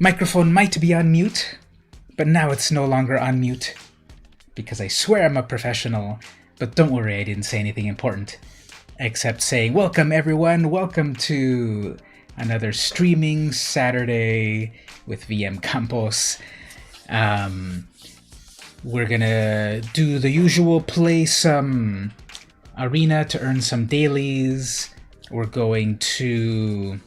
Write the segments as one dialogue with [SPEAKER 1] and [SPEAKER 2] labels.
[SPEAKER 1] Microphone might be on mute, but now it's no longer on mute. Because I swear I'm a professional, but don't worry, I didn't say anything important. Except saying, welcome everyone, welcome to another streaming Saturday with VM Campos. We're gonna do the usual, play some arena to earn some dailies. We're going to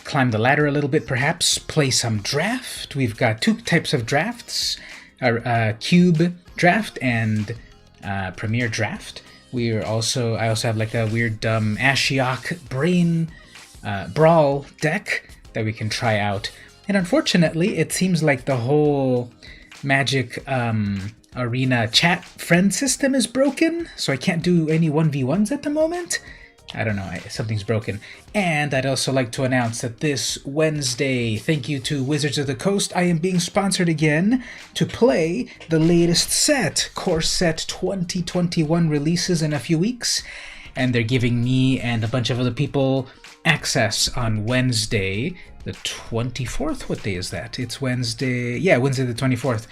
[SPEAKER 1] climb the ladder a little bit, perhaps play some draft. We've got two types of drafts, Cube Draft and Premier Draft. I also have like a weird Ashiok Brain Brawl deck that we can try out. And unfortunately, it seems like the whole Magic Arena chat friend system is broken, so I can't do any 1v1s at the moment. I don't know, something's broken. And I'd also like to announce that this Wednesday, thank you to Wizards of the Coast, I am being sponsored again to play the latest set. Core Set 2021 releases in a few weeks, and they're giving me and a bunch of other people access on Wednesday, the 24th. What day is that? It's Wednesday. Yeah, Wednesday the 24th.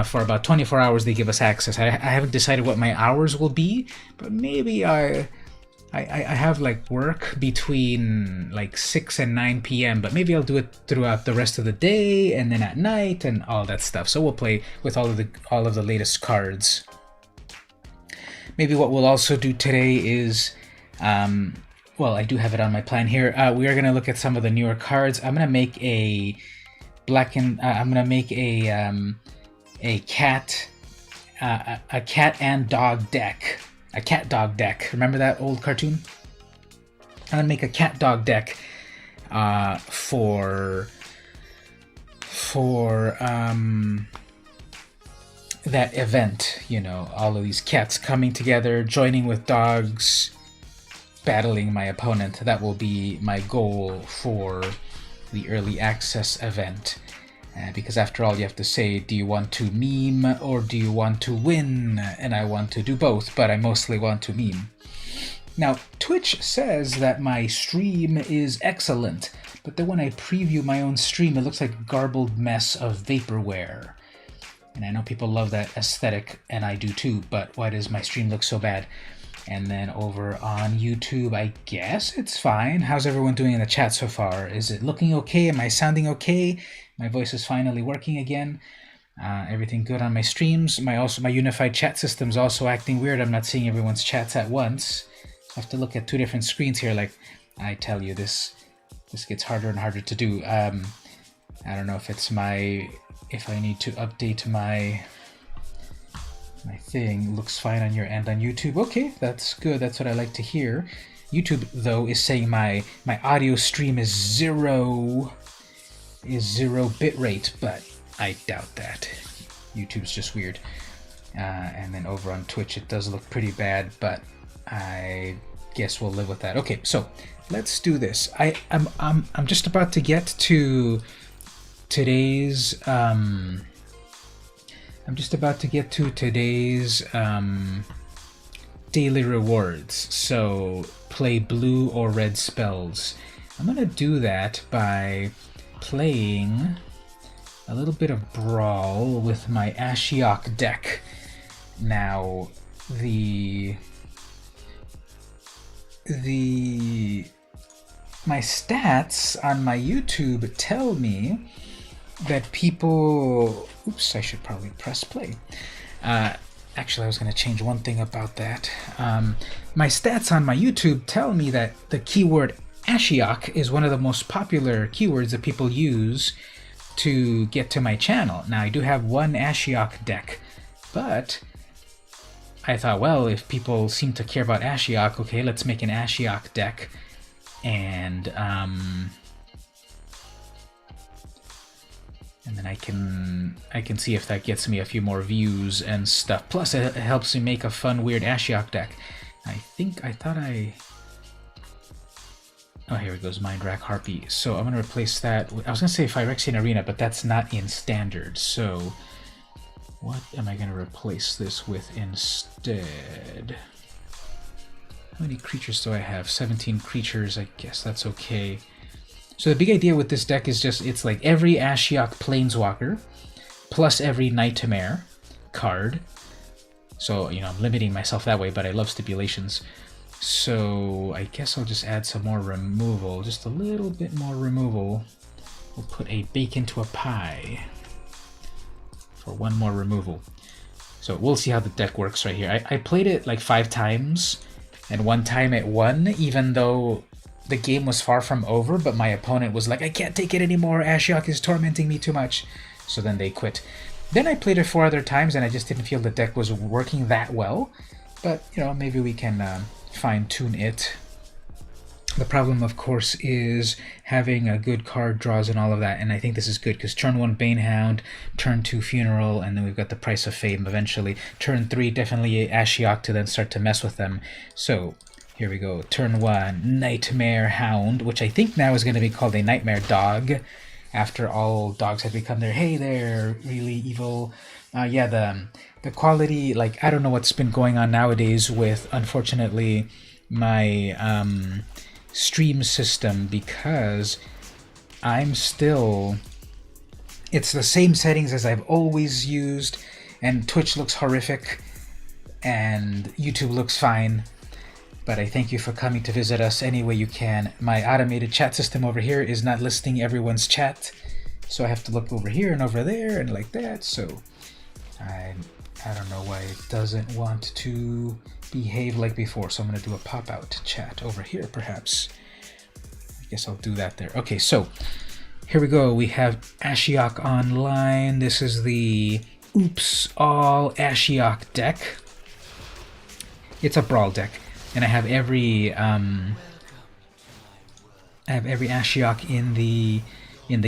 [SPEAKER 1] For about 24 hours they give us access. I haven't decided what my hours will be, but maybe I have like work between like 6 and 9 p.m., but maybe I'll do it throughout the rest of the day and then at night and all that stuff. So we'll play with all of the latest cards. Maybe what we'll also do today is, well, I do have it on my plan here. We are gonna look at some of the newer cards. I'm gonna make a cat and dog deck. A cat dog deck. Remember that old cartoon? I'm gonna make a cat dog deck for that event. You know, all of these cats coming together, joining with dogs, battling my opponent. That will be my goal for the early access event. Because after all, you have to say, do you want to meme or do you want to win? And I want to do both, but I mostly want to meme. Now, Twitch says that my stream is excellent, but then when I preview my own stream, it looks like a garbled mess of vaporware. And I know people love that aesthetic, and I do too, but why does my stream look so bad? And then over on YouTube, I guess it's fine. How's everyone doing in the chat so far? Is it looking okay? Am I sounding okay? My voice is finally working again. Everything good on my streams. My unified chat system's also acting weird. I'm not seeing everyone's chats at once. I have to look at two different screens here. Like, I tell you, this gets harder and harder to do. I don't know if it's if I need to update my thing. Looks fine on your end on YouTube. Okay, that's good. That's what I like to hear. YouTube, though, is saying my audio stream is zero bitrate, but I doubt that. YouTube's just weird. And then over on Twitch it does look pretty bad, but I guess we'll live with that. Okay, so let's do this. I'm just about to get to today's daily rewards. So play blue or red spells. I'm gonna do that by playing a little bit of Brawl with my Ashiok deck. Now, my stats on my YouTube tell me that people... Oops, I should probably press play. Actually, I was going to change one thing about that. My stats on my YouTube tell me that the keyword Ashiok is one of the most popular keywords that people use to get to my channel. Now, I do have one Ashiok deck, but I thought, well, if people seem to care about Ashiok, okay, let's make an Ashiok deck, and then I can see if that gets me a few more views and stuff. Plus, it helps me make a fun, weird Ashiok deck. Oh, here it goes, Mind Rack Harpy. So I'm going to replace that. I was going to say Phyrexian Arena, but that's not in Standard. So what am I going to replace this with instead? How many creatures do I have? 17 creatures. I guess that's okay. So the big idea with this deck is just, it's like every Ashiok Planeswalker plus every Nightmare card. So, you know, I'm limiting myself that way, but I love stipulations. So I guess I'll just add some more removal, just a little bit more removal. We'll put a bacon to a pie for one more removal. So we'll see how the deck works right here. I played it like 5 times, and one time it won, even though the game was far from over, but my opponent was like, I can't take it anymore, Ashiok is tormenting me too much. So then they quit. Then I played it 4 other times, and I just didn't feel the deck was working that well. But, you know, maybe we can fine-tune it. The problem, of course, is having a good card draws and all of that, and I think this is good, because turn 1 Banehound, turn 2 Funeral, and then we've got the Price of Fame eventually. Turn 3, definitely Ashiok to then start to mess with them. So, here we go. Turn 1, Nightmare Hound, which I think now is going to be called a Nightmare Dog, after all dogs have become there. Hey, they're really evil. Yeah, the quality, like, I don't know what's been going on nowadays with, unfortunately, my stream system, because I'm still, it's the same settings as I've always used, and Twitch looks horrific, and YouTube looks fine. But I thank you for coming to visit us any way you can. My automated chat system over here is not listing everyone's chat, so I have to look over here and over there and like that. So I don't know why it doesn't want to behave like before. So I'm going to do a pop-out chat over here, perhaps. I guess I'll do that there. Okay, so here we go. We have Ashiok Online. This is the Oops All Ashiok deck. It's a Brawl deck. And I have every Ashiok in the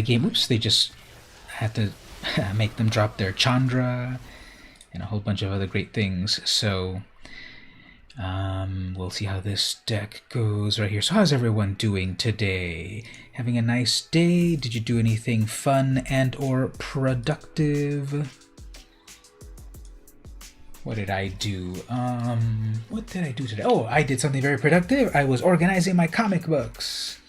[SPEAKER 1] game. Oops, they just had to make them drop their Chandra and a whole bunch of other great things. So we'll see how this deck goes right here. So how's everyone doing today? Having a nice day? Did you do anything fun and or productive? What did I do? What did I do today? Oh, I did something very productive. I was organizing my comic books.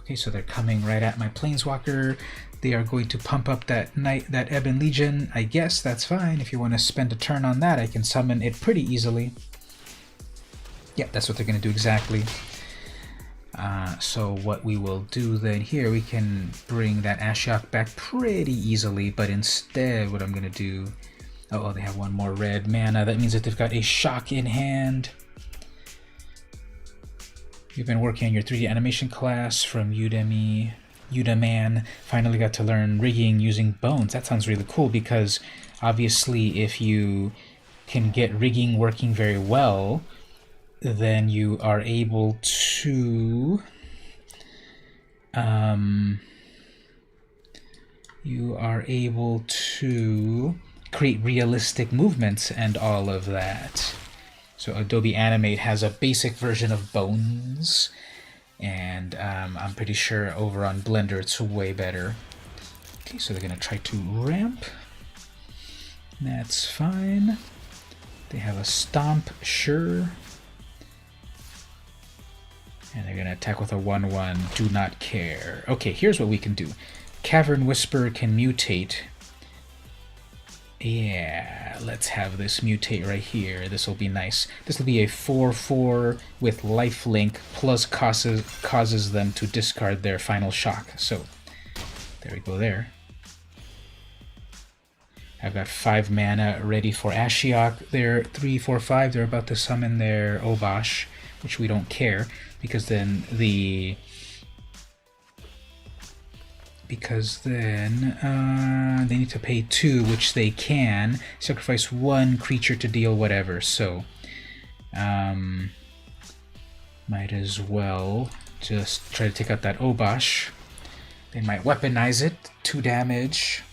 [SPEAKER 1] Okay, so they're coming right at my Planeswalker. They are going to pump up that Ebon Legion. I guess that's fine. If you want to spend a turn on that, I can summon it pretty easily. Yeah, that's what they're going to do exactly. So what we will do then here, we can bring that Ashiok back pretty easily, but instead what I'm going to do... Oh, they have one more red mana. That means that they've got a shock in hand. You've been working on your 3D animation class from Udemy. Udaman finally got to learn rigging using bones. That sounds really cool, because obviously if you can get rigging working very well, then you are able to create realistic movements and all of that. So Adobe Animate has a basic version of Bones, and I'm pretty sure over on Blender it's way better. Okay, so they're going to try to ramp. That's fine. They have a Stomp, sure. And they're going to attack with a 1/1, do not care. Okay, here's what we can do. Cavern Whisper can mutate. Yeah, let's have this mutate right here. This will be nice. This will be a 4/4 with lifelink, plus causes them to discard their final shock. So, there we go there. I've got 5 mana ready for Ashiok. They're 3, 4, 5. They're about to summon their Obosh, which we don't care, because then they need to pay 2, which they can. Sacrifice 1 creature to deal whatever. So, might as well just try to take out that Obosh. They might weaponize it. 2 damage.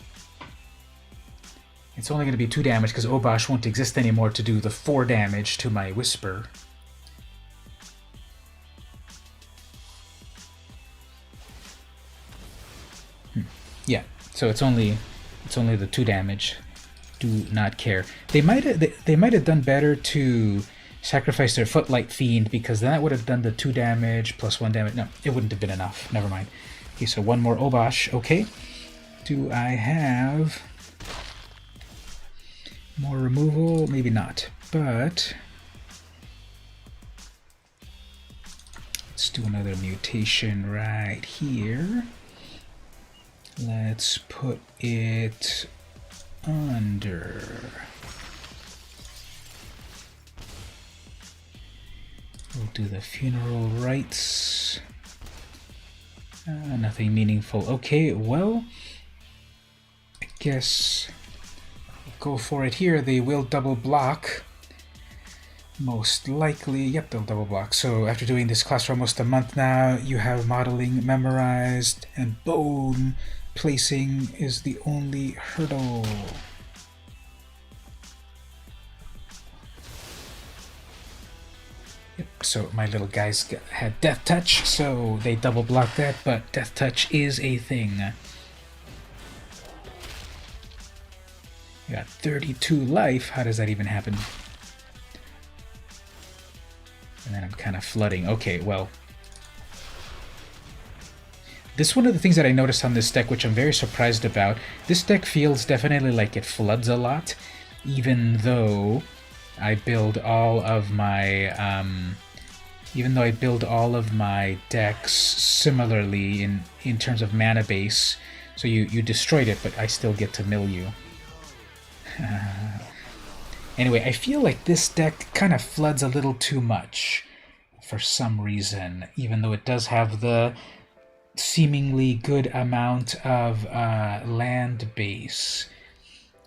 [SPEAKER 1] It's only going to be 2 damage because Obosh won't exist anymore to do the 4 damage to my Whisper. Yeah, so it's only the 2 damage. Do not care. They might have done better to sacrifice their Footlight Fiend, because that would have done the 2 damage plus 1 damage. No, it wouldn't have been enough. Never mind. Okay, so 1 more Obosh. Okay. Do I have more removal? Maybe not. But let's do another mutation right here. Let's put it under. We'll do the funeral rites. Nothing meaningful. Okay, well, I guess we'll go for it here. They will double block. Most likely, yep, they'll double block. So after doing this class for almost a month now, you have modeling memorized, and bone placing is the only hurdle. Yep, so my little guys had Death Touch, so they double blocked that, but Death Touch is a thing. You got 32 life. How does that even happen? And then I'm kind of flooding. Okay, well, this is one of the things that I noticed on this deck, which I'm very surprised about. This deck feels definitely like it floods a lot, even though I build all of my decks similarly in terms of mana base. So you destroyed it, but I still get to mill you. Anyway, I feel like this deck kind of floods a little too much for some reason, even though it does have the seemingly good amount of land base.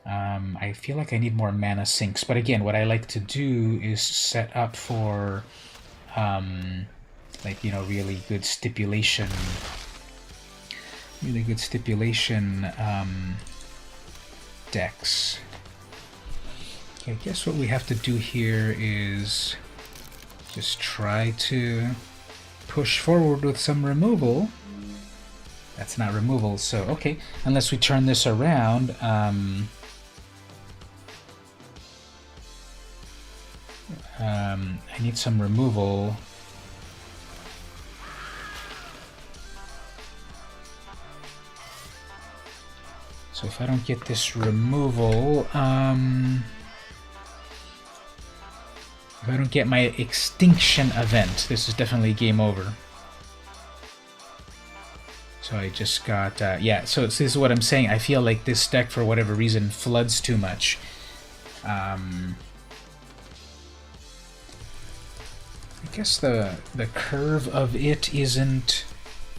[SPEAKER 1] I feel like I need more mana sinks, but again, what I like to do is set up for like, you know, really good stipulation decks. Okay, I guess what we have to do here is just try to push forward with some removal. That's not removal, so okay. Unless we turn this around, I need some removal. So if I don't get this removal, if I don't get my extinction event, this is definitely game over. So I just got, yeah, so this is what I'm saying. I feel like this deck, for whatever reason, floods too much. I guess the curve of it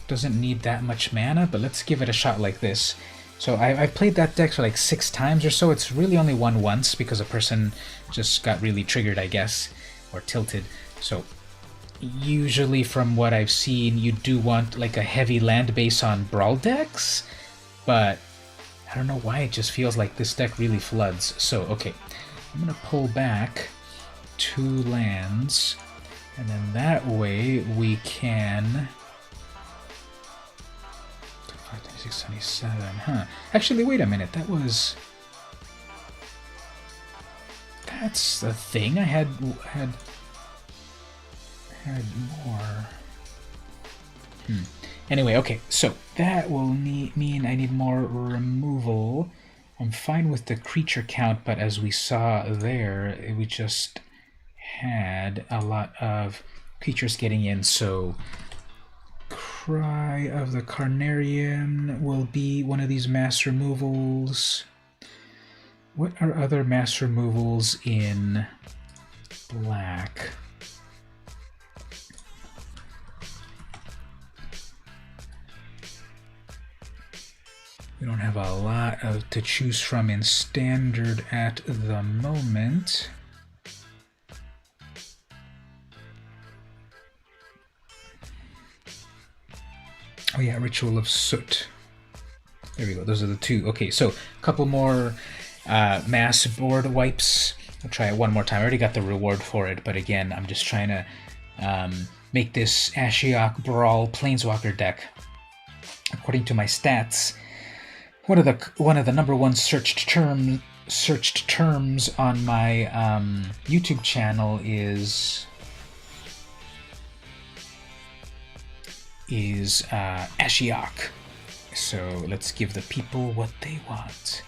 [SPEAKER 1] doesn't need that much mana, but let's give it a shot like this. So I played that deck for like 6 times or so. It's really only won once because a person just got really triggered, I guess, or tilted. So usually from what I've seen, you do want like a heavy land base on Brawl decks, but I don't know why it just feels like this deck really floods. So, okay, I'm going to pull back 2 lands, and then that way we can... 627, huh? Actually, wait a minute, that's the thing. I had more. Anyway, okay, so that will mean I need more removal. I'm fine with the creature count, but as we saw there, we just had a lot of creatures getting in, so Cry of the Carnarian will be one of these mass removals. What are other mass removals in black? We don't have a lot to choose from in standard at the moment. Oh yeah, Ritual of Soot. There we go, those are the 2. Okay, so a couple more mass board wipes. I'll try it one more time. I already got the reward for it, but again, I'm just trying to make this Ashiok Brawl Planeswalker deck. According to my stats, one of the number 1 searched searched terms on my YouTube channel is Ashiok. So let's give the people what they want.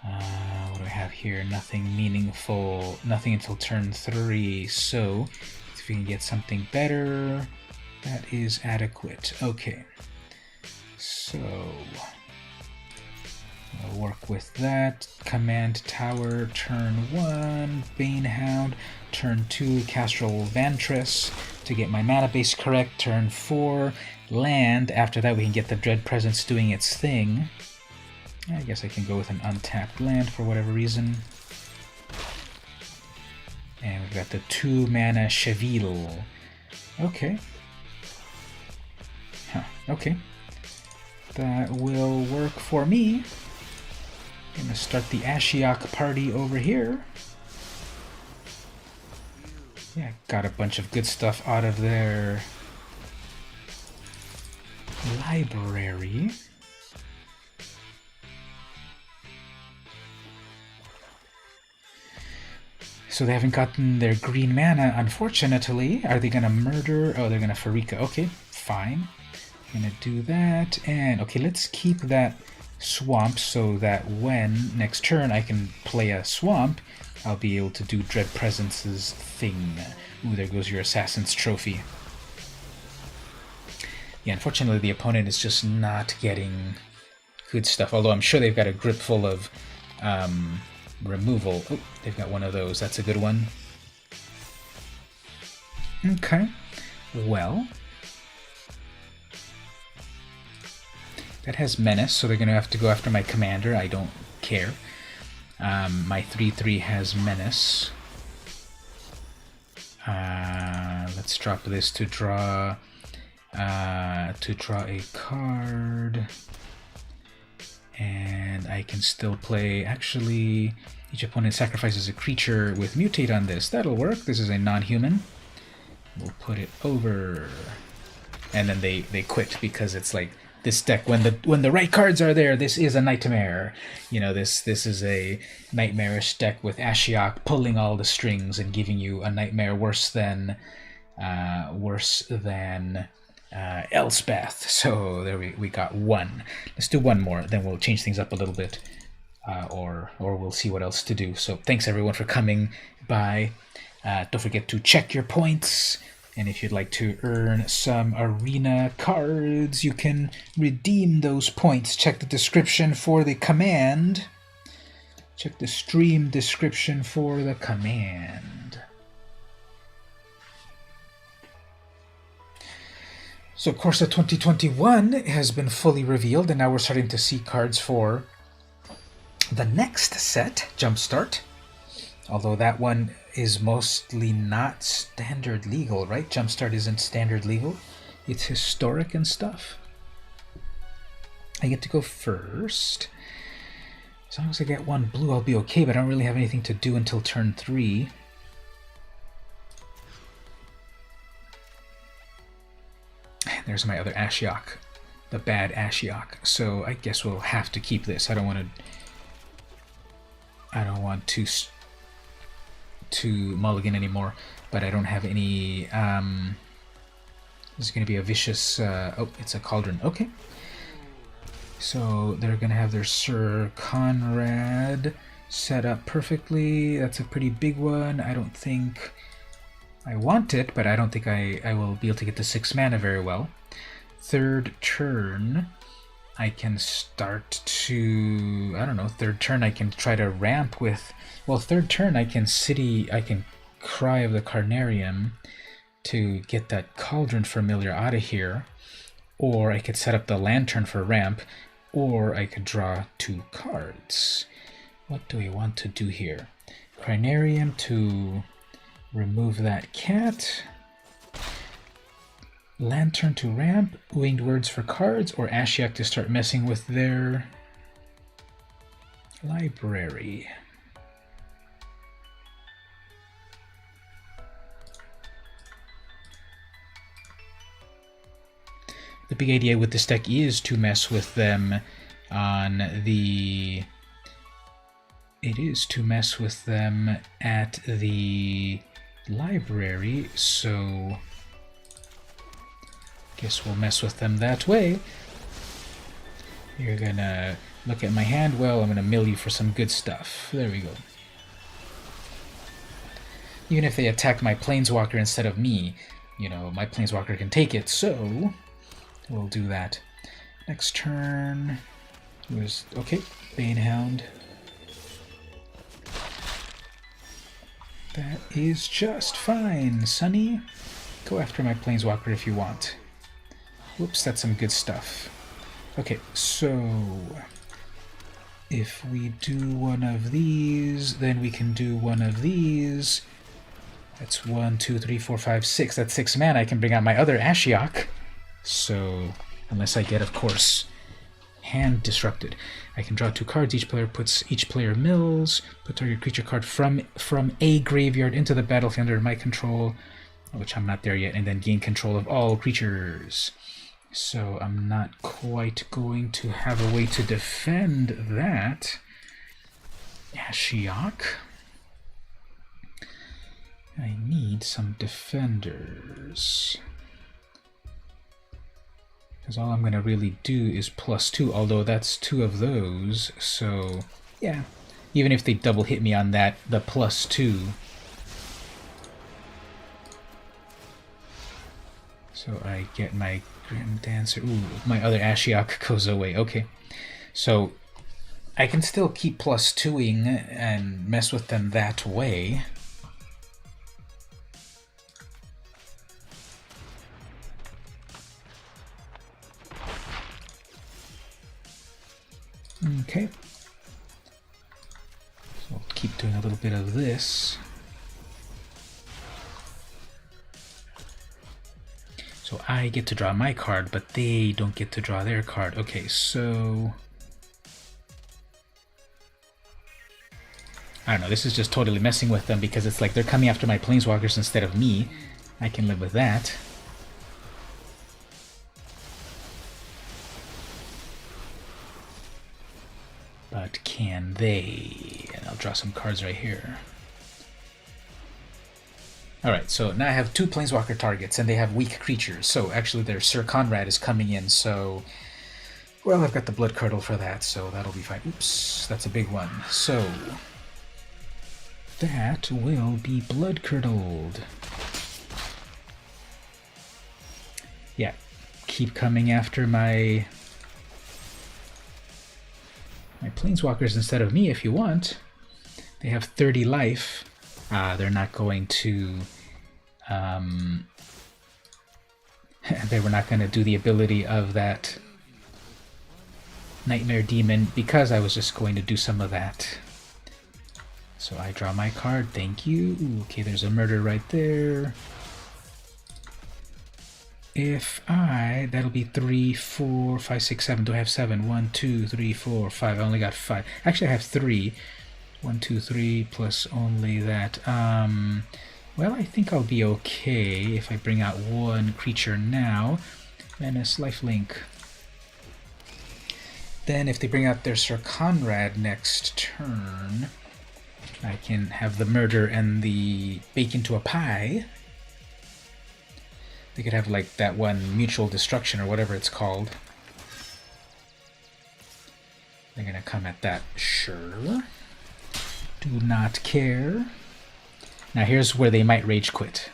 [SPEAKER 1] What do I have here? Nothing meaningful, nothing until turn 3. So if we can get something better, that is adequate. Okay. So I'll work with that. Command Tower, turn 1, Banehound, turn 2, Castrol Vantress to get my mana base correct, turn 4, land. After that we can get the Dread Presence doing its thing. I guess I can go with an untapped land for whatever reason. And we've got the 2 mana Cheville. Okay. Okay. That will work for me. I'm gonna start the Ashiok party over here. Yeah, got a bunch of good stuff out of their library. So they haven't gotten their green mana, unfortunately. Are they gonna murder? Oh, they're gonna Farika. Okay, fine. Gonna do that. And okay, let's keep that swamp so that when next turn I can play a swamp, I'll be able to do Dread Presence's thing. Ooh, there goes your Assassin's Trophy. Yeah, unfortunately the opponent is just not getting good stuff, although I'm sure they've got a grip full of removal. Oh, they've got one of those. That's a good one. Okay. Well, that has Menace, so they're going to have to go after my commander. I don't care. My 3/3 has Menace. Let's drop this to draw a card. And I can still play... Actually, each opponent sacrifices a creature with Mutate on this. That'll work. This is a non-human. We'll put it over. And then they quit because it's like, this deck, when the right cards are there, this is a nightmare. You know, this is a nightmarish deck with Ashiok pulling all the strings and giving you a nightmare worse than Elspeth. So there we got one. Let's do one more, then we'll change things up a little bit, or we'll see what else to do. So thanks everyone for coming by. Don't forget to check your points. And if you'd like to earn some arena cards, you can redeem those points. Check the description for the command. Check the stream description for the command. So Corsa 2021 has been fully revealed, and now we're starting to see cards for the next set, Jumpstart. Although that one is mostly not standard legal, right? Jumpstart isn't standard legal. It's historic and stuff. I get to go first. As long as I get one blue, I'll be okay, but I don't really have anything to do until turn 3. There's my other Ashiok, the bad Ashiok. So I guess we'll have to keep this. I don't want to mulligan anymore, but I don't have any. This is going to be a vicious. Oh, it's a Cauldron. Okay. So they're going to have their Sir Conrad set up perfectly. That's a pretty big one. I don't think I want it, but I don't think I will be able to get the 6 mana very well. Third turn, I can start to, I don't know, third turn I can try to ramp with, well, third turn I can Cry of the Carnarium to get that Cauldron Familiar out of here, or I could set up the Lantern for ramp, or I could draw 2 cards. What do we want to do here? Carnarium to remove that cat, Lantern to ramp, Winged Words for cards, or Ashiok to start messing with their library. The big idea with this deck is to mess with them on the it is to mess with them at the library, so guess we'll mess with them that way. You're gonna look at my hand. Well, I'm gonna mill you for some good stuff. There we go. Even if they attack my Planeswalker instead of me, you know, my Planeswalker can take it, so we'll do that. Next turn was okay, Banehound. That is just fine, Sonny. Go after my Planeswalker if you want. Whoops, that's some good stuff. Okay, so if we do one of these, then we can do one of these. That's 1, 2, 3, 4, 5, 6. That's 6 mana. I can bring out my other Ashiok. So, unless I get, of course, hand disrupted. I can draw 2 cards. Each player mills. Put target creature card from a graveyard into the battlefield under my control, which I'm not there yet, and then gain control of all creatures. So I'm not quite going to have a way to defend that. Ashiok. I need some defenders. Because all I'm going to really do is +2, although that's 2 of those, so yeah. Even if they double hit me on that, the +2. So I get my Grim Dancer. Ooh, my other Ashiok goes away. Okay. So I can still keep +2ing and mess with them that way. Okay. So I'll keep doing a little bit of this. So I get to draw my card, but they don't get to draw their card. Okay, so I don't know, this is just totally messing with them because it's like they're coming after my Planeswalkers instead of me. I can live with that. But can they? And I'll draw some cards right here. Alright, so now I have 2 Planeswalker targets, and they have weak creatures. So actually their Sir Conrad is coming in, so well, I've got the Blood Curdle for that, so that'll be fine. Oops, that's a big one. So that will be Blood Curdled. Yeah, keep coming after my Planeswalkers instead of me if you want. They have 30 life. They're not going to they were not going to do the ability of that Nightmare Demon because I was just going to do some of that. So I draw my card, thank you. Ooh, okay, there's a murder right there. That'll be 3, 4, 5, 6, 7. Do I have 7? 1, 2, 3, 4, 5. I only got 5. Actually, I have 3. 1, 2, 3 plus only that. Well, I think I'll be okay if I bring out 1 creature now. Menace, lifelink. Then if they bring out their Sir Conrad next turn, I can have the murder and the bake into a pie. They could have like that one mutual destruction or whatever it's called. They're gonna come at that, sure. Do not care. Now here's where they might rage quit.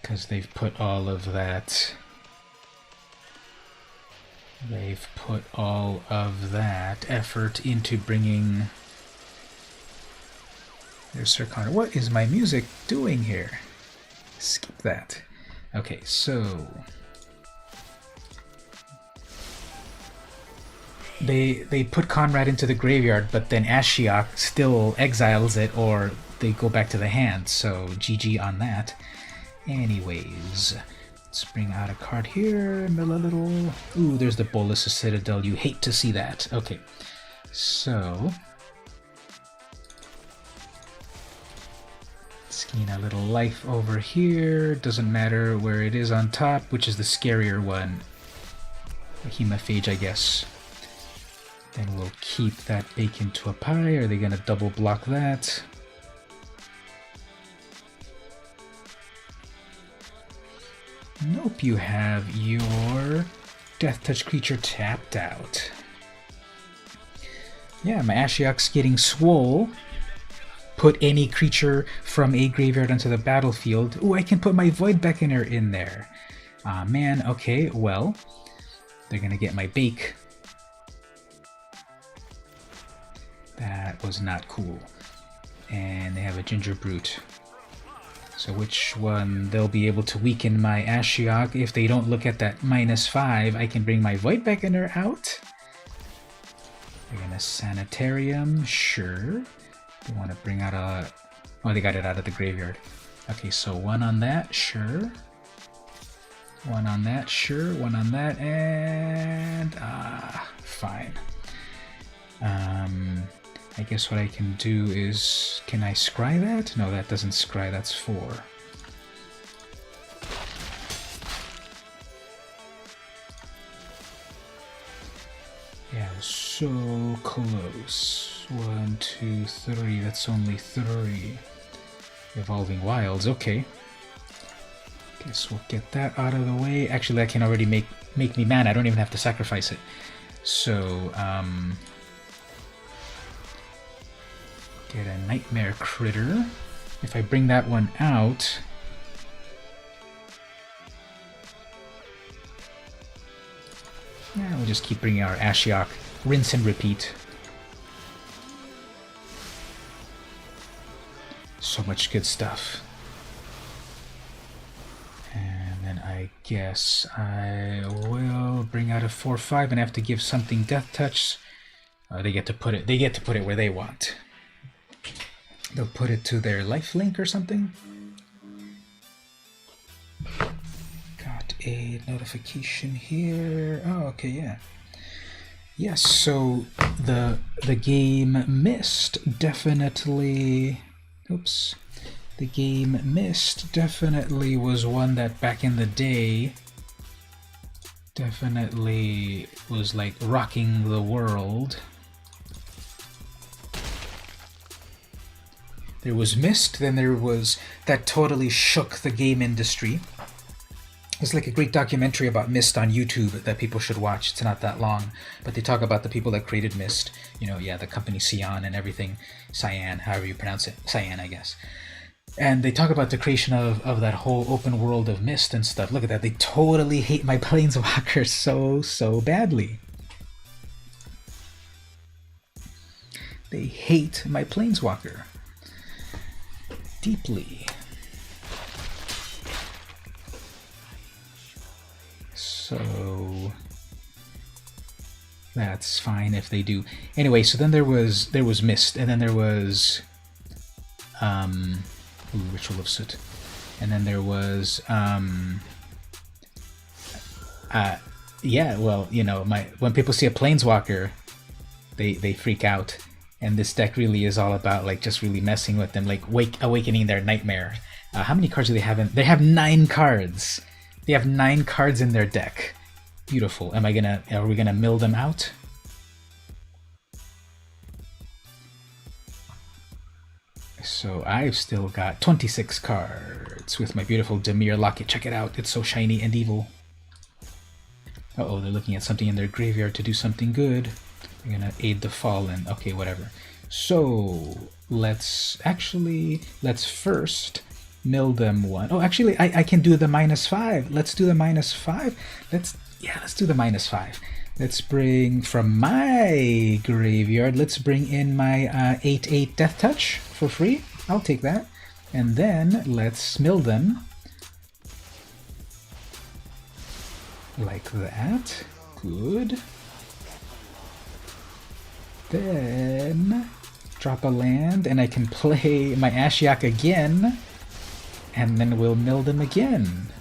[SPEAKER 1] Because they've put all of that. They've put all of that effort into bringing their Sir Connor. What is my music doing here? Skip that. Okay, so they put Conrad into the graveyard, but then Ashiok still exiles it, or they go back to the hand, so GG on that. Anyways, let's bring out a card here, mill a little. Ooh, there's the Bolus of Citadel. You hate to see that. Okay, so let's gain a little life over here. Doesn't matter where it is on top, which is the scarier one. A Hemophage, I guess. Then we'll keep that bacon to a pie. Are they going to double block that? Nope, you have your Death Touch creature tapped out. Yeah, my Ashiok's getting swole. Put any creature from a graveyard onto the battlefield. Ooh, I can put my Void Beckoner in there. Ah, man, okay, well, they're gonna get my bake. That was not cool. And they have a Ginger Brute. So which one? They'll be able to weaken my Ashiok. If they don't look at that -5, I can bring my Void Beckoner out. They're gonna Sanitarium, sure. They want to bring out a... Oh, they got it out of the graveyard. Okay, so one on that, sure. One on that, sure. One on that, and... fine. I guess what I can do is... Can I scry that? No, that doesn't scry, that's 4. Yeah, so close. 1, 2, 3, that's only 3. Evolving Wilds, okay. Guess we'll get that out of the way. Actually, that can already make me mana. I don't even have to sacrifice it. So, get a Nightmare Critter. If I bring that one out... Yeah, we'll just keep bringing our Ashiok. Rinse and repeat. So much good stuff. And then I guess I will bring out a 4/5 and have to give something Death Touch. They get to put it. They get to put it where they want. They'll put it to their lifelink or something. Got a notification here. Oh, okay, yeah. Yes, so the game Mist definitely. Oops. The game Mist definitely was one that back in the day definitely was like rocking the world. There was Mist, then there was that totally shook the game industry. There's like a great documentary about Mist on YouTube that people should watch. It's not that long, but they talk about the people that created Mist. You know, yeah, the company Cyan and everything. Cyan, however you pronounce it. Cyan, I guess. And they talk about the creation of that whole open world of Mist and stuff. Look at that. They totally hate my Planeswalker so badly. They hate my Planeswalker. Deeply. So that's fine if they do. Anyway, so then there was Mist, and then there was Ritual of Soot, and then there was yeah, well, you know, when people see a Planeswalker, they freak out, and this deck really is all about like just really messing with them, like awakening their nightmare. How many cards do they have? They have 9 cards. They have 9 cards in their deck. Beautiful. Are we gonna mill them out? So I've still got 26 cards with my beautiful Dimir Locket. Check it out. It's so shiny and evil. Uh-oh, they're looking at something in their graveyard to do something good. They're gonna aid the fallen. Okay, whatever. So let's first mill them one. Oh, actually, I can do the -5. Let's do the -5. Let's do the -5. Let's bring from my graveyard. Let's bring in my 8/8 Death Touch for free. I'll take that. And then let's mill them like that. Good. Then drop a land, and I can play my Ashiok again. And then we'll mill them again.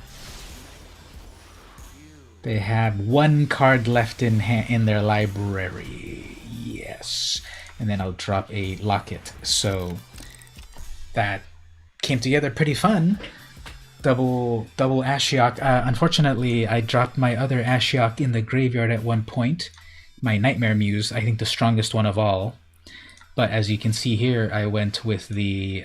[SPEAKER 1] They have 1 card left in their library. Yes. And then I'll drop a Locket. So that came together pretty fun. Double Ashiok. Unfortunately, I dropped my other Ashiok in the graveyard at one point. my Nightmare Muse, I think the strongest one of all. But as you can see here, I went with the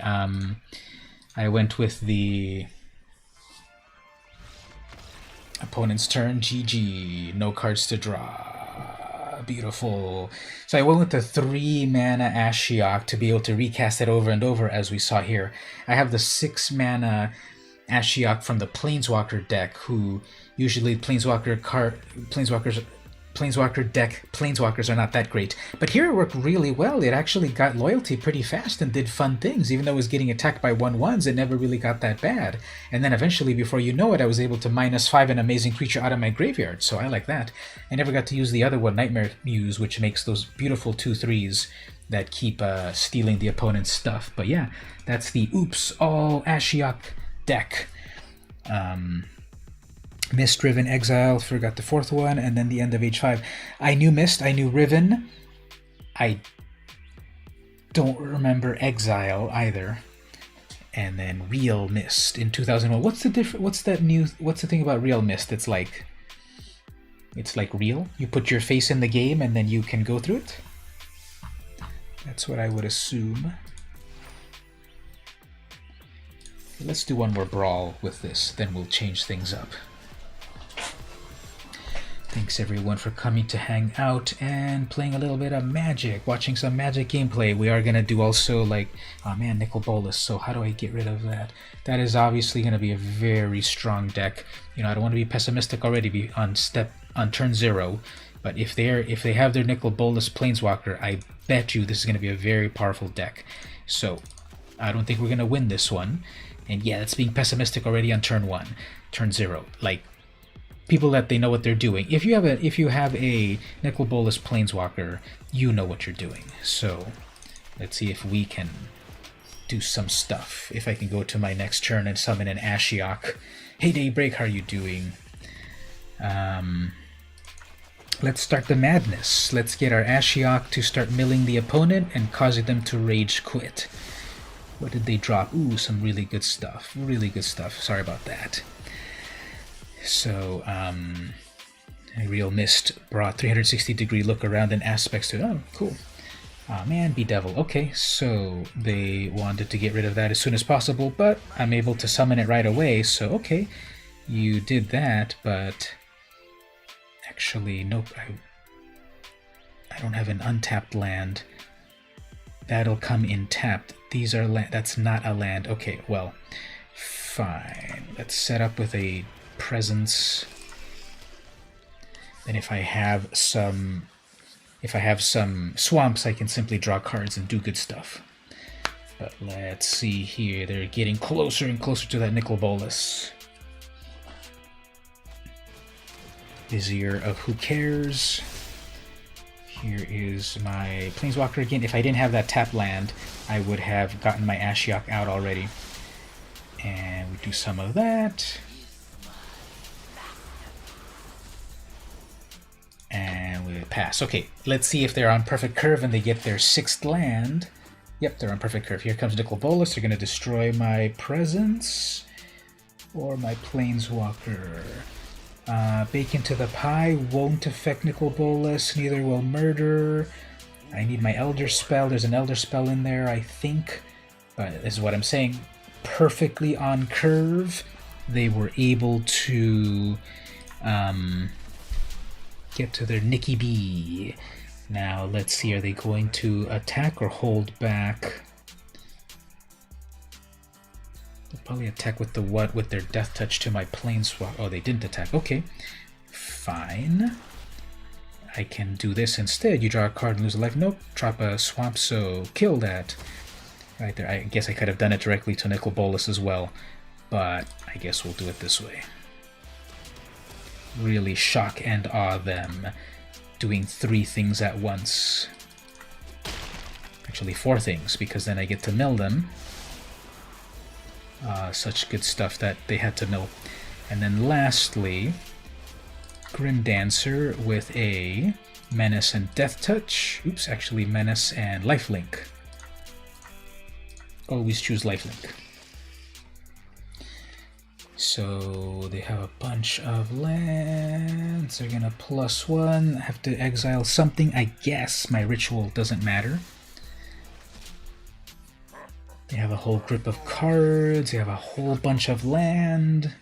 [SPEAKER 1] opponent's turn. GG. No cards to draw. Beautiful. So I went with the 3 mana Ashiok to be able to recast it over and over, as we saw here. I have the 6 mana Ashiok from the Planeswalker deck, who usually Planeswalker deck Planeswalkers are not that great. But here it worked really well. It actually got loyalty pretty fast and did fun things. Even though it was getting attacked by 1/1s, it never really got that bad. And then eventually, before you know it, I was able to -5 an amazing creature out of my graveyard. So I like that. I never got to use the other one, Nightmare Muse, which makes those beautiful 2/3s that keep stealing the opponent's stuff. But yeah, that's the Oops All Ashiok deck. Mist, Riven, Exile, forgot the 4th one, and then the end of H5. I knew Mist, I knew Riven. I don't remember Exile either. And then Real Mist in 2001. What's the what's the thing about Real Mist? It's like real. You put your face in the game and then you can go through it. That's what I would assume. Let's do one more Brawl with this, then we'll change things up. Thanks everyone for coming to hang out and playing a little bit of Magic, watching some Magic gameplay. We are going to do also like, oh man, Nicol Bolas, so how do I get rid of that? That is obviously going to be a very strong deck. You know, I don't want to be pessimistic already on turn 0, but if they have their Nicol Bolas Planeswalker, I bet you this is going to be a very powerful deck. So I don't think we're going to win this one. And yeah, that's being pessimistic already on turn 1, turn 0. Like, people that they know what they're doing. If you have a Nicol Bolas Planeswalker, you know what you're doing. So let's see if we can do some stuff. If I can go to my next turn and summon an Ashiok. Hey Daybreak, how are you doing? Let's start the madness. Let's get our Ashiok to start milling the opponent and causing them to rage quit. What did they drop? Ooh, some really good stuff. Really good stuff. Sorry about that. So, Real Mist brought 360-degree look around and aspects to it. Oh, cool. Oh man, Bedevil. Okay, so they wanted to get rid of that as soon as possible, but I'm able to summon it right away, so okay. You did that, but actually, nope. I don't have an untapped land. That'll come in tapped. These are land. That's not a land. Okay, well, fine. Let's set up with a presence. Then if I have some swamps, I can simply draw cards and do good stuff. But let's see here. They're getting closer and closer to that Nicol Bolas. Vizier of Who Cares. Here is my Planeswalker again. If I didn't have that tap land, I would have gotten my Ashiok out already. And we do some of that. And we pass. Okay, let's see if they're on perfect curve and they get their 6th land. Yep, they're on perfect curve. Here comes Nicol Bolas. They're going to destroy my presence or my Planeswalker. Bake into the Pie won't affect Nicol Bolas, neither will Murder. I need my Elder Spell. There's an Elder Spell in there, I think. But this is what I'm saying. Perfectly on curve. They were able to get to their Nicky B. Now, let's see. Are they going to attack or hold back? They'll probably attack with the what? With their Death Touch to my Planeswalker. Oh, they didn't attack. Okay. Fine. I can do this instead. You draw a card and lose a life. Nope. Drop a swamp, so kill that. Right there. I guess I could have done it directly to Nicol Bolas as well. But I guess we'll do it this way. Really shock and awe them. Doing 3 things at once. Actually 4 things, because then I get to mill them. Such good stuff that they had to mill. And then lastly, Grim Dancer with a Menace and Death Touch. Oops, actually Menace and Lifelink. Always choose Lifelink. So they have a bunch of lands. They're gonna +1. I have to exile something. I guess my ritual doesn't matter. They have a whole grip of cards. They have a whole bunch of land.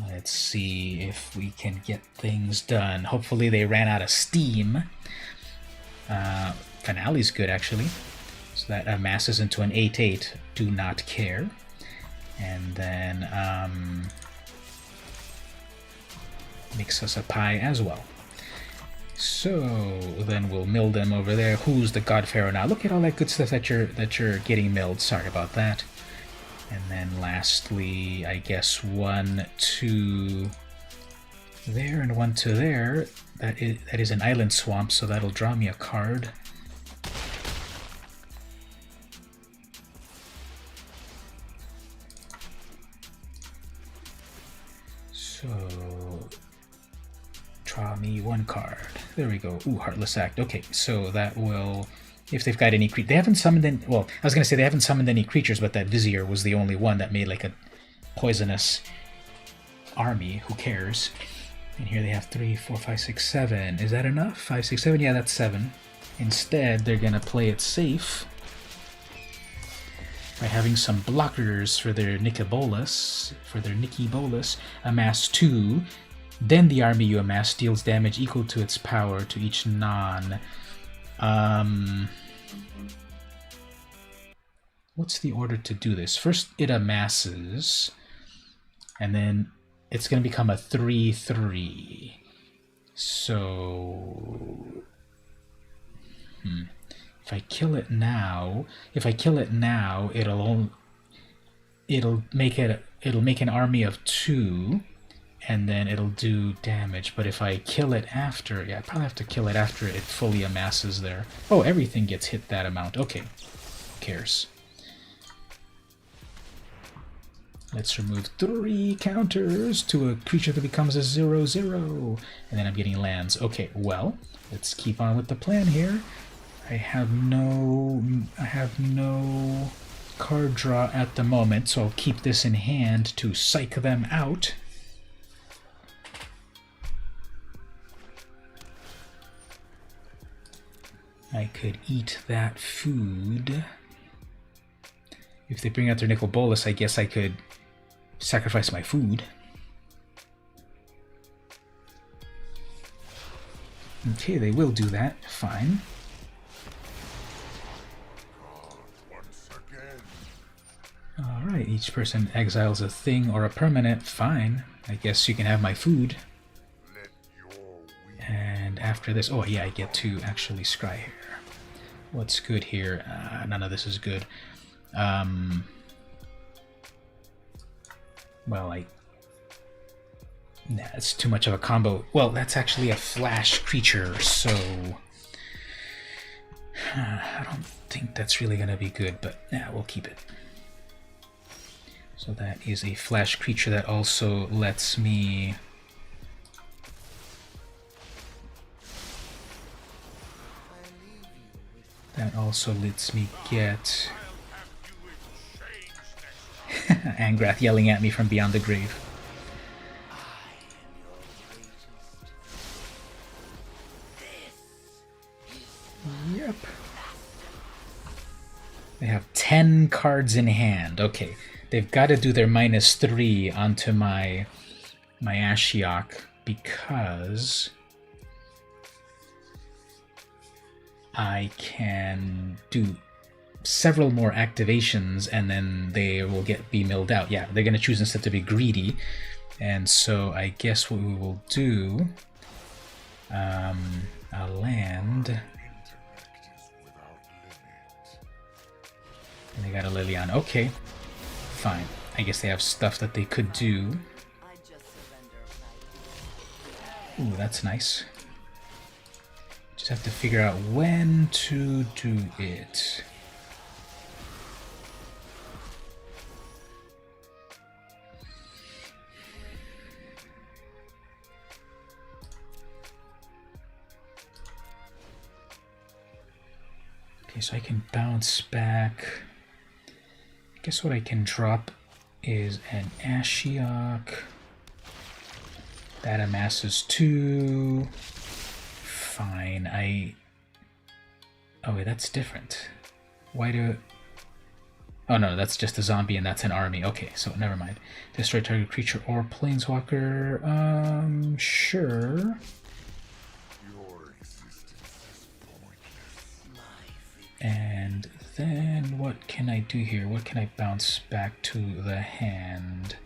[SPEAKER 1] Let's see if we can get things done. Hopefully they ran out of steam. Finale's good, actually. So that amasses into an 8/8. Do not care. And then makes us a pie as well. So then we'll mill them over there. Who's the God Pharaoh now? Look at all that good stuff that you're getting milled. Sorry about that. And then lastly, I guess 1 to there and 1 to there. That is an island swamp, so that'll draw me a card. So draw me 1 card. There we go. Ooh, Heartless Act. Okay, so that will, if they've got any they haven't summoned in, well, I was gonna say they haven't summoned any creatures, but that Vizier was the only one that made like a poisonous army. Who cares? And here they have 3, 4, 5, 6, 7. Is that enough? 5, 6, 7? Yeah, that's 7. Instead, they're gonna play it safe by having some blockers for their Nikki Bolas. Amass 2. Then the army you amass deals damage equal to its power to each non. What's the order to do this? First it amasses, and then it's going to become a 3/3. So if I kill it now, it'll make an army of 2, and then it'll do damage. But if I kill it after, yeah, I probably have to kill it after it fully amasses there. Oh, everything gets hit that amount. Okay, who cares? Let's remove 3 counters to a creature that becomes a 0/0, and then I'm getting lands. Okay, well, let's keep on with the plan here. I have no card draw at the moment, so I'll keep this in hand to psych them out. I could eat that food. If they bring out their Nicol Bolas, I guess I could sacrifice my food. Okay, they will do that. Fine. Alright, each person exiles a thing or a permanent. Fine. I guess you can have my food. And after this, oh yeah, I get to actually scry here. What's good here? None of this is good. Well, nah, it's too much of a combo. Well, that's actually a flash creature, so I don't think that's really gonna be good, but yeah, we'll keep it. So that is a flash creature that also lets me get Angrath yelling at me from beyond the grave. Yep. They have 10 cards in hand. Okay, they've got to do their -3 onto my Ashiok, because I can do several more activations and then they will be milled out. Yeah, they're going to choose instead to be greedy. And so I guess what we will do, a land. And they got a Liliana. Okay, fine. I guess they have stuff that they could do. Ooh, that's nice. Just have to figure out when to do it. Okay, so I can bounce back. I guess what I can drop is an Ashiok. That amasses 2. Fine, oh wait, that's different. Why do... Oh no, that's just a zombie and that's an army. Okay, so never mind. Destroy target creature or planeswalker. Sure. And then what can I do here? What can I bounce back to the hand?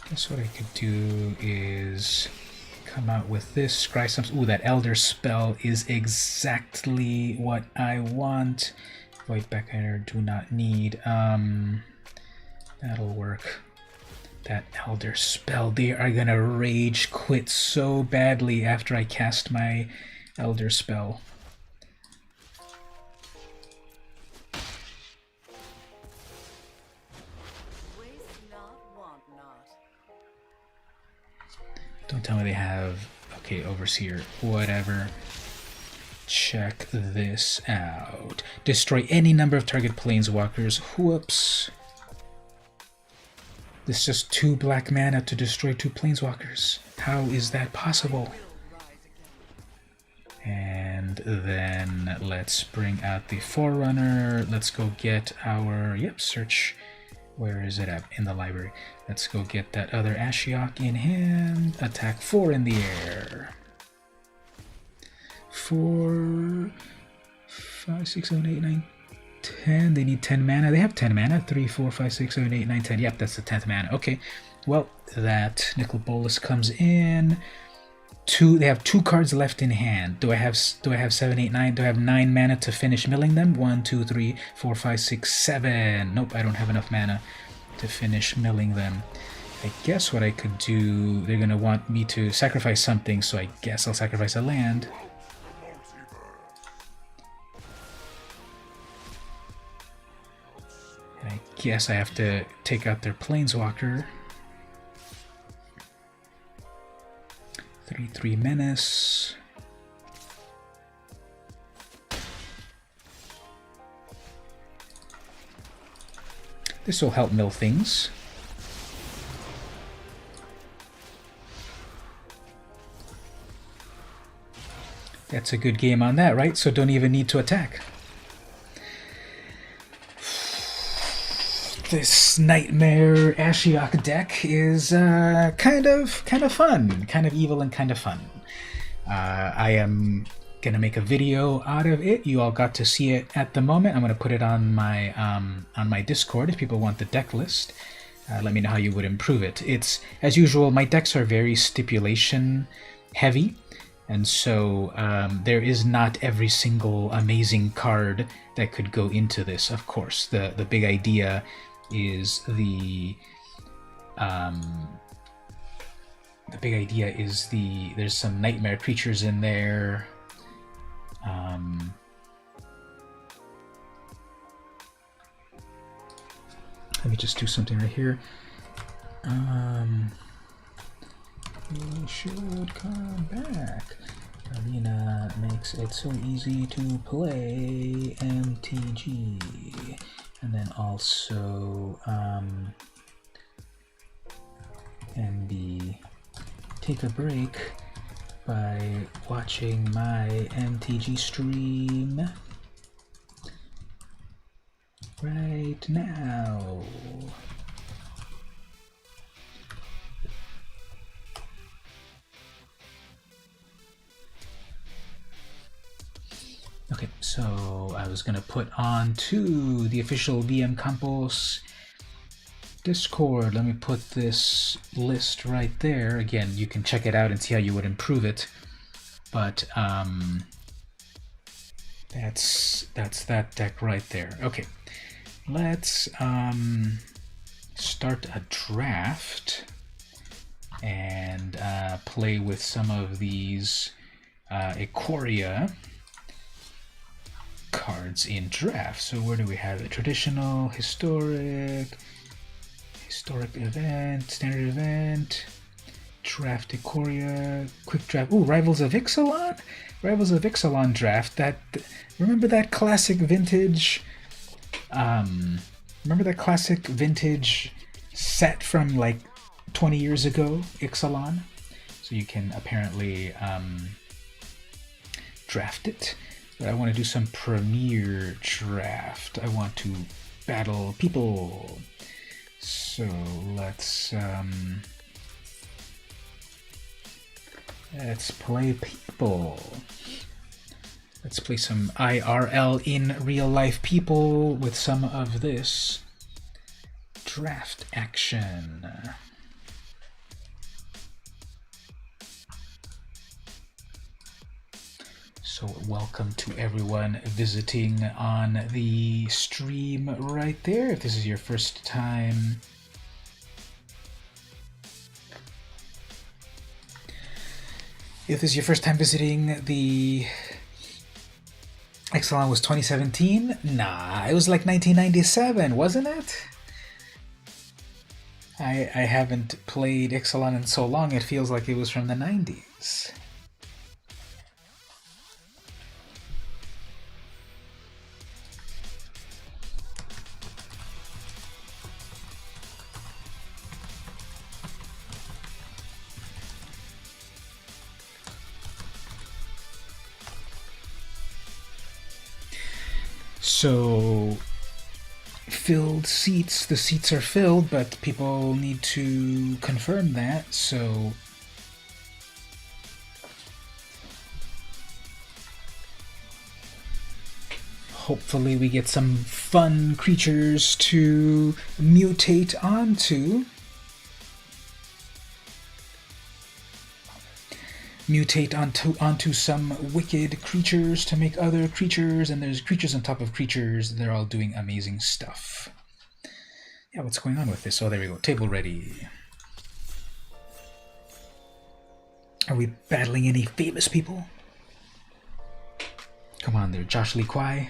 [SPEAKER 1] Guess what I could do is come out with this. Scry some. Ooh, that Elder Spell is exactly what I want. Void Backbiter do not need. That'll work. That Elder Spell. They are gonna rage quit so badly after I cast my Elder Spell. Don't tell me they have... Okay, Overseer. Whatever. Check this out. Destroy any number of target planeswalkers. Whoops. This is just 2 black mana to destroy 2 planeswalkers. How is that possible? And then let's bring out the Forerunner. Let's go get our... Yep, search... Where is it at? In the library. Let's go get that other Ashiok in hand. Attack 4 in the air. 4, 5, 6, 7, 8, 9, 10. They need 10 mana. They have 10 mana. 3, 4, 5, 6, 7, 8, 9, 10. Yep, that's the 10th mana. Okay. Well, that Nicol Bolas comes in. They have 2 cards left in hand. Do I have 7, 8, 9? Do I have 9 mana to finish milling them? 1, 2, 3, 4, 5, 6, 7. Nope, I don't have enough mana to finish milling them. I guess what I could do... They're going to want me to sacrifice something, so I guess I'll sacrifice a land. And I guess I have to take out their Planeswalker. 3/3 Menace. This will help mill things. That's a good game on that, right? So don't even need to attack. This Nightmare Ashiok deck is kind of fun, kind of evil and kind of fun. I am gonna make a video out of it. You all got to see it at the moment. I'm gonna put it on my Discord if people want the deck list. Let me know how you would improve it. It's, as usual, my decks are very stipulation heavy, and so there is not every single amazing card that could go into this. Of course, the big idea is there's some nightmare creatures in there. Let me just do something right here. You should come back. Arena makes it so easy to play MTG. And then also MB, take a break by watching my MTG stream right now. Okay, so I was gonna put on to the official VM Campos Discord. Let me put this list right there. Again, you can check it out and see how you would improve it. But that's that deck right there. Okay, let's start a draft and play with some of these Ikoria cards in draft. So where do we have it? Traditional, historic event, standard event, draft Ikoria, quick draft. Ooh, Rivals of Ixalan? Rivals of Ixalan draft. Remember that classic vintage remember that classic vintage set from like 20 years ago, Ixalan? So you can apparently draft it. But I want to do some Premier Draft. I want to battle people. So let's play people. Let's play some IRL in real life people with some of this draft action. So welcome to everyone visiting on the stream right there. If this is your first time, visiting the Ixalan was 2017? Nah, it was like 1997, wasn't it? I haven't played Ixalan in so long, it feels like it was from the 90s. So, filled seats, the seats are filled, but people need to confirm that, so hopefully we get some fun creatures to mutate onto. Onto some wicked creatures to make other creatures, and there's creatures on top of creatures. They're all doing amazing stuff. Yeah, what's going on with this? Oh, there we go. Table ready. Are we battling any famous people? Come on there, Josh Lee Kwai.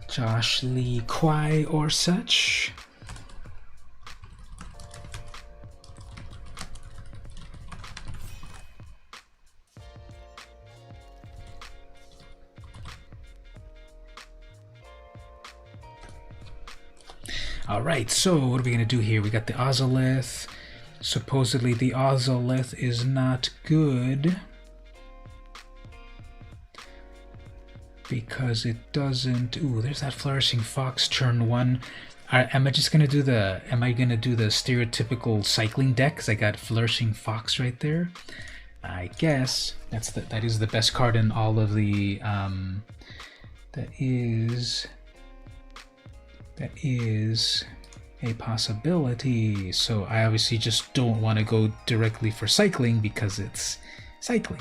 [SPEAKER 1] Josh Lee Kwai or such. Alright, so what are we going to do here? We got the Ozolith. Supposedly the Ozolith is not good because it doesn't... Ooh, there's that Flourishing Fox turn 1. Am I going to do the stereotypical cycling deck? Because I got Flourishing Fox right there. I guess that is the best card in all of the... That is a possibility. So I obviously just don't want to go directly for cycling because it's cycling.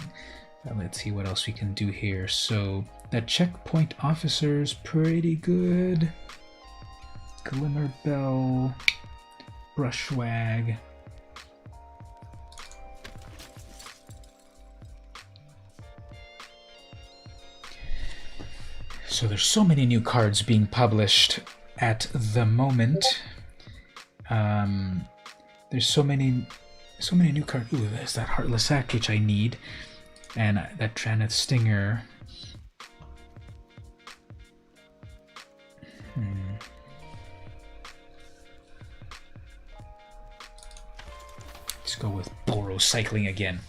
[SPEAKER 1] But let's see what else we can do here. So that checkpoint officer's pretty good. Glimmer Bell, Brushwag. So there's so many new cards being published at the moment. There's so many new cards. Ooh, there's that Heartless Act, which I need, and that Traneth Stinger. Let's go with Boro Cycling again.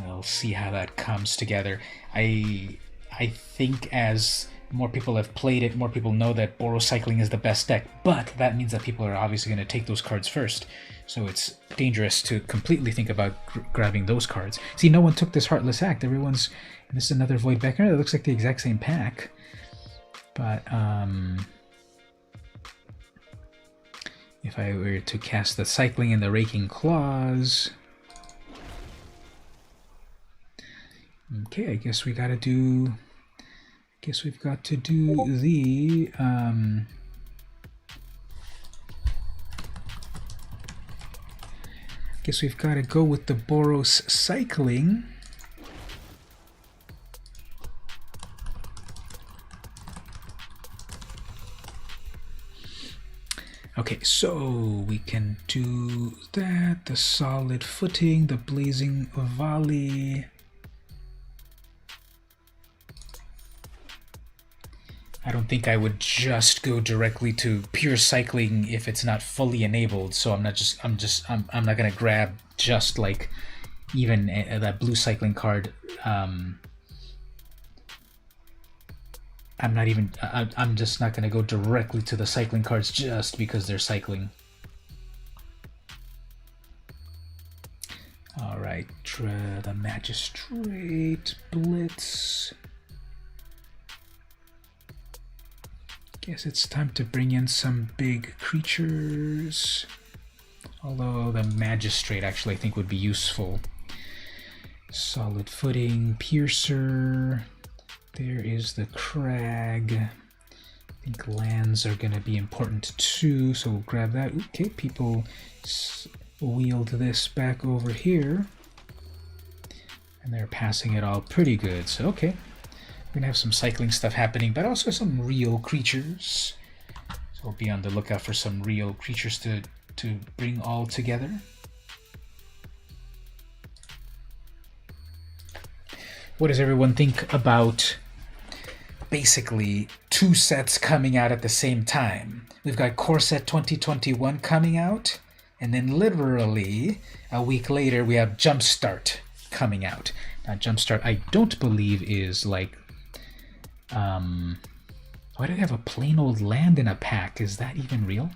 [SPEAKER 1] We'll see how that comes together. I think as more people have played it, more people know that Boro Cycling is the best deck, but that means that people are obviously going to take those cards first. So it's dangerous to completely think about grabbing those cards. See, no one took this Heartless Act. Everyone's... And this is another Void Beckner that looks like the exact same pack. But, if I were to cast the Cycling and the Raking Claws... Okay, I guess we gotta do... Guess we've got to do the... Guess we've got to go with the Boros Cycling. Okay, so we can do that, the solid footing, the blazing volley. I don't think I would just go directly to pure cycling if it's not fully enabled, so I'm not gonna grab just like even that blue cycling card. I'm just not gonna go directly to the cycling cards just because they're cycling. All right, the magistrate blitz. Guess it's time to bring in some big creatures. Although the magistrate actually I think would be useful. Solid footing, piercer. There is the crag. I think lands are going to be important too, so we'll grab that. Okay, people wheeled this back over here. And they're passing it all pretty good, so okay. We're gonna have some cycling stuff happening, but also some real creatures. So we'll be on the lookout for some real creatures to bring all together. What does everyone think about basically two sets coming out at the same time? We've got Core Set 2021 coming out, and then literally a week later we have Jumpstart coming out. Now Jumpstart I don't believe is like why do they have a plain old land in a pack? Is that even real?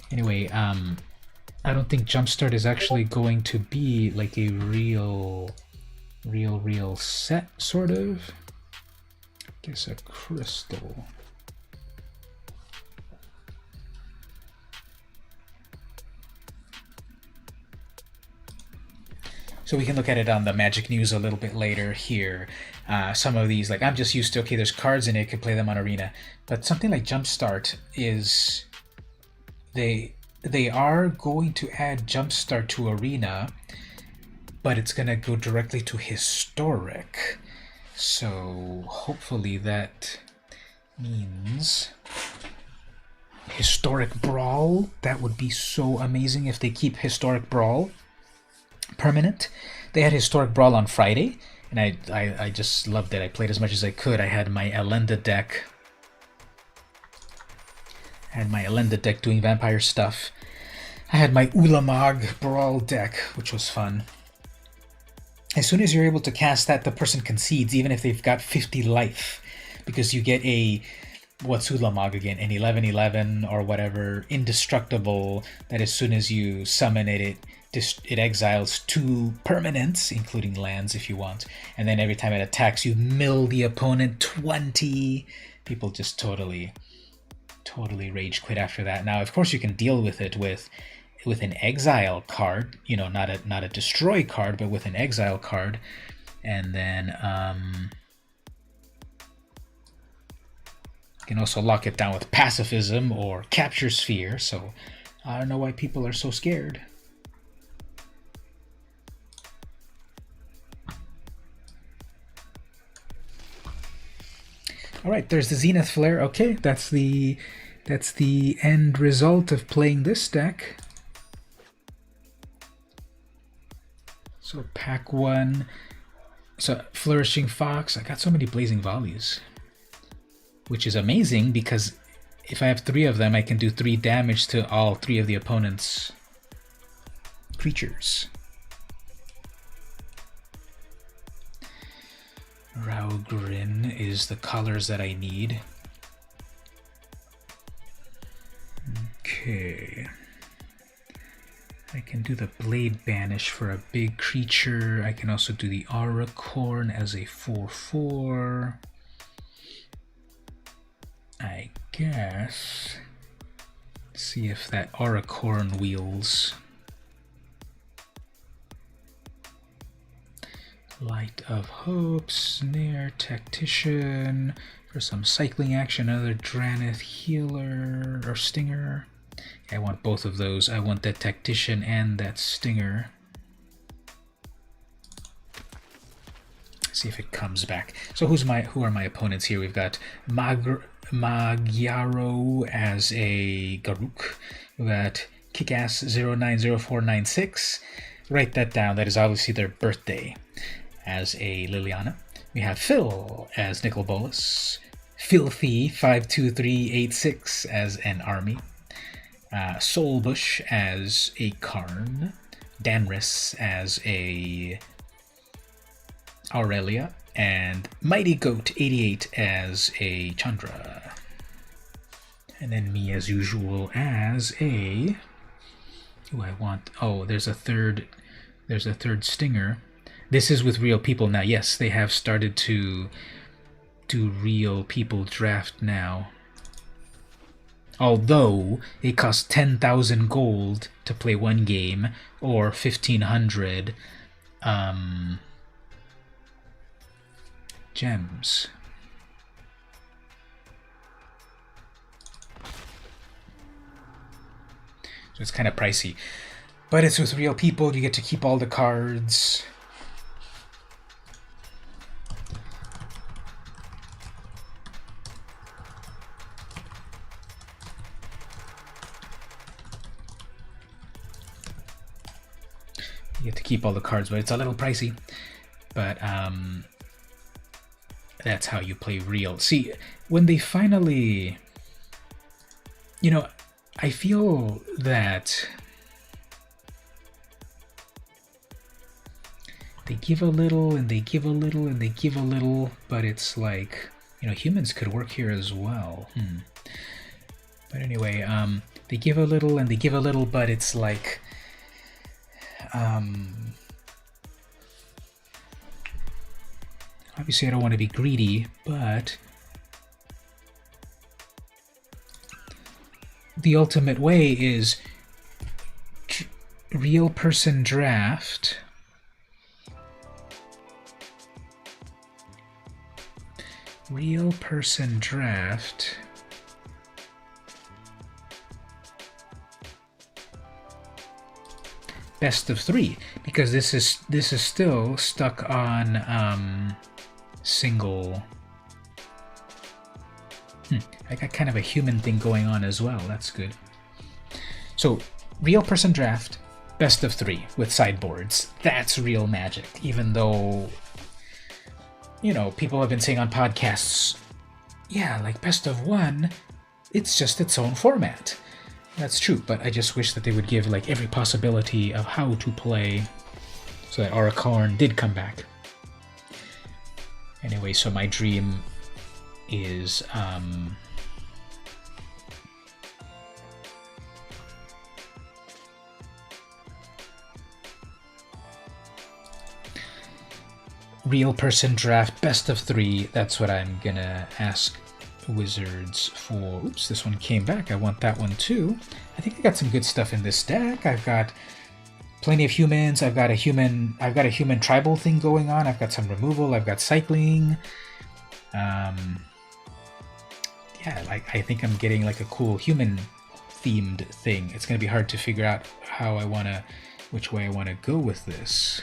[SPEAKER 1] Anyway, I don't think Jumpstart is actually going to be like a real set, sort of. I guess a crystal. So we can look at it on the Magic News a little bit later here. Some of these, like I'm just used to, okay, there's cards in it, could play them on Arena. But something like Jumpstart is, they are going to add Jumpstart to Arena, but it's going to go directly to Historic. So hopefully that means Historic Brawl. That would be so amazing if they keep Historic Brawl permanent. They had Historic Brawl on Friday, and I just loved it. I played as much as I could. I had my Elenda deck. Doing vampire stuff. I had my Ulamog Brawl deck, which was fun. As soon as you're able to cast that, the person concedes, even if they've got 50 life, because you get a, what's Ulamog again? An 11/11 or whatever, indestructible, that as soon as you summon it, it exiles 2 permanents, including lands if you want, and then every time it attacks you mill the opponent 20. People just totally rage quit after that. Now of course you can deal with it with an exile card, you know, not a destroy card, but with an exile card, and then you can also lock it down with pacifism or capture sphere. So I don't know why people are so scared. All right, there's the Zenith Flare. Okay, that's the end result of playing this deck. So pack 1. So Flourishing Fox. I got so many Blazing Volleys, which is amazing because if I have 3 of them, I can do 3 damage to all 3 of the opponent's creatures. Raugrin is the colors that I need. Okay. I can do the Blade Banish for a big creature. I can also do the Auracorn as a 4/4. I guess. Let's see if that Auracorn wheels. Light of Hope, Snare, Tactician, for some cycling action, another Dranith Healer, or Stinger. I want both of those. I want that Tactician and that Stinger. See if it comes back. So who are my opponents here? We've got Magyarro as a Garuk. We got Kickass 090496. Write that down. That is obviously their birthday. As a Liliana. We have Phil as Nicol Bolas. Filthy 52386 as an Army. Soulbush as a Karn. Danris as a Aurelia. And Mighty Goat 88 as a Chandra. And then me as usual as a... Who I want... Oh, there's a third stinger. This is with real people now. Yes, they have started to do real people draft now. Although it costs 10,000 gold to play one game, or 1,500 gems. So it's kind of pricey. But it's with real people, you get to keep all the cards. You get to keep all the cards, but it's a little pricey. But that's how you play real. See, when they finally... You know, I feel that they give a little, and they give a little, and they give a little, but it's like, you know, humans could work here as well. But anyway, they give a little, and they give a little, but it's like... obviously I don't want to be greedy, but the ultimate way is real person draft. Real person draft. Best of 3, because this is still stuck on single. I got kind of a human thing going on as well. That's good. So real person draft, best of 3 with sideboards. That's real magic. Even though, you know, people have been saying on podcasts, yeah, like best of 1, it's just its own format. That's true, but I just wish that they would give like every possibility of how to play so that Auracorn did come back. Anyway, so my dream is real person draft, best of 3. That's what I'm gonna ask Wizards for. Oops, this one came back. I want that one too. I think I got some good stuff in this deck. I've got plenty of humans. I've got a human tribal thing going on. I've got some removal. I've got cycling. Yeah, like I think I'm getting like a cool human themed thing. It's gonna be hard to figure out how I wanna, which way I wanna go with this.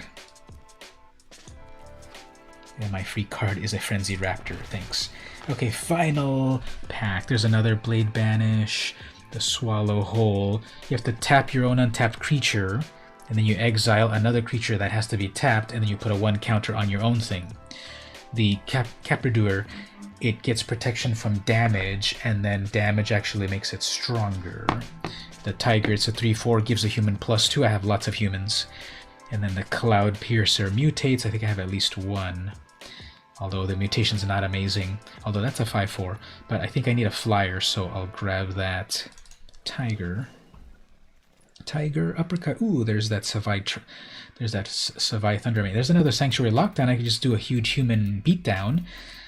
[SPEAKER 1] And my free card is a Frenzied Raptor. Thanks. Okay, final pack. There's another Blade Banish, the Swallow Hole. You have to tap your own untapped creature, and then you exile another creature that has to be tapped, and then you put a 1 counter on your own thing. The Capridoor, it gets protection from damage, and then damage actually makes it stronger. The Tiger, it's a 3/4, gives a human +2. I have lots of humans. And then the Cloud Piercer mutates. I think I have at least 1. Although the mutation's not amazing. Although that's a 5/4. But I think I need a flyer, so I'll grab that Tiger. Tiger, Uppercut. Ooh, there's that Savai Thundermane. There's another Sanctuary Lockdown. I could just do a huge human beatdown.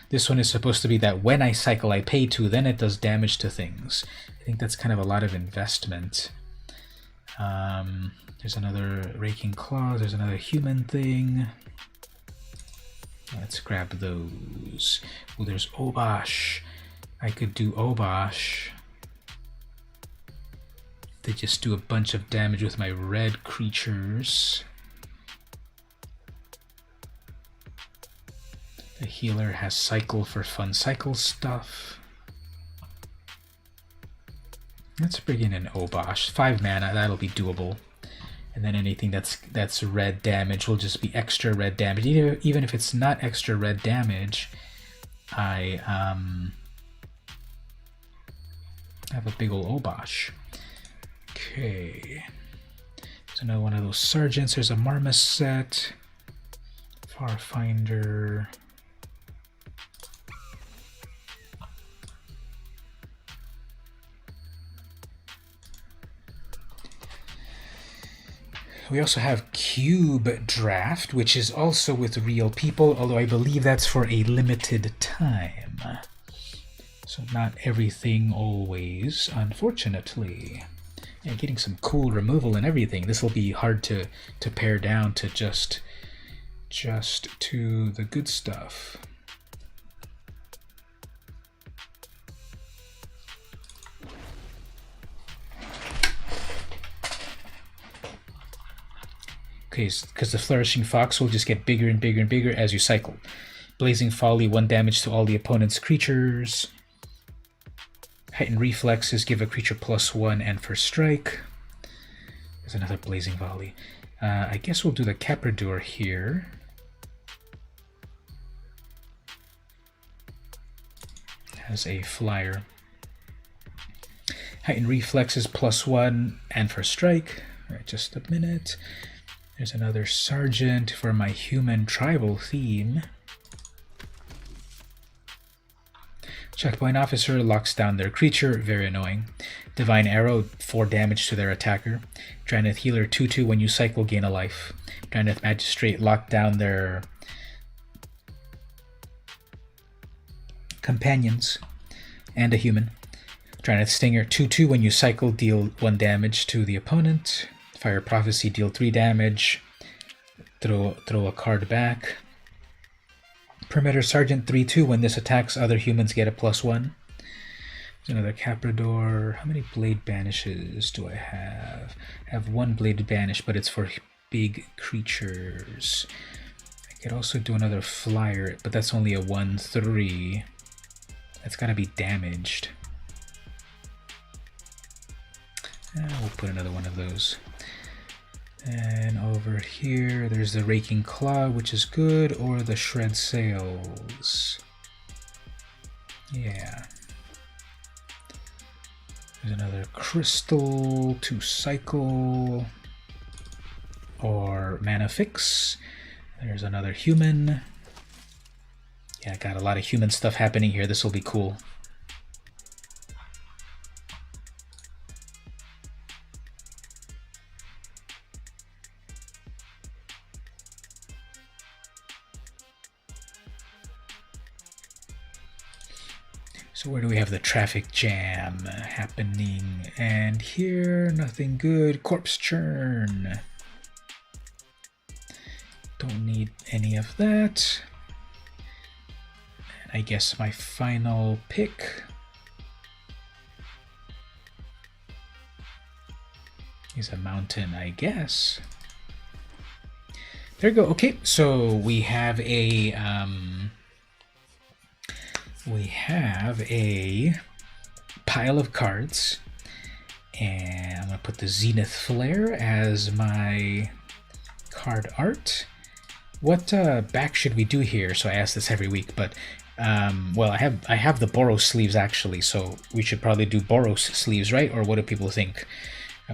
[SPEAKER 1] This one is supposed to be that when I cycle, I pay 2, then it does damage to things. I think that's kind of a lot of investment. There's another Raking Claws. There's another human thing. Let's grab those. Oh, there's Obosh. I could do Obosh. They just do a bunch of damage with my red creatures. The healer has cycle for fun cycle stuff. Let's bring in an Obosh. 5 mana, that'll be doable. And then anything that's red damage will just be extra red damage. Even if it's not extra red damage, I have a big ol' Obosh. Okay. There's another one of those sergeants. There's a Marmoset. Farfinder. We also have Cube Draft, which is also with real people, although I believe that's for a limited time. So not everything always, unfortunately. Yeah, getting some cool removal and everything. This will be hard to pare down to just to the good stuff. Okay, because the Flourishing Fox will just get bigger and bigger and bigger as you cycle. Blazing Folly, 1 damage to all the opponent's creatures. Heightened Reflexes give a creature +1 and for strike. There's another Blazing Volley. I guess we'll do the Caprador here. As a flyer. Heightened Reflexes +1 and for strike. All right, just a minute. There's another Sergeant for my human tribal theme. Checkpoint Officer locks down their creature, very annoying. Divine Arrow, 4 damage to their attacker. Drannith Healer, 2/2 when you cycle, gain a life. Drannith Magistrate lock down their companions and a human. Drannith Stinger, 2/2 when you cycle, deal 1 damage to the opponent. Fire Prophecy, deal 3 damage. Throw a card back. Perimeter Sergeant, 3/2 when this attacks, other humans get a +1. There's another Caprador. How many Blade Banishes do I have? I have 1 Blade Banish, but it's for big creatures. I could also do another Flyer, but that's only a 1/3. That's gotta be damaged. We'll put another one of those. And over here, there's the Raking Claw, which is good, or the Shred Sails. Yeah. There's another Crystal to cycle, or Mana Fix. There's another human. Yeah, got a lot of human stuff happening here. This will be cool. So where do we have the traffic jam happening? And here, nothing good. Corpse Churn. Don't need any of that. And I guess my final pick is a mountain, I guess. There we go. Okay, so we have a pile of cards, and I'm going to put the Zenith Flare as my card art. What back should we do here? So I ask this every week, but well, I have the Boros sleeves actually, so we should probably do Boros sleeves, right? Or what do people think?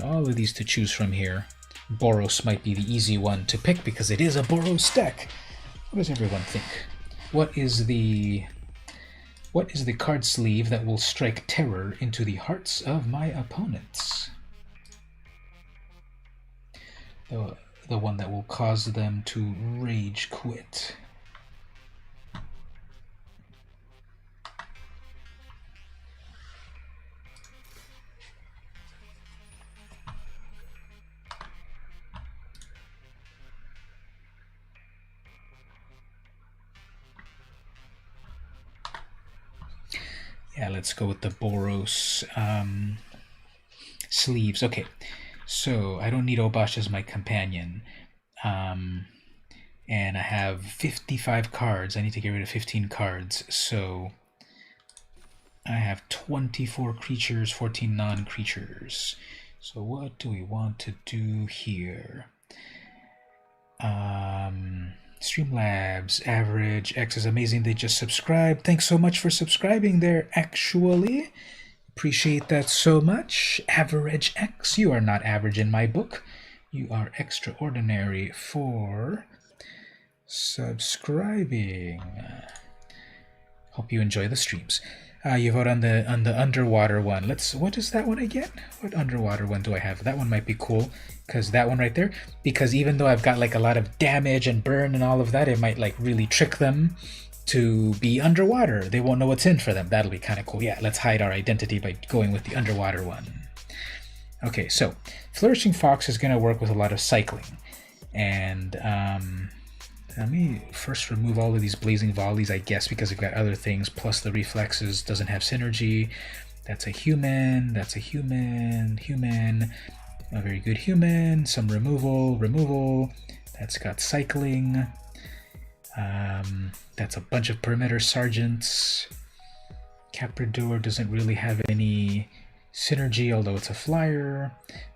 [SPEAKER 1] All of these to choose from here. Boros might be the easy one to pick because it is a Boros deck. What does everyone think? What is the card sleeve that will strike terror into the hearts of my opponents? The one that will cause them to rage quit. Yeah, let's go with the Boros sleeves. Okay, so I don't need Obosh as my companion. And I have 55 cards. I need to get rid of 15 cards. So I have 24 creatures, 14 non-creatures. So what do we want to do here? Streamlabs, average, X is amazing. They just subscribed. Thanks so much for subscribing there, actually. Appreciate that so much. Average X, you are not average in my book. You are extraordinary for subscribing. Hope you enjoy the streams. You vote on the underwater one. What is that one again? What underwater one do I have? That one might be cool, because that one right there, because even though I've got like a lot of damage and burn and all of that, it might like really trick them to be underwater. They won't know what's in for them. That'll be kind of cool. Yeah, let's hide our identity by going with the underwater one. Okay, so Flourishing Fox is going to work with a lot of cycling. And let me first remove all of these Blazing Volleys, I guess, because I've got other things, plus the reflexes doesn't have synergy. That's a human, that's a human, a very good human, some removal, that's got cycling. That's a bunch of Perimeter Sergeants. Caprador doesn't really have any synergy, although it's a flyer.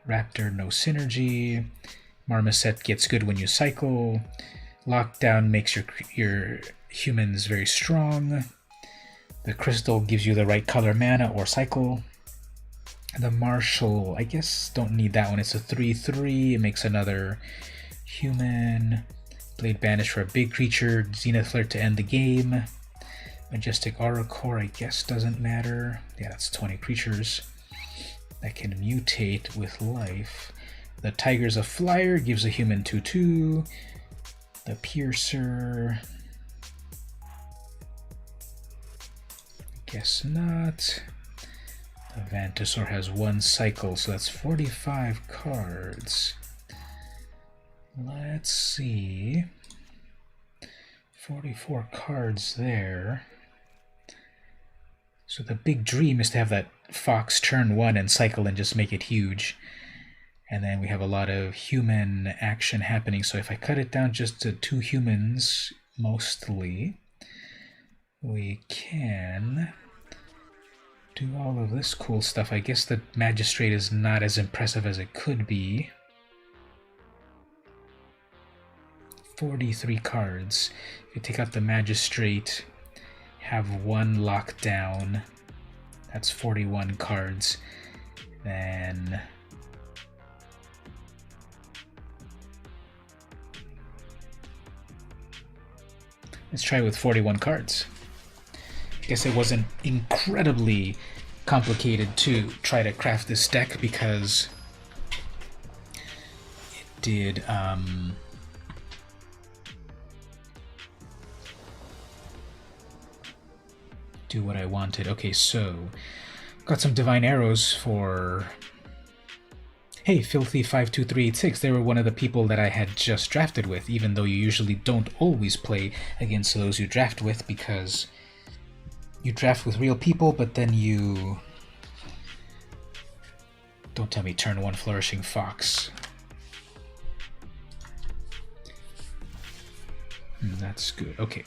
[SPEAKER 1] Raptor, no synergy. Marmoset gets good when you cycle. Lockdown makes your humans very strong. The Crystal gives you the right color mana or cycle. The Marshal, I guess, don't need that one. It's a 3/3. It makes another human. Blade Banish for a big creature. Zenith Flirt to end the game. Majestic Auracore, I guess, doesn't matter. Yeah, that's 20 creatures that can mutate with life. The Tiger's a flyer, gives a human 2/2. The Piercer, guess not. The Vantasaur has one cycle, so that's 45 cards. Let's see. 44 cards there. So the big dream is to have that Fox turn 1 and cycle and just make it huge. And then we have a lot of human action happening. So if I cut it down just to 2 humans, mostly, we can do all of this cool stuff. I guess the Magistrate is not as impressive as it could be. 43 cards. If you take out the Magistrate, have 1 lockdown, that's 41 cards. Then let's try with 41 cards. I guess it wasn't incredibly complicated to try to craft this deck because it did do what I wanted. Okay, so got some Divine Arrows for... Hey, Filthy 52386, they were one of the people that I had just drafted with, even though you usually don't always play against those you draft with, because you draft with real people, but then you... Don't tell me turn 1 Flourishing Fox. That's good. Okay.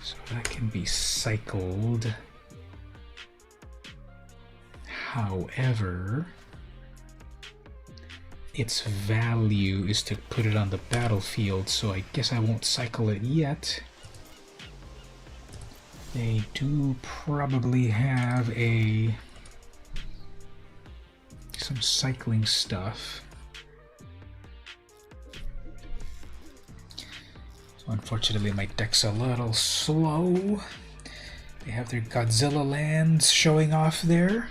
[SPEAKER 1] So that can be cycled. However, its value is to put it on the battlefield, so I guess I won't cycle it yet. They do probably have some cycling stuff. So unfortunately my deck's a little slow. They have their Godzilla lands showing off there.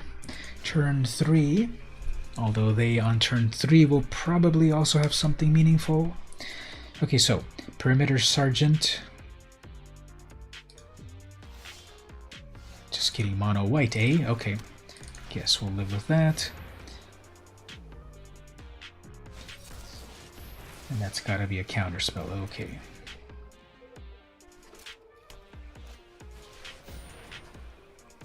[SPEAKER 1] Turn 3. Although they on turn 3 will probably also have something meaningful. Okay, so Perimeter Sergeant. Just kidding, mono white, eh? Okay, guess we'll live with that. And that's gotta be a counterspell, okay.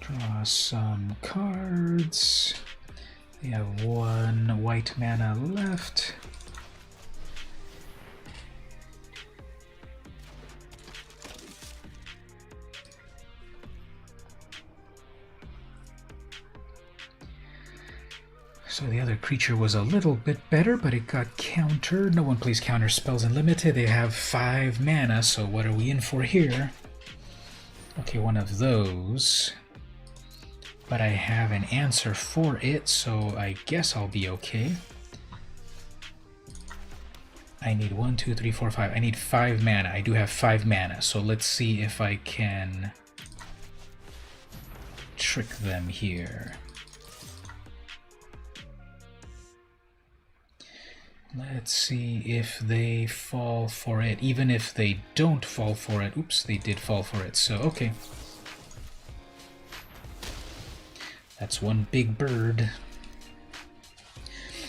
[SPEAKER 1] Draw some cards. They have 1 white mana left. So the other creature was a little bit better, but it got countered. No one plays counter spells in limited. They have 5 mana, so what are we in for here? Okay, one of those. But I have an answer for it, so I guess I'll be okay. I need 1, 2, 3, 4, 5. I need 5 mana. I do have 5 mana, so let's see if I can trick them here. Let's see if they fall for it. Even if they don't fall for it. Oops, they did fall for it, so okay. That's one big bird.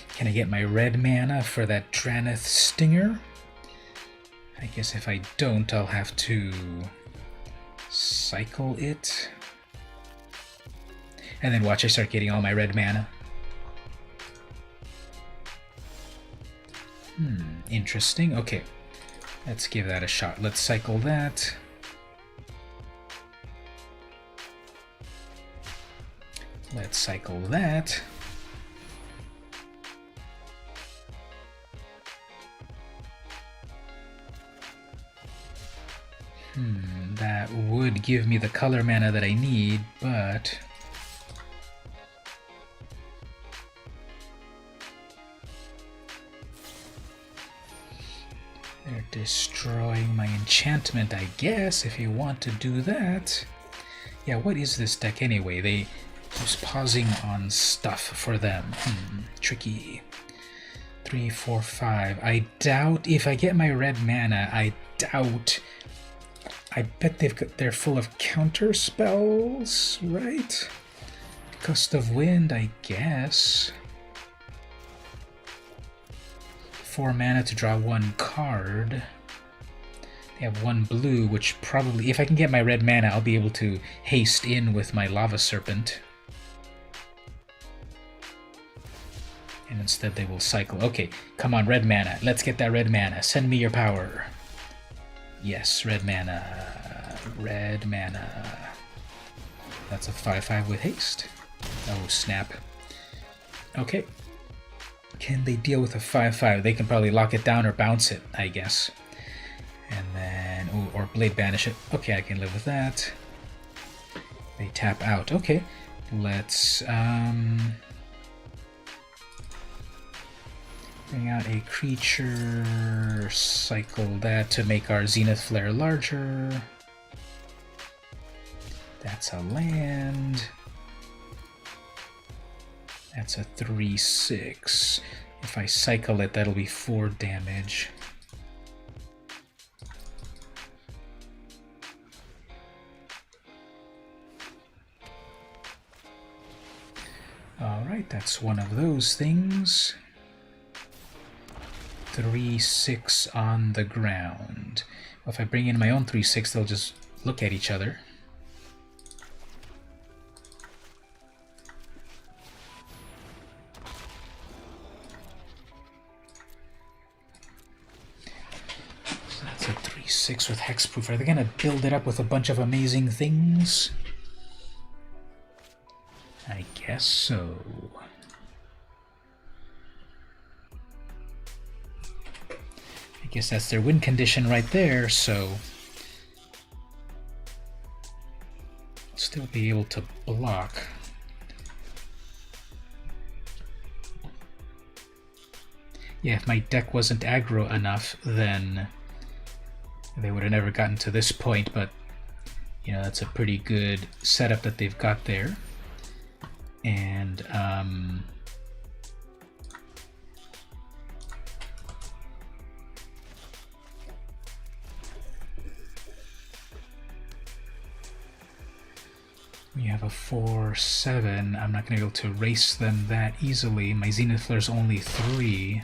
[SPEAKER 1] Can I get my red mana for that Draneth Stinger? I guess if I don't, I'll have to cycle it. And then watch I start getting all my red mana. Interesting. Okay, let's give that a shot. Let's cycle that. Let's cycle that. That would give me the color mana that I need, but they're destroying my enchantment, I guess, if you want to do that. Yeah, what is this deck anyway? They keep pausing on stuff for them. Tricky. 3, 4, 5. I doubt if I get my red mana, I bet they're full of counter spells, right? Gust of Wind, I guess. 4 mana to draw 1 card. They have 1 blue, which probably, if I can get my red mana, I'll be able to haste in with my Lava Serpent. And instead they will cycle. Okay, come on, red mana. Let's get that red mana. Send me your power. Yes, red mana. Red mana. That's a 5/5 with haste. Oh, snap. Okay. Can they deal with a 5/5? They can probably lock it down or bounce it, I guess. And then, or Blade Banish it. Okay, I can live with that. They tap out. Okay, let's bring out a creature, cycle that to make our Zenith Flare larger. That's a land. That's a 3/6. If I cycle it, that'll be 4 damage. Alright, that's one of those things. 3/6 on the ground. Well, if I bring in my own 3/6, they'll just look at each other. So that's a 3/6 with hexproof. Are they gonna build it up with a bunch of amazing things? I guess so. I guess that's their win condition right there, so I'll still be able to block. Yeah, if my deck wasn't aggro enough, then they would have never gotten to this point, but you know, that's a pretty good setup that they've got there. And we have a 4/7. I'm not going to be able to race them that easily. My Zenith Flare's only 3.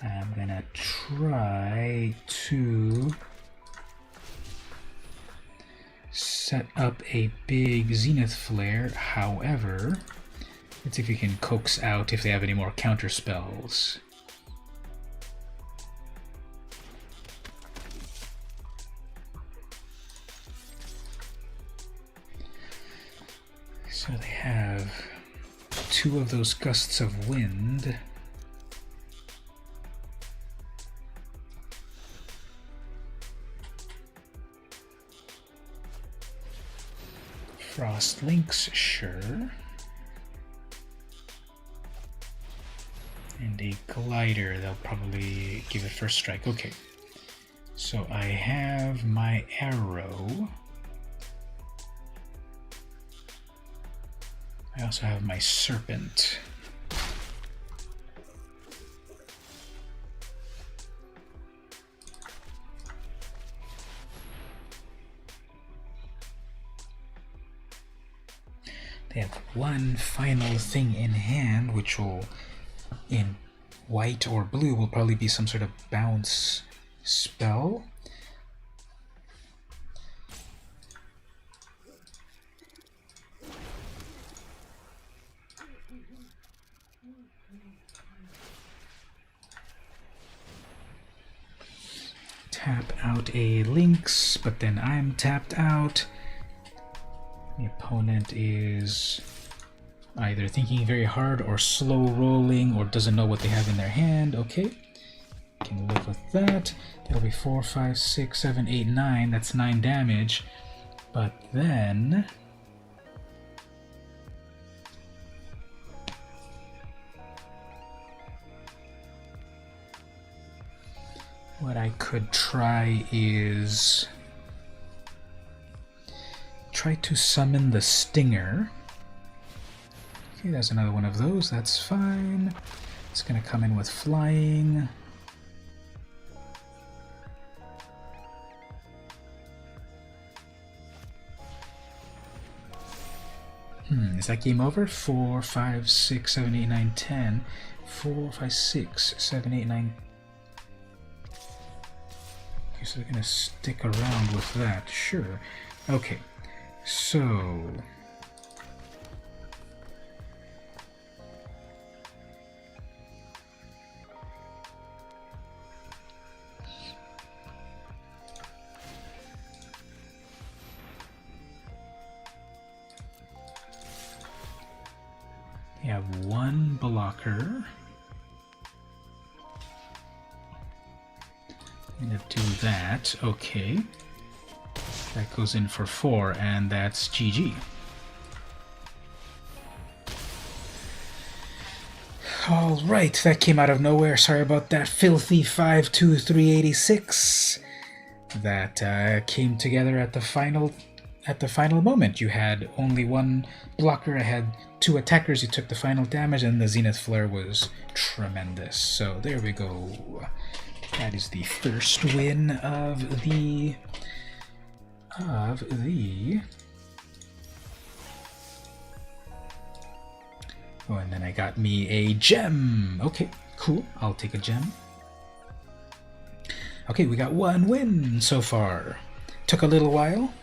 [SPEAKER 1] I'm gonna try to set up a big Zenith Flare. However, let's see if we can coax out if they have any more counter spells. So they have 2 of those gusts of wind. Frost Links, sure. And a glider, they'll probably give it first strike. Okay. So I have my arrow. I also have my serpent. They have one final thing in hand, which will, in white or blue, will probably be some sort of bounce spell. Tap out a Lynx, but then I'm tapped out. The opponent is either thinking very hard or slow rolling or doesn't know what they have in their hand. Okay, can live with that. That'll be 4, 5, 6, 7, 8, 9. That's 9 damage. But then what I could try is try to summon the Stinger. Okay, there's another one of those. That's fine. It's going to come in with flying. Is that game over? 4, 5, 6, 7, 8, 9, 10. 4, 5, 6, 7, 8, 9. Okay, so they're going to stick around with that. Sure. Okay. So we have one blocker. I'm gonna do that. Okay. That goes in for 4, and that's GG. Alright, that came out of nowhere. Sorry about that. Filthy 52386. That came together at the final moment. You had only one blocker, I had 2 attackers, you took the final damage, and the Zenith Flare was tremendous. So there we go. That is the first win of the oh, and then I got me a gem. Okay, cool. I'll take a gem. Okay, we got 1 win so far. Took a little while.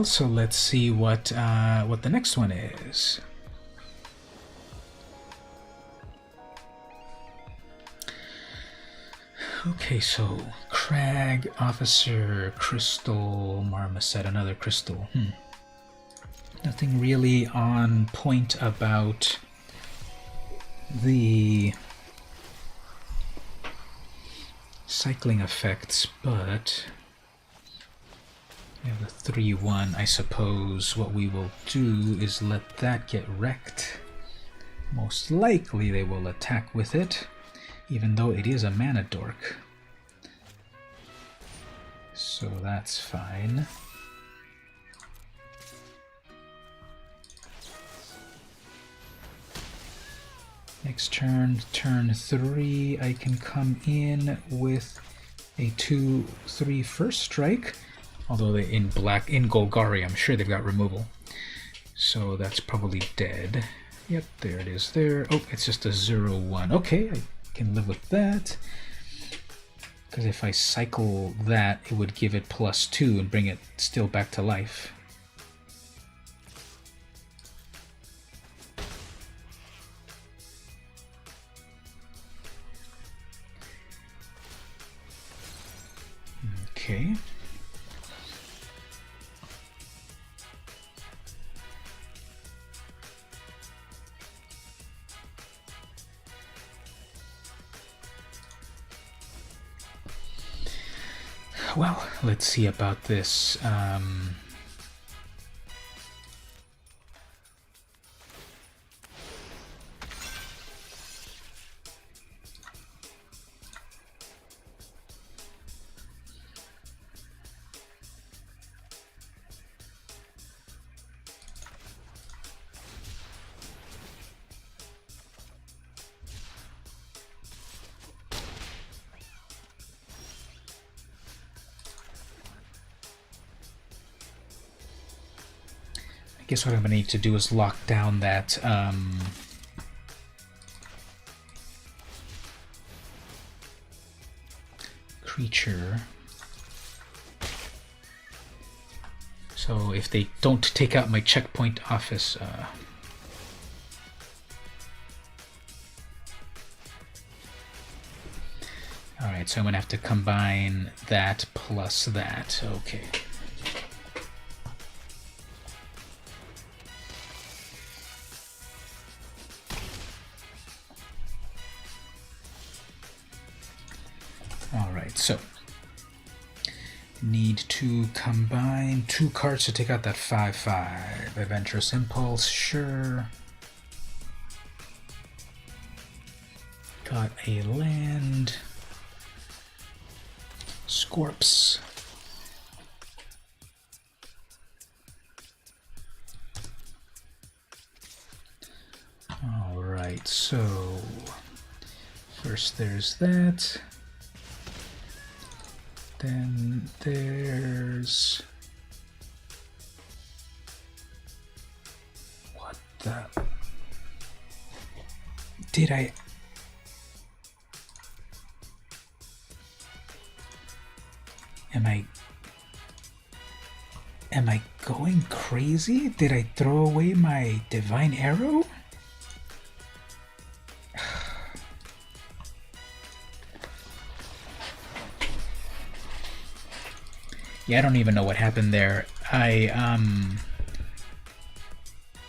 [SPEAKER 1] So let's see what the next one is. Okay, so Crag, Officer, Crystal, Marmoset, another Crystal. Nothing really on point about the cycling effects, but we have a 3-1. I suppose what we will do is let that get wrecked. Most likely they will attack with it, even though it is a mana dork. So that's fine. Next turn, turn 3, I can come in with a 2/3 first strike. Although they in Golgari, I'm sure they've got removal. So that's probably dead. Yep, there it is there. Oh, it's just a 0/1. Okay, I can live with that. Because if I cycle that, it would give it +2 and bring it still back to life. Okay. Well, let's see about this. I guess what I'm going to need to do is lock down that creature. So if they don't take out my checkpoint office, alright, so I'm going to have to combine that plus that. Okay. Alright, so need to combine 2 cards to take out that 5/5. Adventurous Impulse, sure. Got a land. Scorps. Alright, so first there's that. Then there's... What the... Did I... Am I going crazy? Did I throw away my Divine Arrow? Yeah, I don't even know what happened there.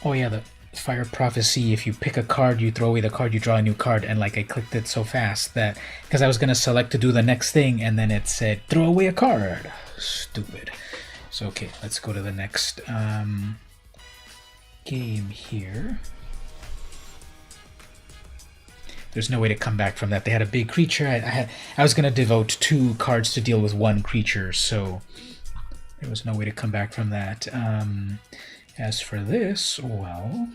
[SPEAKER 1] Oh yeah, the Fire Prophecy, if you pick a card, you throw away the card, you draw a new card, and like I clicked it so fast that... Because I was going to select to do the next thing, and then it said, throw away a card. Stupid. So okay, let's go to the next game here. There's no way to come back from that. They had a big creature. I was going to devote 2 cards to deal with 1 creature, so there was no way to come back from that. As for this, well...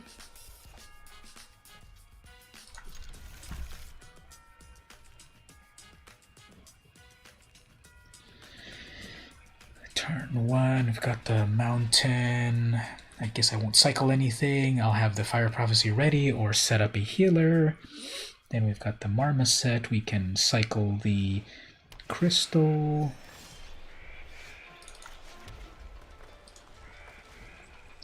[SPEAKER 1] Turn 1, we've got the mountain. I guess I won't cycle anything. I'll have the Fire Prophecy ready or set up a healer. Then we've got the Marmoset. We can cycle the crystal.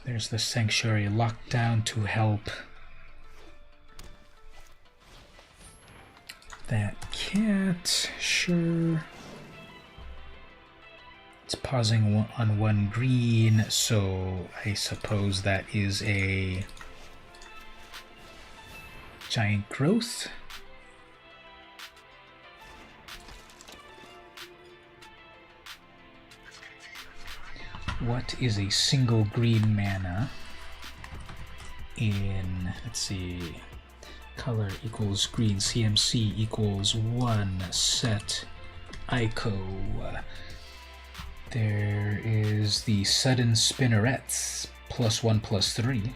[SPEAKER 1] There's the Sanctuary Lockdown to help that cat. Sure. It's pausing on 1 green, so I suppose that is a giant growth. What is a single green mana in, let's see, color equals green, CMC equals 1, set Ico. There is the Sudden Spinnerets, +1/+3.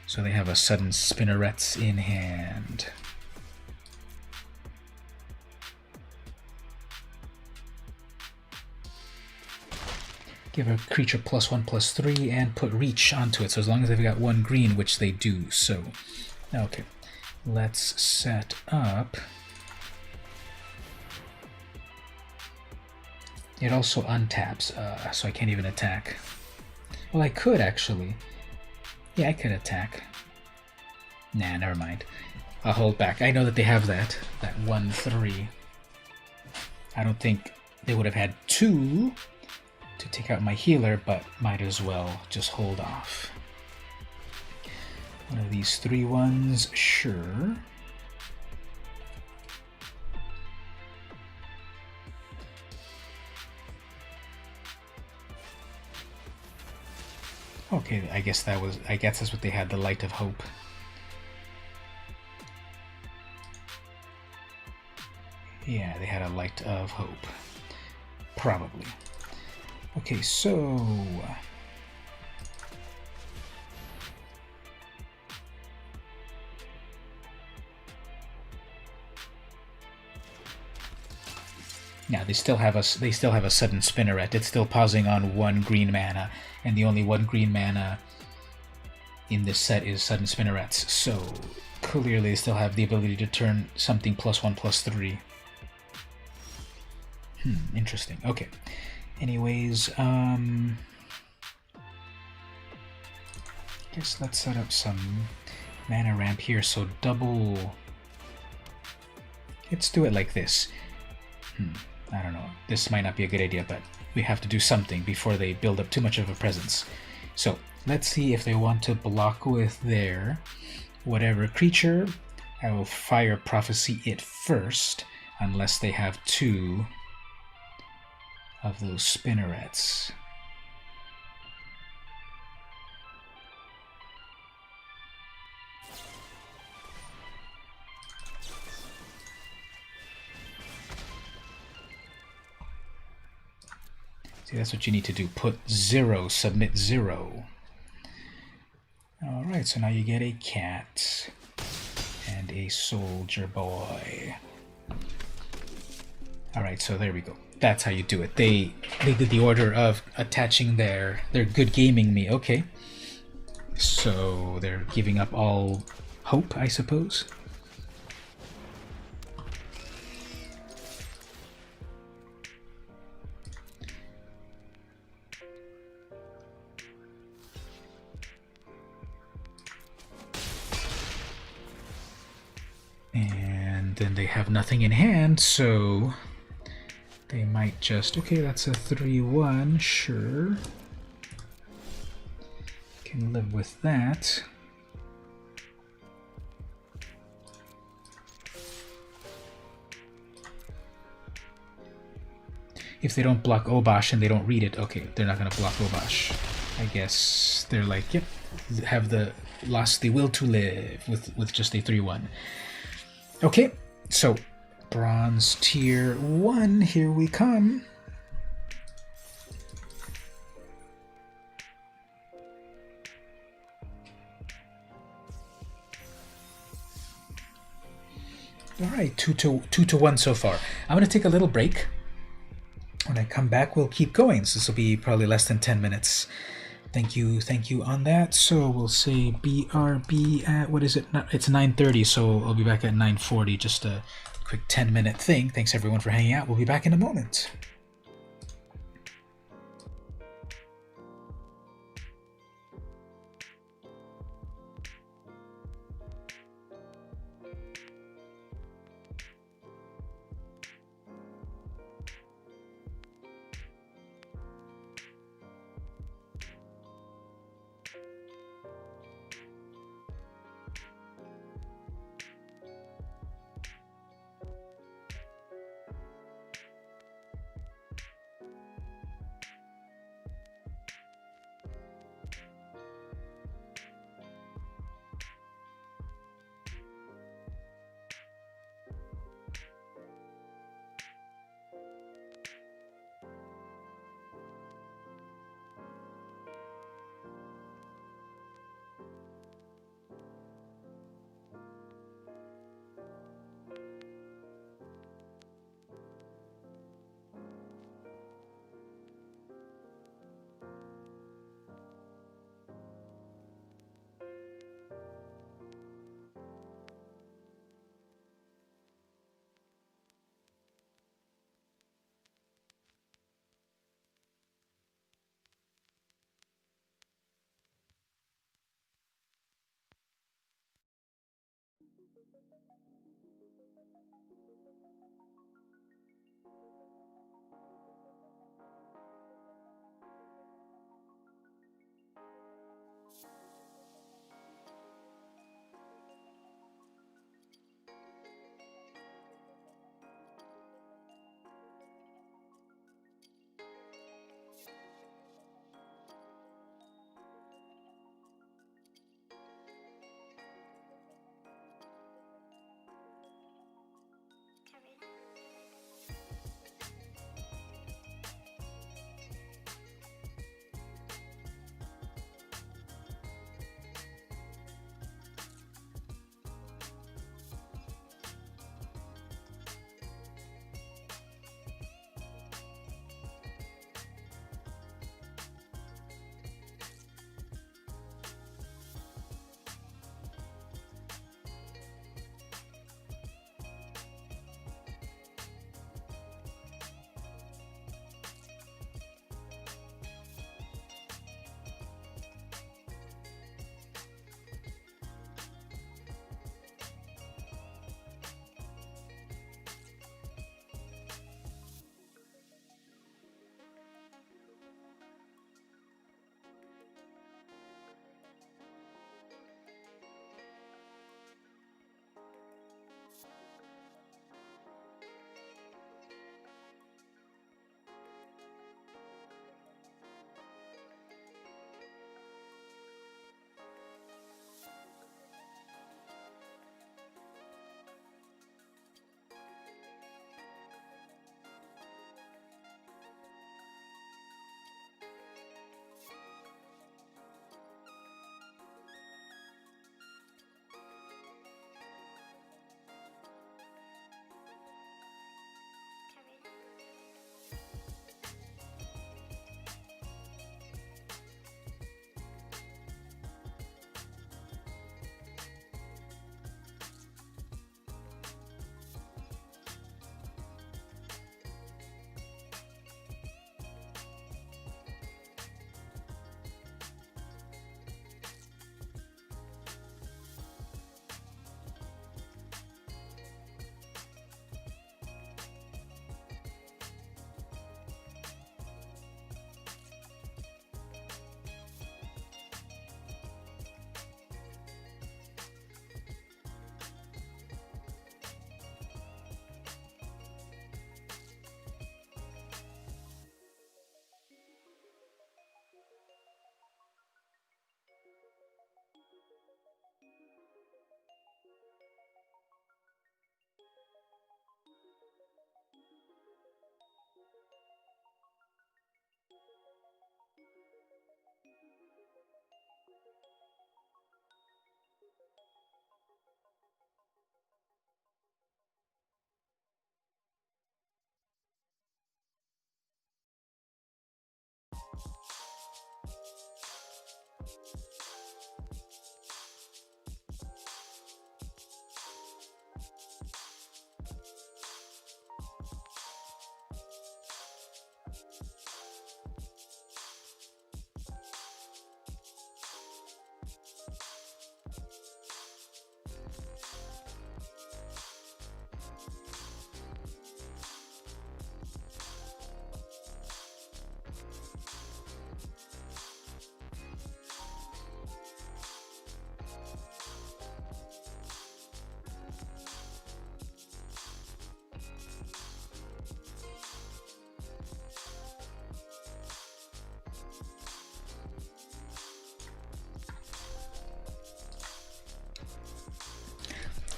[SPEAKER 1] So they have a Sudden Spinnerets in hand. Give a creature +1/+3 and put Reach onto it. So as long as they've got 1 green, which they do. So, okay. Let's set up It also untaps, so I can't even attack. Well, I could actually. Yeah, I could attack. Nah, never mind. I'll hold back. I know that they have that 1/3. I don't think they would have had 2 to take out my healer, but might as well just hold off. One of these 3/1s, sure. Okay, I guess that's what they had, the Light of Hope. Yeah, they had a Light of Hope. Probably. Okay, so... Now they still have a sudden Spinneret. It's still pausing on 1 green mana, and the only 1 green mana in this set is sudden Spinnerets. So clearly they still have the ability to turn something +1/+3. Interesting. Okay. Anyways, guess let's set up some mana ramp here. So double. Let's do it like this. I don't know. This might not be a good idea, but we have to do something before they build up too much of a presence. So let's see if they want to block with their whatever creature. I will Fire Prophecy it first, unless they have 2 of those Spinnerets. See, that's what you need to do. Put 0, submit 0. Alright, so now you get a cat and a soldier boy. Alright, so there we go. That's how you do it. They did the order of attaching they're good gaming me. Okay. So they're giving up all hope, I suppose. And then they have nothing in hand, so they might just... Okay, that's a 3/1, sure. Can live with that. If they don't block Obosh and they don't read it, okay, they're not going to block Obosh. I guess they're like, yep, lost the will to live with just a 3/1. Okay, so Bronze Tier 1, here we come. Alright, 2 to 1 so far. I'm going to take a little break. When I come back, we'll keep going. So this will be probably less than 10 minutes. Thank you on that. So we'll say BRB at, what is it? It's 9:30, so I'll be back at 9:40. Just a quick 10-minute thing. Thanks everyone for hanging out. We'll be back in a moment.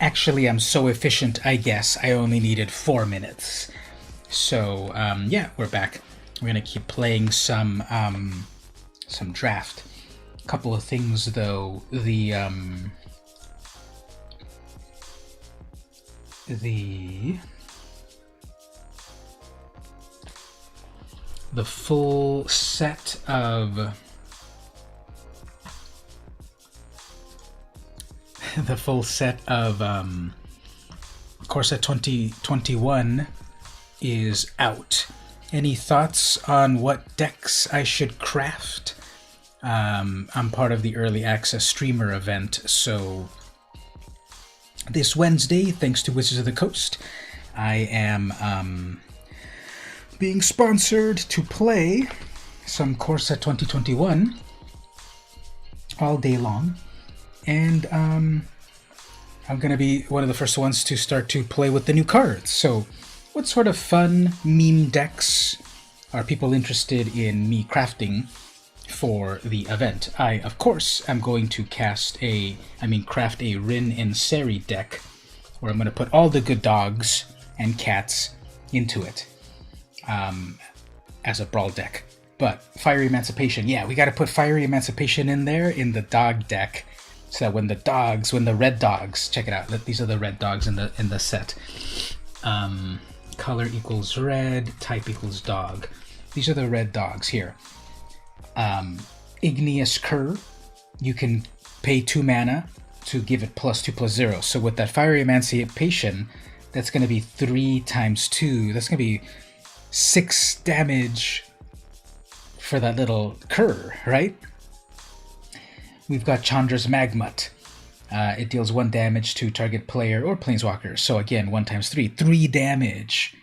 [SPEAKER 1] Actually, I'm so efficient, I guess I only needed 4 minutes. So, yeah, we're back. We're gonna keep playing some draft. A couple of things, though. The full set of Corsa 2021 is out. Any thoughts on what decks I should craft? I'm part of the early access streamer event, so this Wednesday, thanks to Wizards of the Coast, I am being sponsored to play some Corsa 2021 all day long. And I'm going to be one of the first ones to start to play with the new cards. So what sort of fun meme decks are people interested in me crafting for the event? I, of course, am going to craft a Rin and Seri deck where I'm going to put all the good dogs and cats into it as a Brawl deck. But Fiery Emancipation, yeah, we got to put Fiery Emancipation in there in the dog deck. So that when the red dogs, check it out. These are the red dogs in the set. Color equals red, type equals dog. These are the red dogs here. Igneous Cur, you can pay 2 mana to give it +2/+0. So with that Fiery Emancipation, that's going to be 3 times 2. That's going to be 6 damage for that little cur, right? We've got Chandra's Magmut. It deals 1 damage to target player or planeswalker. So again, 1 times 3. 3 damage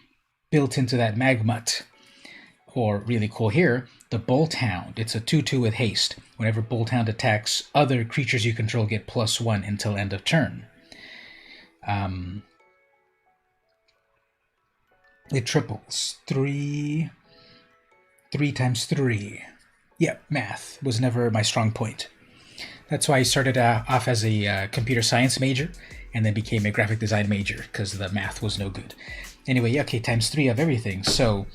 [SPEAKER 1] built into that Magmut. Or really cool here, the Bolt Hound. It's a 2/2 with haste. Whenever Bolt Hound attacks, other creatures you control get +1 until end of turn. It triples. 3 times 3. Yep, math was never my strong point. That's why I started off as a computer science major and then became a graphic design major because the math was no good. Anyway, okay, times 3 of everything. So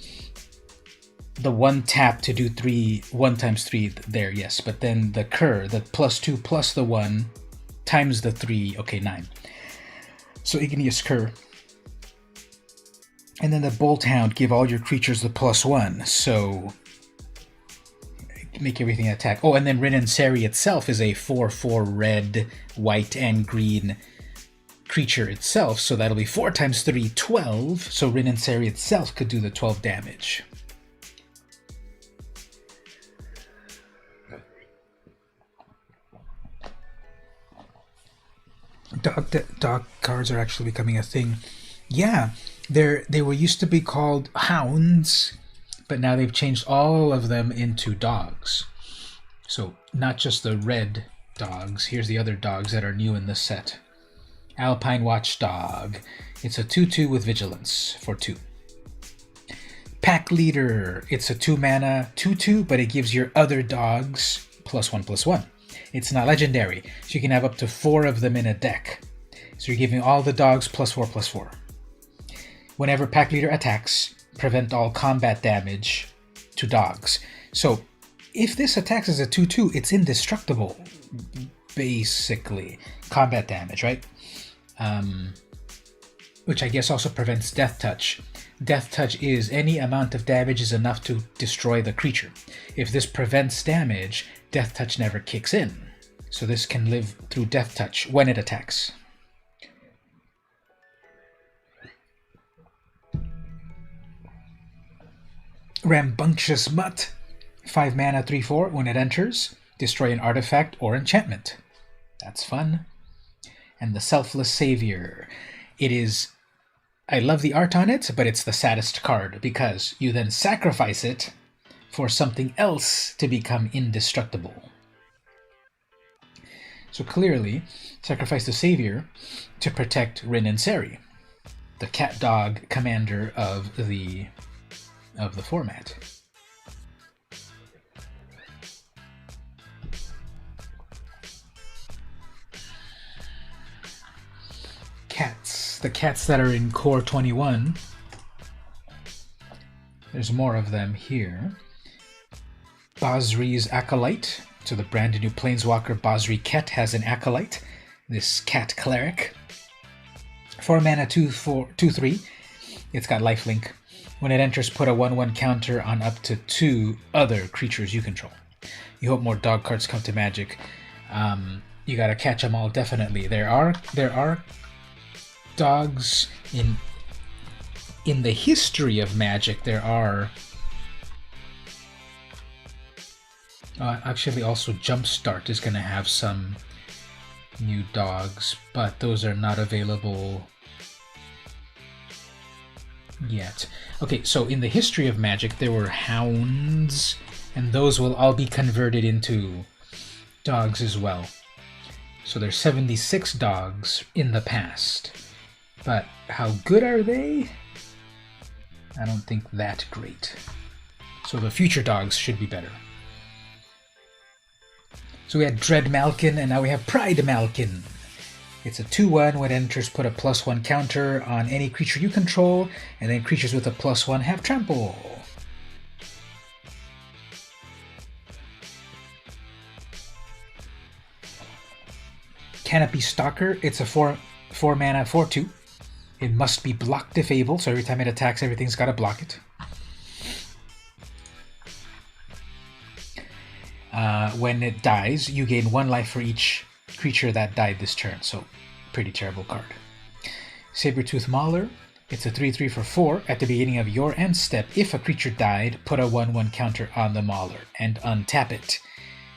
[SPEAKER 1] the 1 tap to do 1 times 3 there, yes. But then the cur, the +2 plus the 1 times the 3, okay, 9. So Igneous Cur. And then the Bolt Hound, give all your creatures the +1. So make everything attack. Oh, and then Rin and Seri itself is a 4/4 red, white, and green creature itself. So that'll be 4 times 3, 12. So Rin and Seri itself could do the 12 damage. Dog cards are actually becoming a thing. Yeah, they were used to be called hounds, but now they've changed all of them into dogs. So not just the red dogs. Here's the other dogs that are new in the set. Alpine Watchdog. It's a 2/2 with vigilance for 2. Pack Leader. It's a 2 mana 2/2, but it gives your other dogs +1/+1. It's not legendary, so you can have up to 4 of them in a deck. So you're giving all the dogs +4/+4. Whenever Pack Leader attacks, prevent all combat damage to dogs. So if this attacks as a 2/2, it's indestructible. basically combat damage, right? Which I guess also prevents Death Touch. Death Touch is any amount of damage is enough to destroy the creature. If this prevents damage, Death Touch never kicks in. So this can live through Death Touch when it attacks. Rambunctious Mutt. 5 mana, 3/4. When it enters, destroy an artifact or enchantment. That's fun. And the Selfless Savior. It is... I love the art on it, but it's the saddest card because you then sacrifice it for something else to become indestructible. So clearly, sacrifice the Savior to protect Rin and Seri, the cat-dog commander of the format. Cats. The cats that are in Core 21. There's more of them here. Basri's Acolyte. So the brand new Planeswalker Basri Ket has an Acolyte. This cat cleric. 4 mana, 2/3. It's got lifelink. When it enters, put a 1/1 counter on up to 2 other creatures you control. You hope more dog cards come to Magic. You gotta catch them all, definitely. There are dogs in the history of Magic. There are actually also Jumpstart is gonna have some new dogs, but those are not available yet. Okay, so in the history of Magic, there were hounds, and those will all be converted into dogs as well. So there's 76 dogs in the past. But how good are they? I don't think that great. So the future dogs should be better. So we had Dread Malkin, and now we have Pride Malkin. It's a 2/1. When it enters, put a +1 counter on any creature you control, and then creatures with a +1 have trample. Canopy Stalker. It's a 4 mana, 4/2. It must be blocked if able, so every time it attacks, everything's got to block it. When it dies, you gain 1 life for each creature that died this turn, so pretty terrible card. Sabertooth Mauler. It's a 3/3 for 4. At the beginning of your end step, if a creature died, put a 1/1 counter on the Mauler and untap it.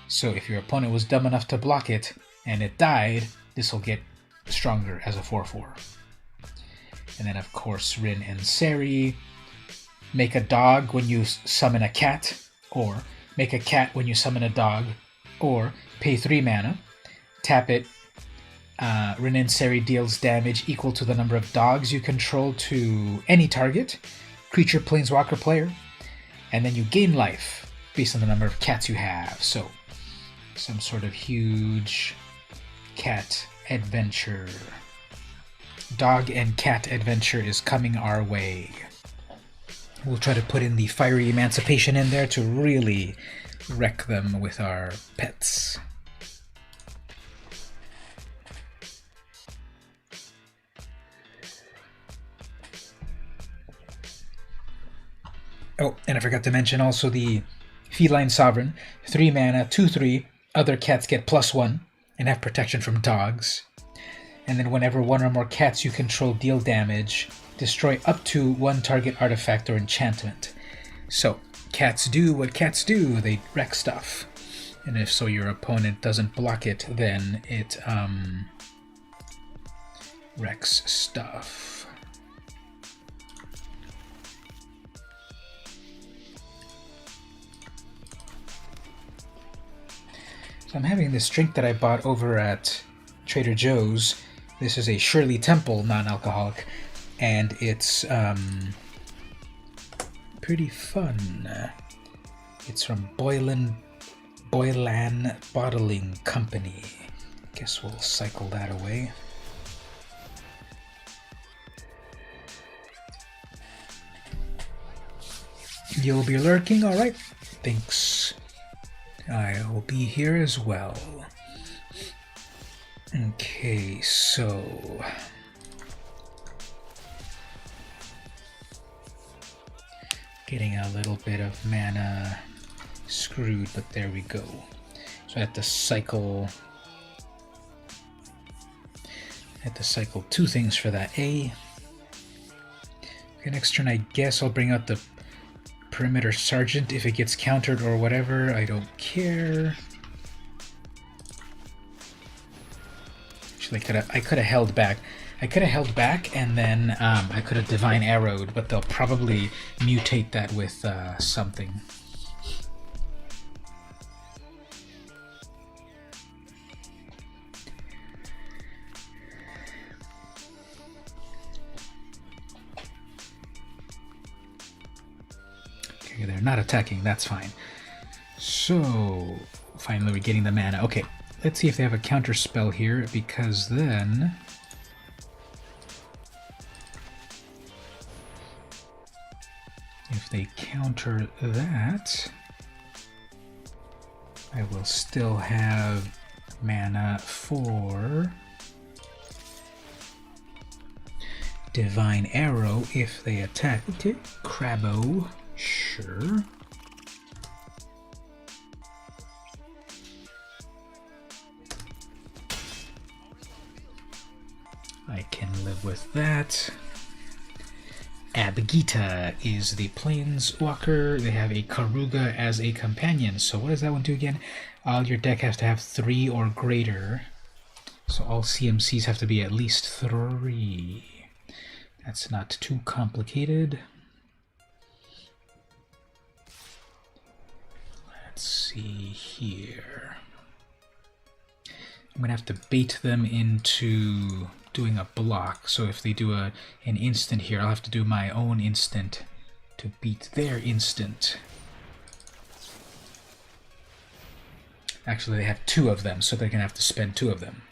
[SPEAKER 1] So if your opponent was dumb enough to block it and it died, this will get stronger as a 4/4. And then, of course, Rin and Seri. Make a dog when you summon a cat, or make a cat when you summon a dog, or pay 3 mana, tap it. Rin and Seri deals damage equal to the number of dogs you control to any target, creature, planeswalker, player, and then you gain life based on the number of cats you have. So, some sort of huge cat adventure. Dog and cat adventure is coming our way. We'll try to put in the Fiery Emancipation in there to really wreck them with our pets. Oh, and I forgot to mention also the Feline Sovereign. 3 mana, 2/3. Other cats get +1 and have protection from dogs. And then whenever 1 or more cats you control deal damage, destroy up to 1 target artifact or enchantment. So, cats do what cats do. They wreck stuff. And if so your opponent doesn't block it, then it wrecks stuff. So I'm having this drink that I bought over at Trader Joe's. This is a Shirley Temple non-alcoholic, and it's pretty fun. It's from Boylan Bottling Company. Guess we'll cycle that away. You'll be lurking, alright. Thanks. I will be here as well. Okay, so getting a little bit of mana screwed, but there we go. So I have to cycle 2 things for that A. Okay, next turn I guess I'll bring out the Perimeter Sergeant if it gets countered or whatever. I don't care. Actually, I could have held back. And then I could have Divine Arrowed, but they'll probably mutate that with something. Okay, they're not attacking, that's fine. So, finally we're getting the mana. Okay, let's see if they have a counter spell here, because then if they counter that, I will still have mana for Divine Arrow if they attack. Okay, Crabbo, sure. I can live with that. Abgita is the Planeswalker. They have a Karuga as a companion. So what does that one do again? All your deck has to have 3 or greater. So all CMCs have to be at least 3. That's not too complicated. Let's see here. I'm going to have to bait them into doing a block. So if they do an instant here, I'll have to do my own instant to beat their instant. Actually, they have 2 of them, so they're going to have to spend 2 of them.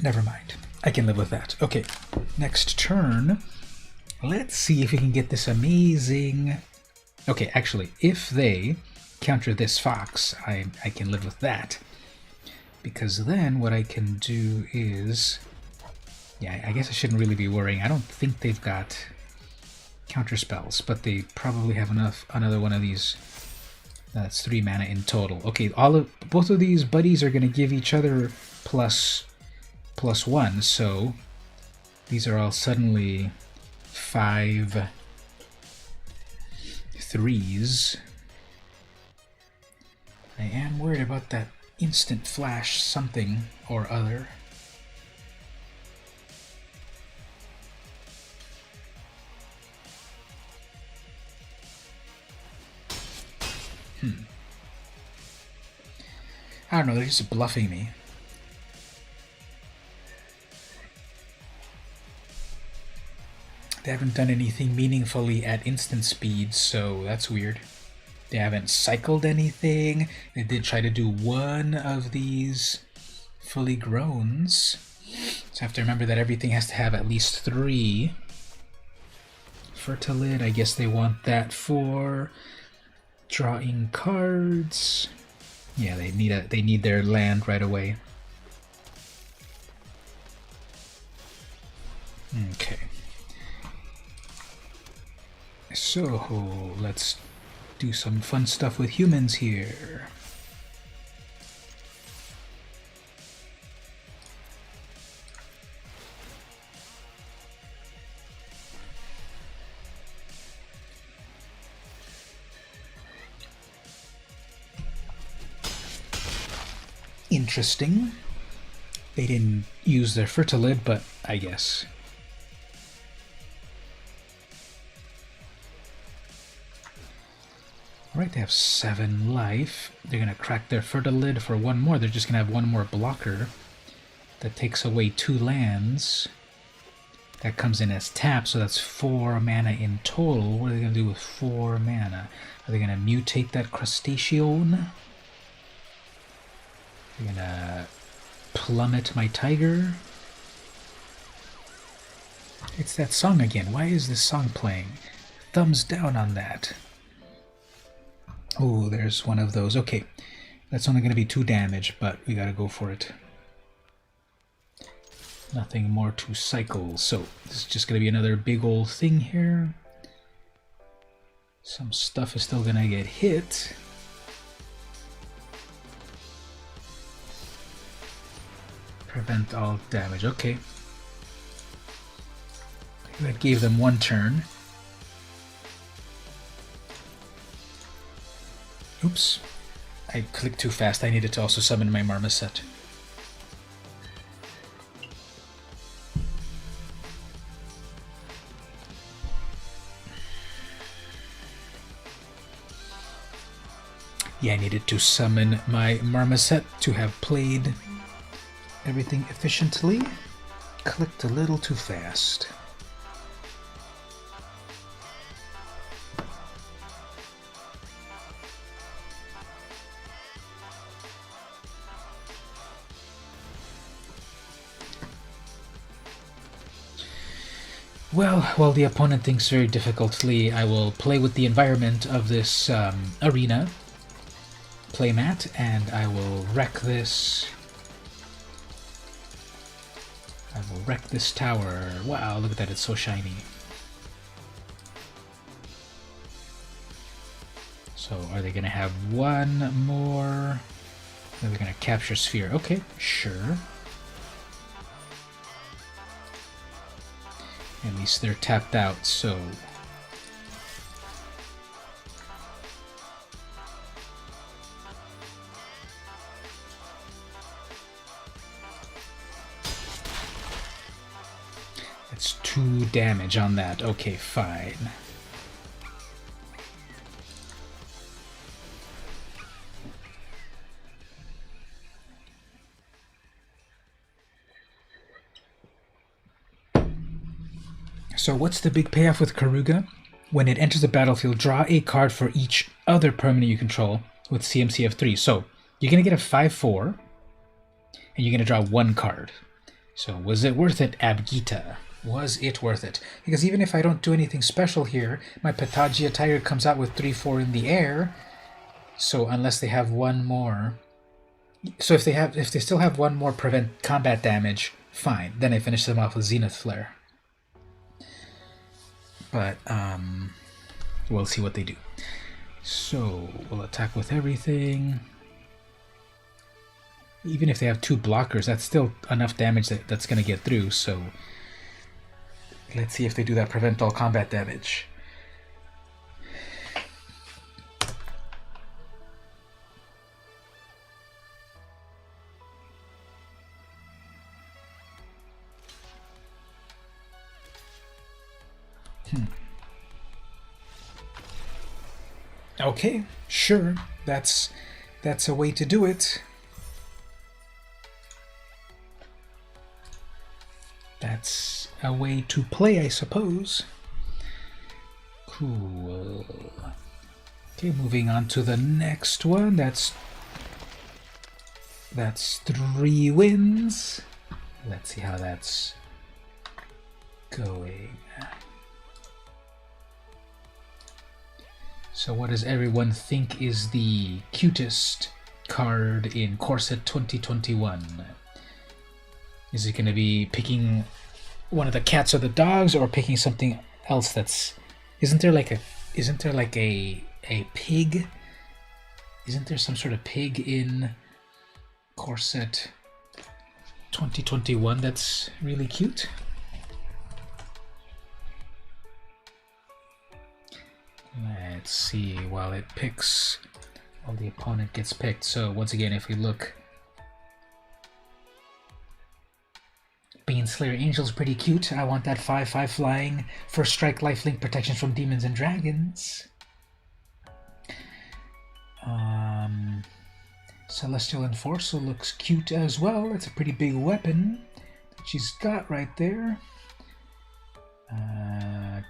[SPEAKER 1] Never mind. I can live with that. Okay, next turn. Let's see if we can get this amazing... Okay, actually, if they counter this fox, I can live with that. Because then what I can do is... Yeah, I guess I shouldn't really be worrying. I don't think they've got counter spells, but they probably have another one of these. That's 3 mana in total. Okay, both of these buddies are going to give each other plus 1, so these are all suddenly 5 3s. I am worried about that instant flash something or other. I don't know, they're just bluffing me. They haven't done anything meaningfully at instant speed, so that's weird. They haven't cycled anything. They did try to do one of these fully growns. So I have to remember that everything has to have at least 3. Fertilid, I guess they want that for drawing cards. Yeah, they need their land right away. Okay. So let's do some fun stuff with humans here. Interesting. They didn't use their Fertilid, but I guess. Alright, they have 7 life. They're going to crack their Fertilid for 1 more. They're just going to have 1 more blocker. That takes away 2 lands. That comes in as tap, so that's 4 mana in total. What are they going to do with 4 mana? Are they going to mutate that Crustacean? They're going to plummet my tiger? It's that song again. Why is this song playing? Thumbs down on that. Oh, there's one of those. Okay, that's only going to be 2 damage, but we gotta go for it. Nothing more to cycle, so this is just going to be another big old thing here. Some stuff is still going to get hit. Prevent all damage, okay. That gave them 1 turn. Oops. I clicked too fast. I needed to also summon my Marmoset. Yeah, I needed to summon my Marmoset to have played everything efficiently. Clicked a little too fast. Well, while the opponent thinks very difficultly, I will play with the environment of this arena playmat, and I will wreck this. I will wreck this tower. Wow, look at that, it's so shiny. So, are they going to have 1 more? They're going to capture sphere. Okay, sure. At least they're tapped out, so... That's 2 damage on that. Okay, fine. So what's the big payoff with Karuga? When it enters the battlefield, draw a card for each other permanent you control with CMC of 3. So you're going to get a 5/4, and you're going to draw 1 card. So was it worth it, Abgita? Was it worth it? Because even if I don't do anything special here, my Patagia Tiger comes out with 3/4 in the air. So unless they have 1 more... So if they still have 1 more prevent combat damage, fine. Then I finish them off with Zenith Flare. But we'll see what they do. So we'll attack with everything. Even if they have 2 blockers, that's still enough damage that's going to get through. So let's see if they do that prevent all combat damage. Okay, sure. That's a way to do it. That's a way to play, I suppose. Cool. Okay, moving on to the next one. That's 3 wins. Let's see how that's going. So what does everyone think is the cutest card in Corset 2021? Is it going to be picking one of the cats or the dogs, or picking something else that's... Isn't there like a pig? Isn't there some sort of pig in Corset 2021 that's really cute? Let's see, while it picks, while the opponent gets picked. So once again, if we look, Baneslayer Angel's pretty cute. I want that 5/5 flying, first strike, lifelink protection from demons and dragons. Celestial Enforcer looks cute as well. It's a pretty big weapon that she's got right there.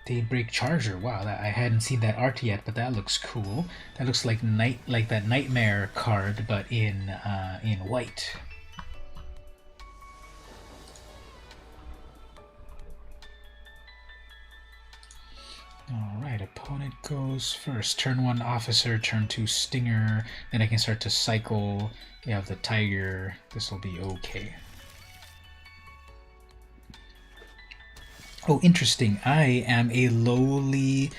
[SPEAKER 1] Daybreak Charger. Wow, I hadn't seen that art yet, but that looks cool. That looks like that Nightmare card, but in white. All right, Alright, opponent goes first. Turn 1 officer, turn 2 stinger. Then I can start to cycle. We have the tiger. This will be okay. Oh, interesting. I am a lowly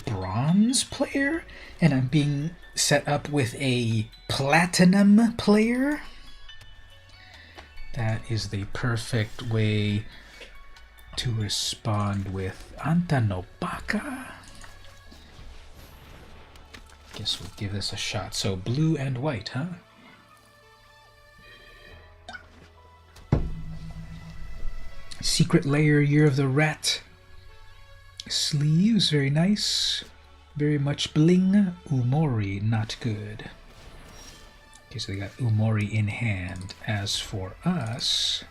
[SPEAKER 1] bronze player, and I'm being set up with a platinum player. That is the perfect way to respond with Anta no Baka. Guess we'll give this a shot. So blue and white, huh? Secret Layer, Year of the Rat. Sleeves, very nice. Very much bling. Umori, not good. Okay, so they got Umori in hand. As for us...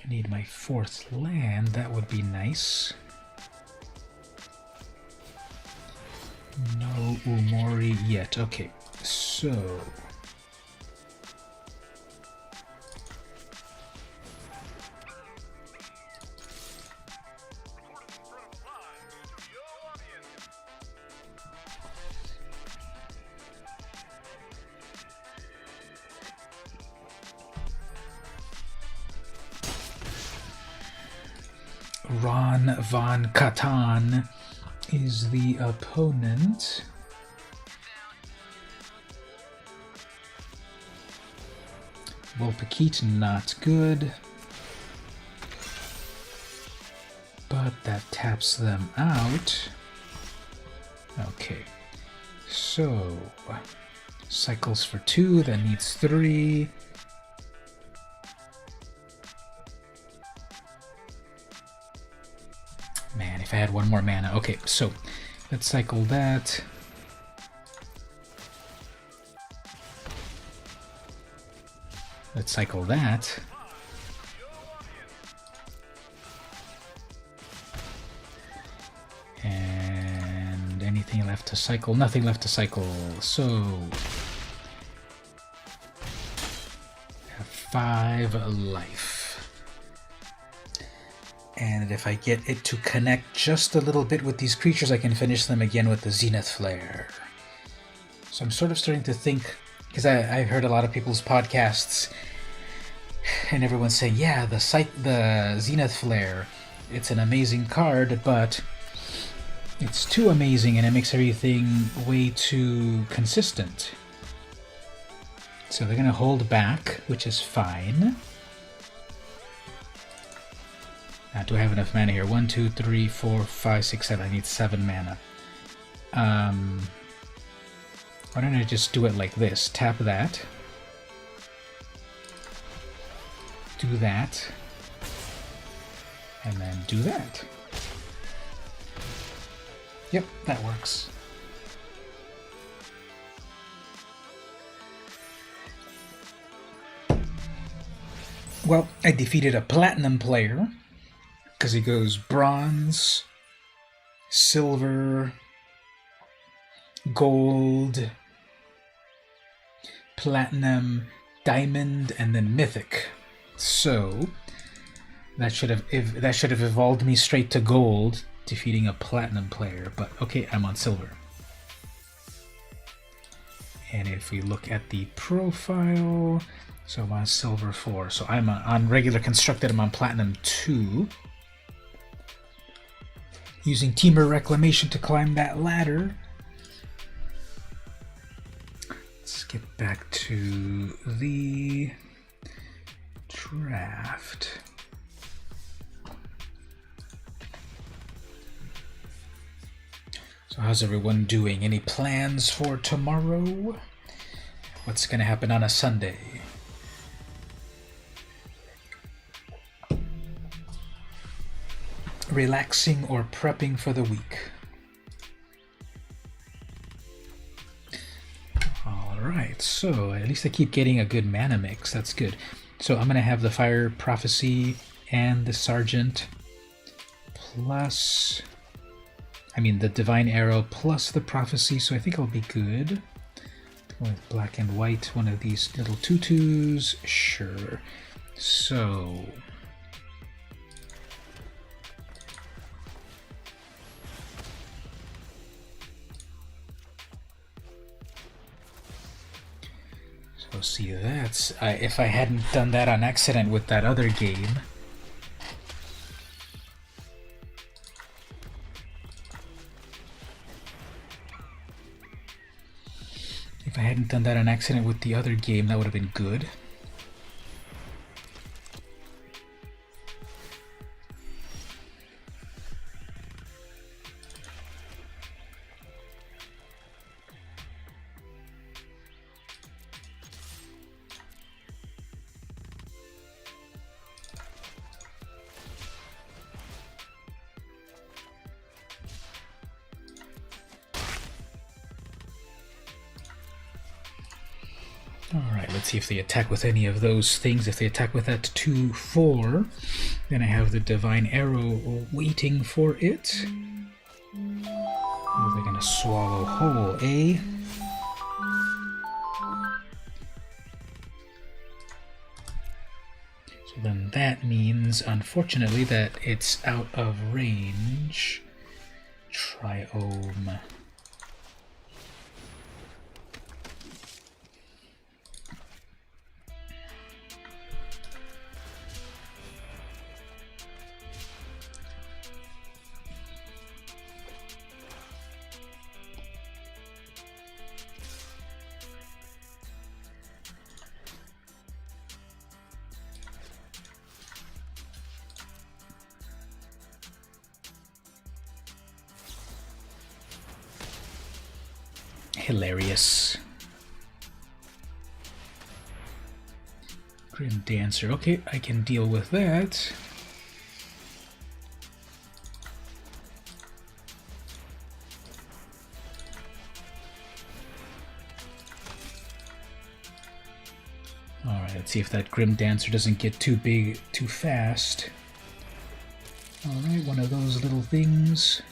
[SPEAKER 1] I need my 4th land. That would be nice. No Umori yet. Okay, so... Ron Von Katan is the opponent. Volpakit, not good. But that taps them out. Okay, so cycles for 2, that needs 3. Man, if I had 1 more mana. Okay, so let's cycle that. Let's cycle that. And anything left to cycle? Nothing left to cycle. So I have 5 life. And if I get it to connect just a little bit with these creatures, I can finish them again with the Zenith Flare. So I'm sort of starting to think, because I've heard a lot of people's podcasts, and everyone's saying, yeah, the Zenith Flare, it's an amazing card, but it's too amazing and it makes everything way too consistent. So they're going to hold back, which is fine. Do I have enough mana here? 1, 2, 3, 4, 5, 6, 7. I need 7 mana. Why don't I just do it like this? Tap that. Do that. And then do that. Yep, that works. Well, I defeated a platinum player. Because he goes bronze, silver, gold, platinum, diamond, and then mythic. So that should have evolved me straight to gold, defeating a platinum player. But okay, I'm on silver. And if we look at the profile, so I'm on silver 4. So I'm on regular constructed. I'm on platinum 2. Using Teamer Reclamation to climb that ladder. Let's get back to the draft. So how's everyone doing? Any plans for tomorrow? What's going to happen on a Sunday? Relaxing or prepping for the week? Alright, so at least I keep getting a good mana mix. That's good. So I'm going to have the Fire Prophecy and the Sergeant plus... the Divine Arrow plus the Prophecy, so I think I'll be good. with black and white, one of these little tutus. Sure. So see, that's if I hadn't done that on accident with that other game. If I hadn't done that on accident with the other game, that would have been good. Alright, let's see if they attack with any of those things. If they attack with that 2-4, then I have the Divine Arrow waiting for it. Oh, they're gonna swallow whole, eh? So then that means, unfortunately, that it's out of range. Triome. Hilarious. Grim Dancer. Okay, I can deal with that. Alright, let's see if that Grim Dancer doesn't get too big too fast. Alright, one of those little things.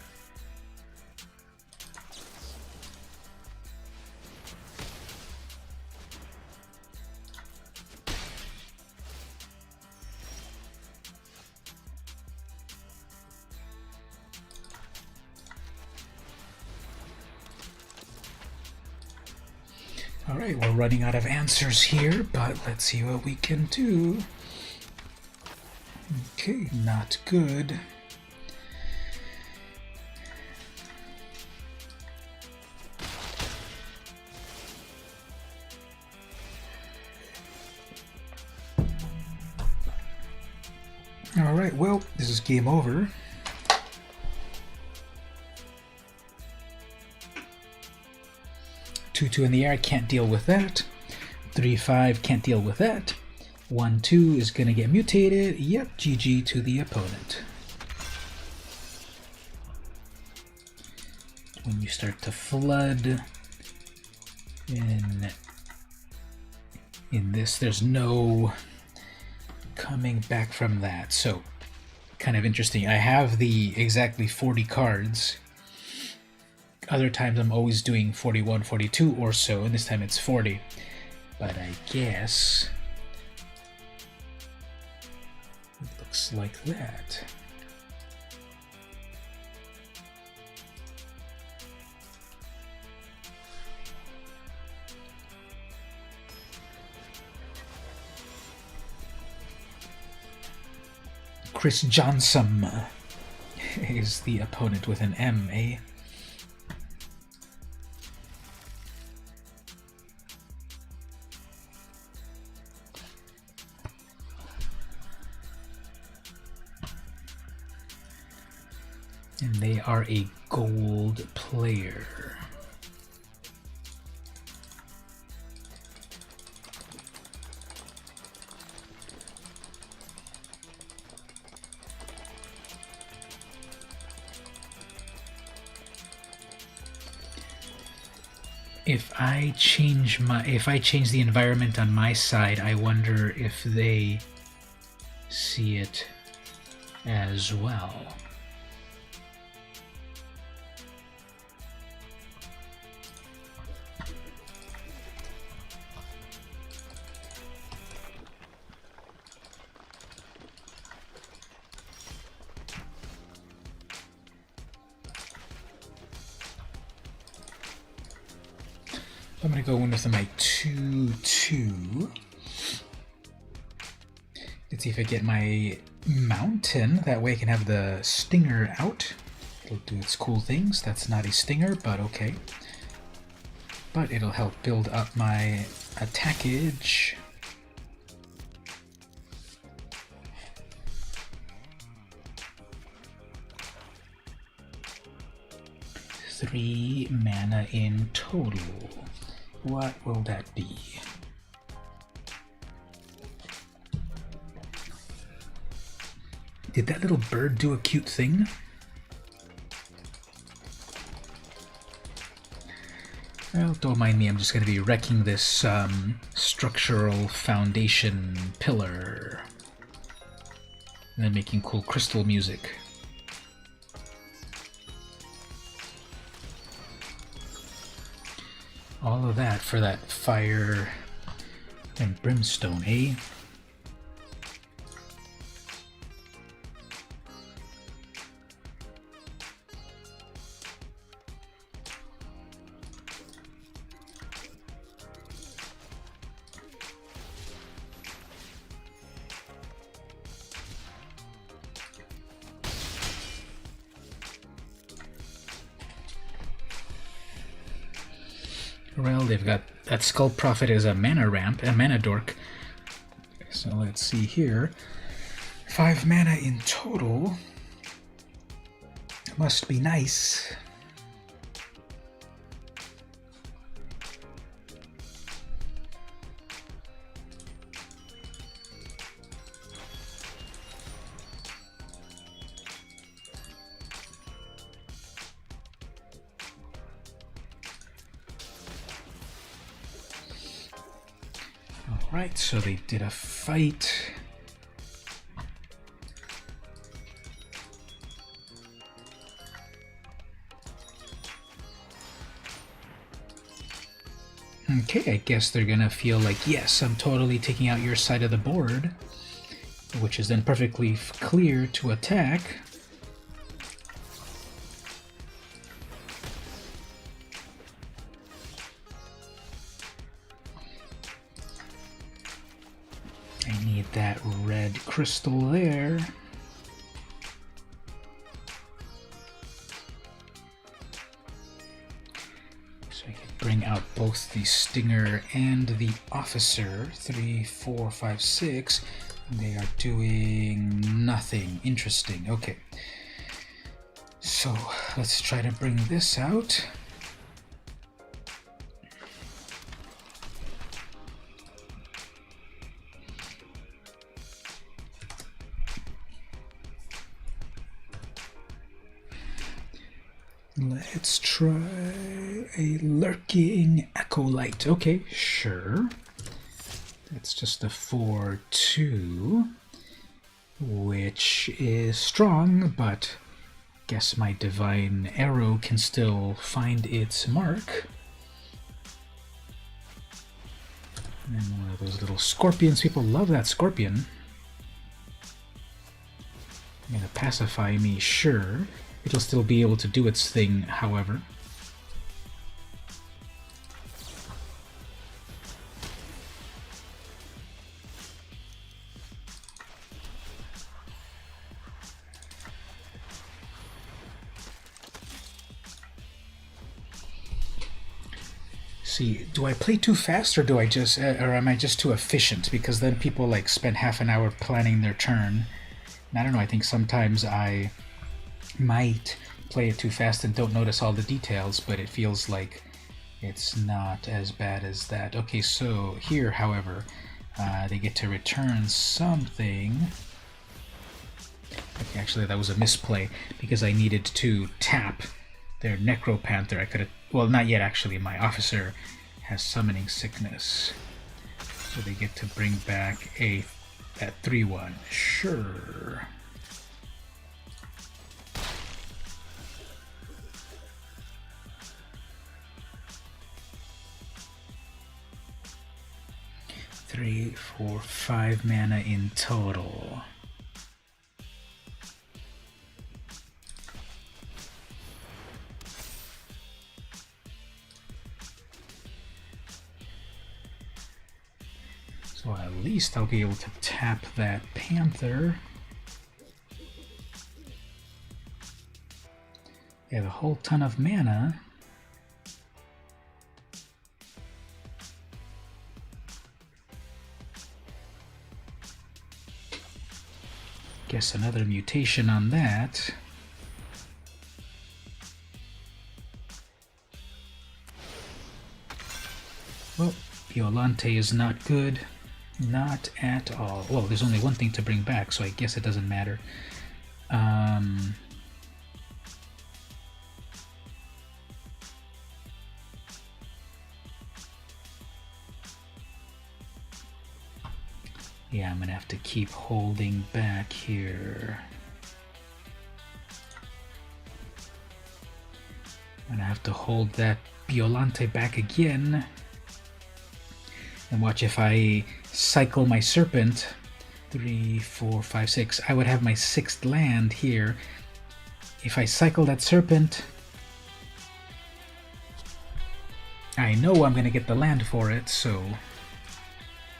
[SPEAKER 1] Alright, we're running out of answers here, but let's see what we can do. Okay, not good. Alright, well, this is game over. 2-2 in the air, can't deal with that. 3-5, can't deal with that. 1-2 is going to get mutated. Yep, GG to the opponent. When you start to flood in this, there's no coming back from that. So, kind of interesting. I have the exactly 40 cards. Other times I'm always doing 41, 42 or so, and this time it's 40. But I guess it looks like that. Chris Johnson is the opponent with an M, eh? And they are a gold player. If I change the environment on my side, I wonder if they see it as well. I'm gonna go in with my 2/2. Let's see if I get my mountain. That way I can have the stinger out. It'll do its cool things. That's not a stinger, but okay. But it'll help build up my attackage. Three mana in total. What will that be? Did that little bird do a cute thing? Well, don't mind me, I'm just going to be wrecking this structural foundation pillar. And then making cool crystal music. All of that for that fire and brimstone, eh? Well, they've got that Skull Prophet as a mana ramp, a mana dork. So let's see here. 5 mana in total. Must be nice. Alright, so they did a fight. Okay, I guess they're gonna feel like, yes, I'm totally taking out your side of the board, which is then perfectly clear to attack. I need that red crystal there. So I can bring out both the Stinger and the Officer. 3, 4, 5, 6. They are doing nothing. Interesting. Okay. So let's try to bring this out. Let's try a Lurking Acolyte. Okay, sure. That's just a 4/2, which is strong, but guess my Divine Arrow can still find its mark. And then one of those little scorpions. People love that scorpion. Gonna pacify me, sure. It'll still be able to do its thing, however. See, do I play too fast, or do I just, or am I just too efficient? Because then people like spend half an hour planning their turn. And I don't know. I think sometimes I might play it too fast and don't notice all the details, but it feels like it's not as bad as that. Okay, so here, however, they get to return something. Okay, actually, that was a misplay because I needed to tap their Necropanther. I could have, well, not yet actually. My Officer has Summoning Sickness, so they get to bring back that 3/1. Sure. Three, 4, 5 mana in total. So at least I'll be able to tap that Panther. They have a whole ton of mana. Guess another mutation on that. Well, Violante is not good. Not at all. Well, there's only one thing to bring back, so I guess it doesn't matter. Yeah, I'm gonna have to keep holding back here. I'm gonna have to hold that Violante back again. And watch, if I cycle my Serpent, 3, 4, 5, 6, I would have my 6th land here. If I cycle that Serpent, I know I'm gonna get the land for it, so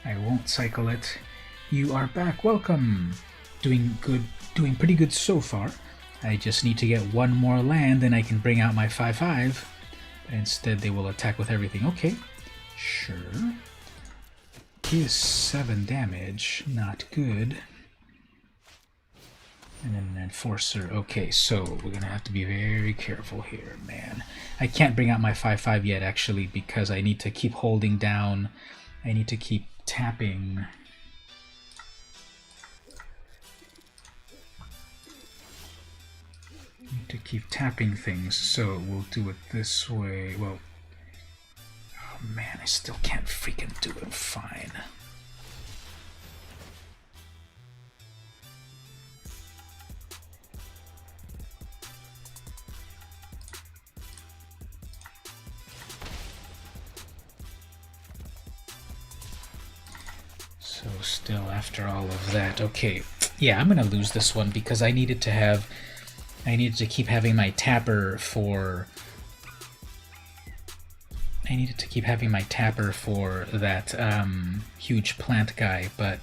[SPEAKER 1] I won't cycle it. You are back, welcome! Doing good, doing pretty good so far. I just need to get one more land and I can bring out my 5/5. But instead they will attack with everything. Okay, sure. Is 7 damage, not good. And then an Enforcer. Okay, so we're gonna have to be very careful here, man. I can't bring out my 5/5 yet, actually, because I need to keep holding down. I need to keep tapping. Need to keep tapping things, so we'll do it this way. Well, oh man, I still can't freaking do it. Fine. So still after all of that, okay. Yeah, I'm gonna lose this one because I needed to keep having my tapper for that huge plant guy, but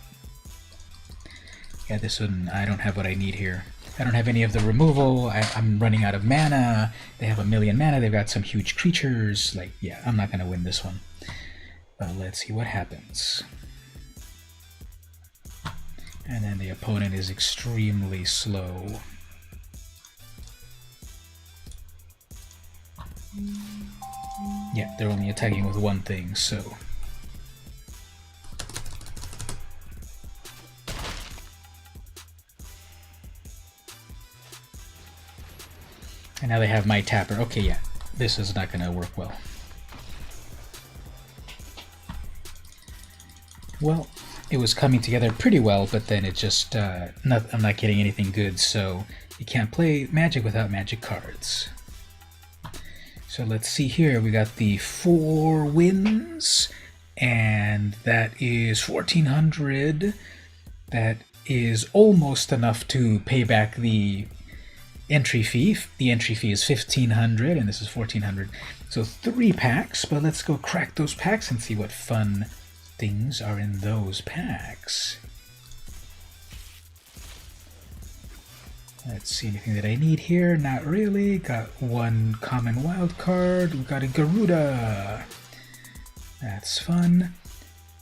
[SPEAKER 1] yeah, this one, I don't have what I need here. I don't have any of the removal. I'm running out of mana. They have 1,000,000 mana. They've got some huge creatures. Like, yeah, I'm not gonna win this one. But let's see what happens. And then the opponent is extremely slow. Yeah, they're only attacking with one thing, so... And now they have my tapper. Okay, yeah, this is not going to work well. Well, it was coming together pretty well, but then it just... I'm not getting anything good, so you can't play Magic without Magic cards. So let's see here, we got the 4 wins, and that is 1,400. That is almost enough to pay back the entry fee. The entry fee is 1,500, and this is 1,400. So 3 packs, but let's go crack those packs and see what fun things are in those packs. Let's see, anything that I need here? Not really. Got 1 common wild card. We got a Garuda. That's fun.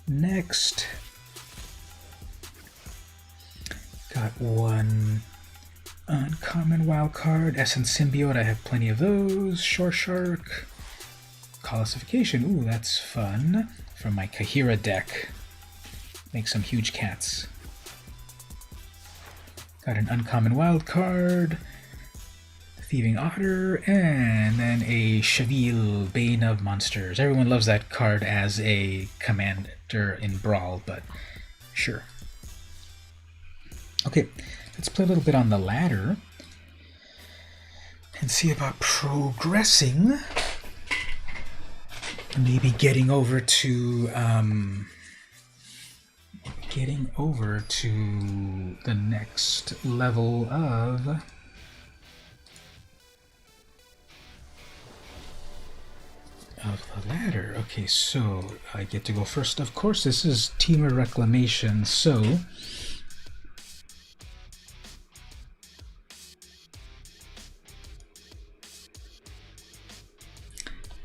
[SPEAKER 1] Next, got 1 uncommon wild card. Essence Symbiote, I have plenty of those. Shore Shark. Colification, ooh, that's fun. From my Kahira deck. Make some huge cats. Got an uncommon wild card, Thieving Otter, and then a Shavil, Bane of Monsters. Everyone loves that card as a commander in Brawl, but sure. Okay, let's play a little bit on the ladder and see about progressing. Maybe getting over to the next level of of the ladder. Okay, so I get to go first. Of course, this is Teamer Reclamation, so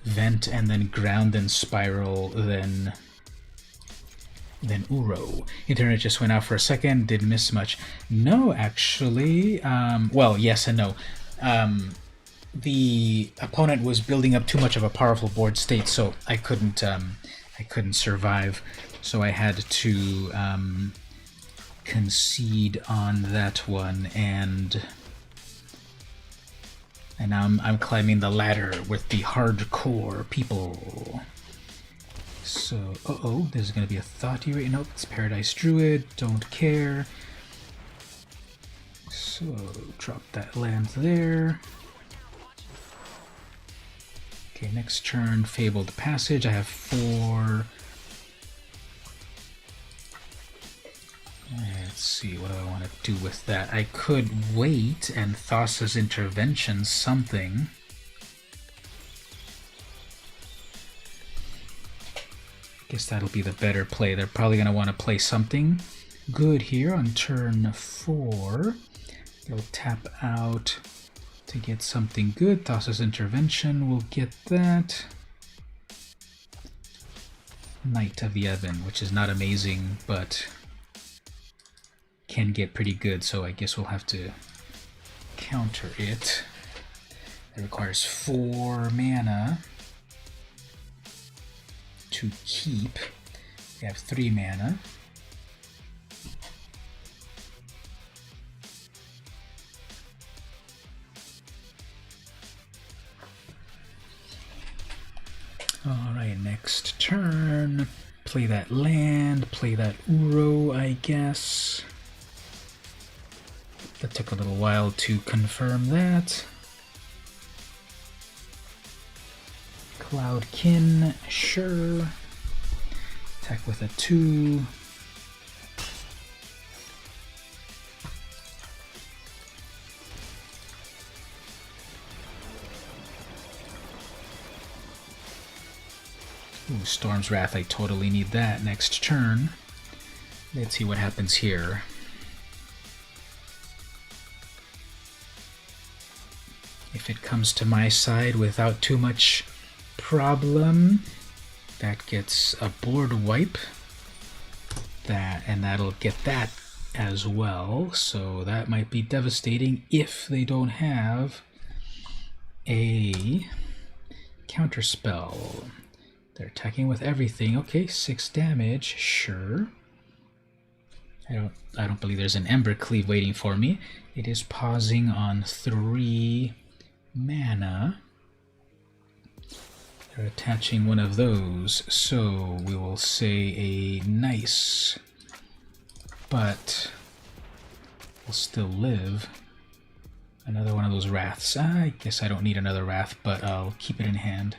[SPEAKER 1] Vent and then Ground and Spiral, then Uro. Internet just went out for a second, didn't miss much. No, actually, well, yes and no. The opponent was building up too much of a powerful board state, so I couldn't survive. So I had to concede on that one, and now I'm climbing the ladder with the hardcore people. So, there's gonna be a Thoughty right now. It's Paradise Druid, don't care. So, drop that land there. Okay, next turn, Fabled Passage. I have 4. Let's see, what do I want to do with that? I could wait and Thassa's Intervention something. Guess that'll be the better play. They're probably going to want to play something good here on turn 4. They'll tap out to get something good. Thassa's Intervention will get that. Knight of the Ebon, which is not amazing, but can get pretty good, so I guess we'll have to counter it. It requires 4 mana to keep. We have 3 mana. Alright, next turn. Play that land, play that Uro, I guess. That took a little while to confirm that. Cloudkin, sure. Attack with a 2. Ooh, Storm's Wrath, I totally need that next turn. Let's see what happens here. If it comes to my side without too much problem, that gets a board wipe. And that'll get that as well. So that might be devastating if they don't have a counterspell. They're attacking with everything. Okay, 6 damage, sure. I don't believe there's an Ember Cleave waiting for me. It is pausing on 3 mana. They're attaching one of those, so we will say a nice, but we'll still live. Another one of those Wraths. I guess I don't need another Wrath, but I'll keep it in hand.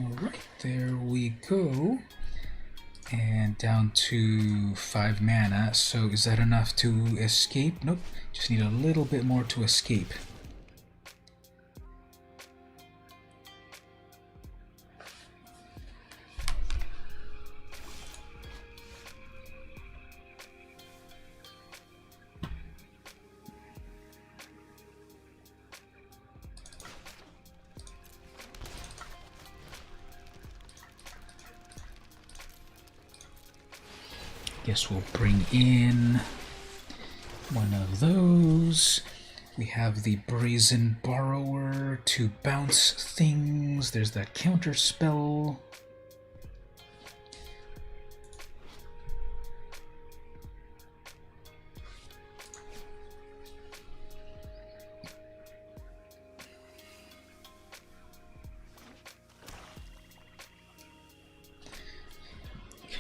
[SPEAKER 1] Alright, there we go. And down to 5 mana. So is that enough to escape? Nope. Just need a little bit more to escape. Guess we'll bring in one of those. We have the Brazen Borrower to bounce things. There's that counter spell.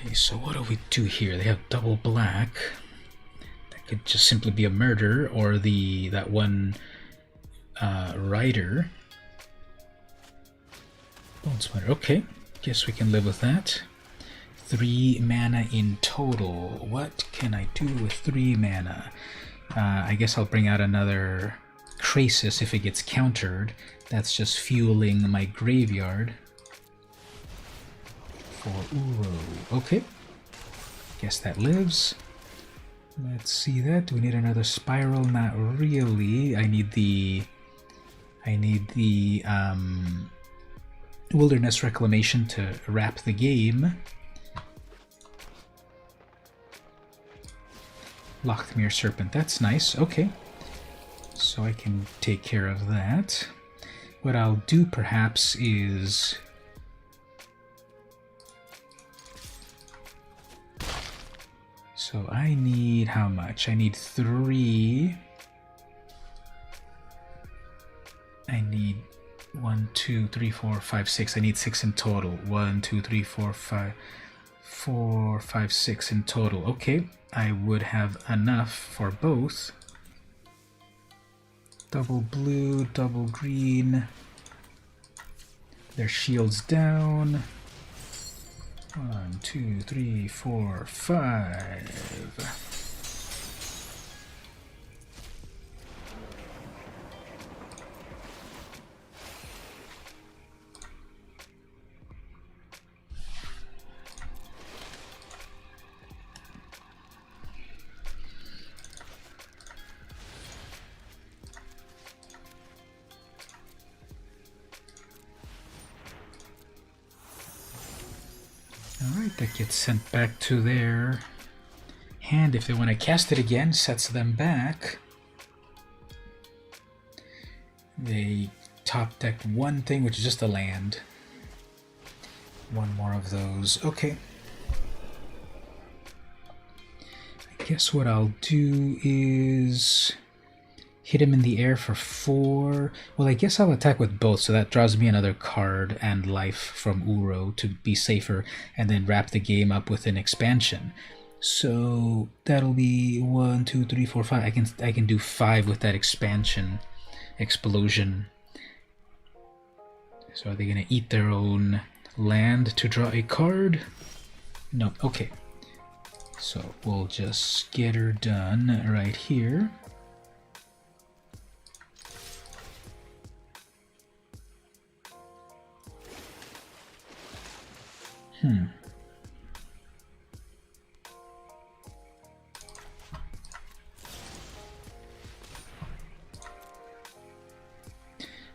[SPEAKER 1] Okay, so what do we do here? They have double black. That could just simply be a murder, or that one rider. Bone Splitter. Okay, guess we can live with that. 3 mana in total. What can I do with 3 mana? I guess I'll bring out another Krasis if it gets countered. That's just fueling my graveyard for Uro. Okay, guess that lives. Let's see that. Do we need another spiral? Not really. I need the Wilderness Reclamation to wrap the game. Lochmere Serpent, that's nice. Okay, so I can take care of that. What I'll do perhaps is so I need how much? I need 3. I need 1, 2, 3, 4, 5, 6. I need 6 in total. 1, 2, 3, 4, 5, 4, 5, 6 in total. Okay, I would have enough for both. Double blue, double green. Their shields down. 1, 2, 3, 4, 5. Alright, that gets sent back to their hand. If they want to cast it again, sets them back. They top decked one thing, which is just a land. One more of those. Okay. I guess what I'll do is hit him in the air for 4. Well, I guess I'll attack with both, so that draws me another card and life from Uro to be safer, and then wrap the game up with an expansion. So that'll be 1, 2, 3, 4, 5. I can do 5 with that expansion explosion. So are they gonna eat their own land to draw a card? No. Okay. So we'll just get her done right here.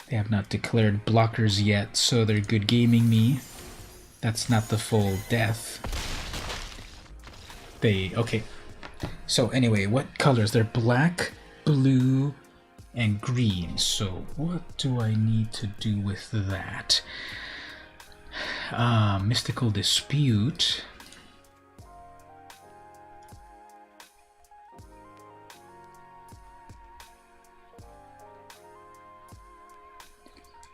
[SPEAKER 1] They have not declared blockers yet, so they're good gaming me. That's not the full death. Okay. So anyway, what colors? They're black, blue, and green. So what do I need to do with that? Mystical Dispute.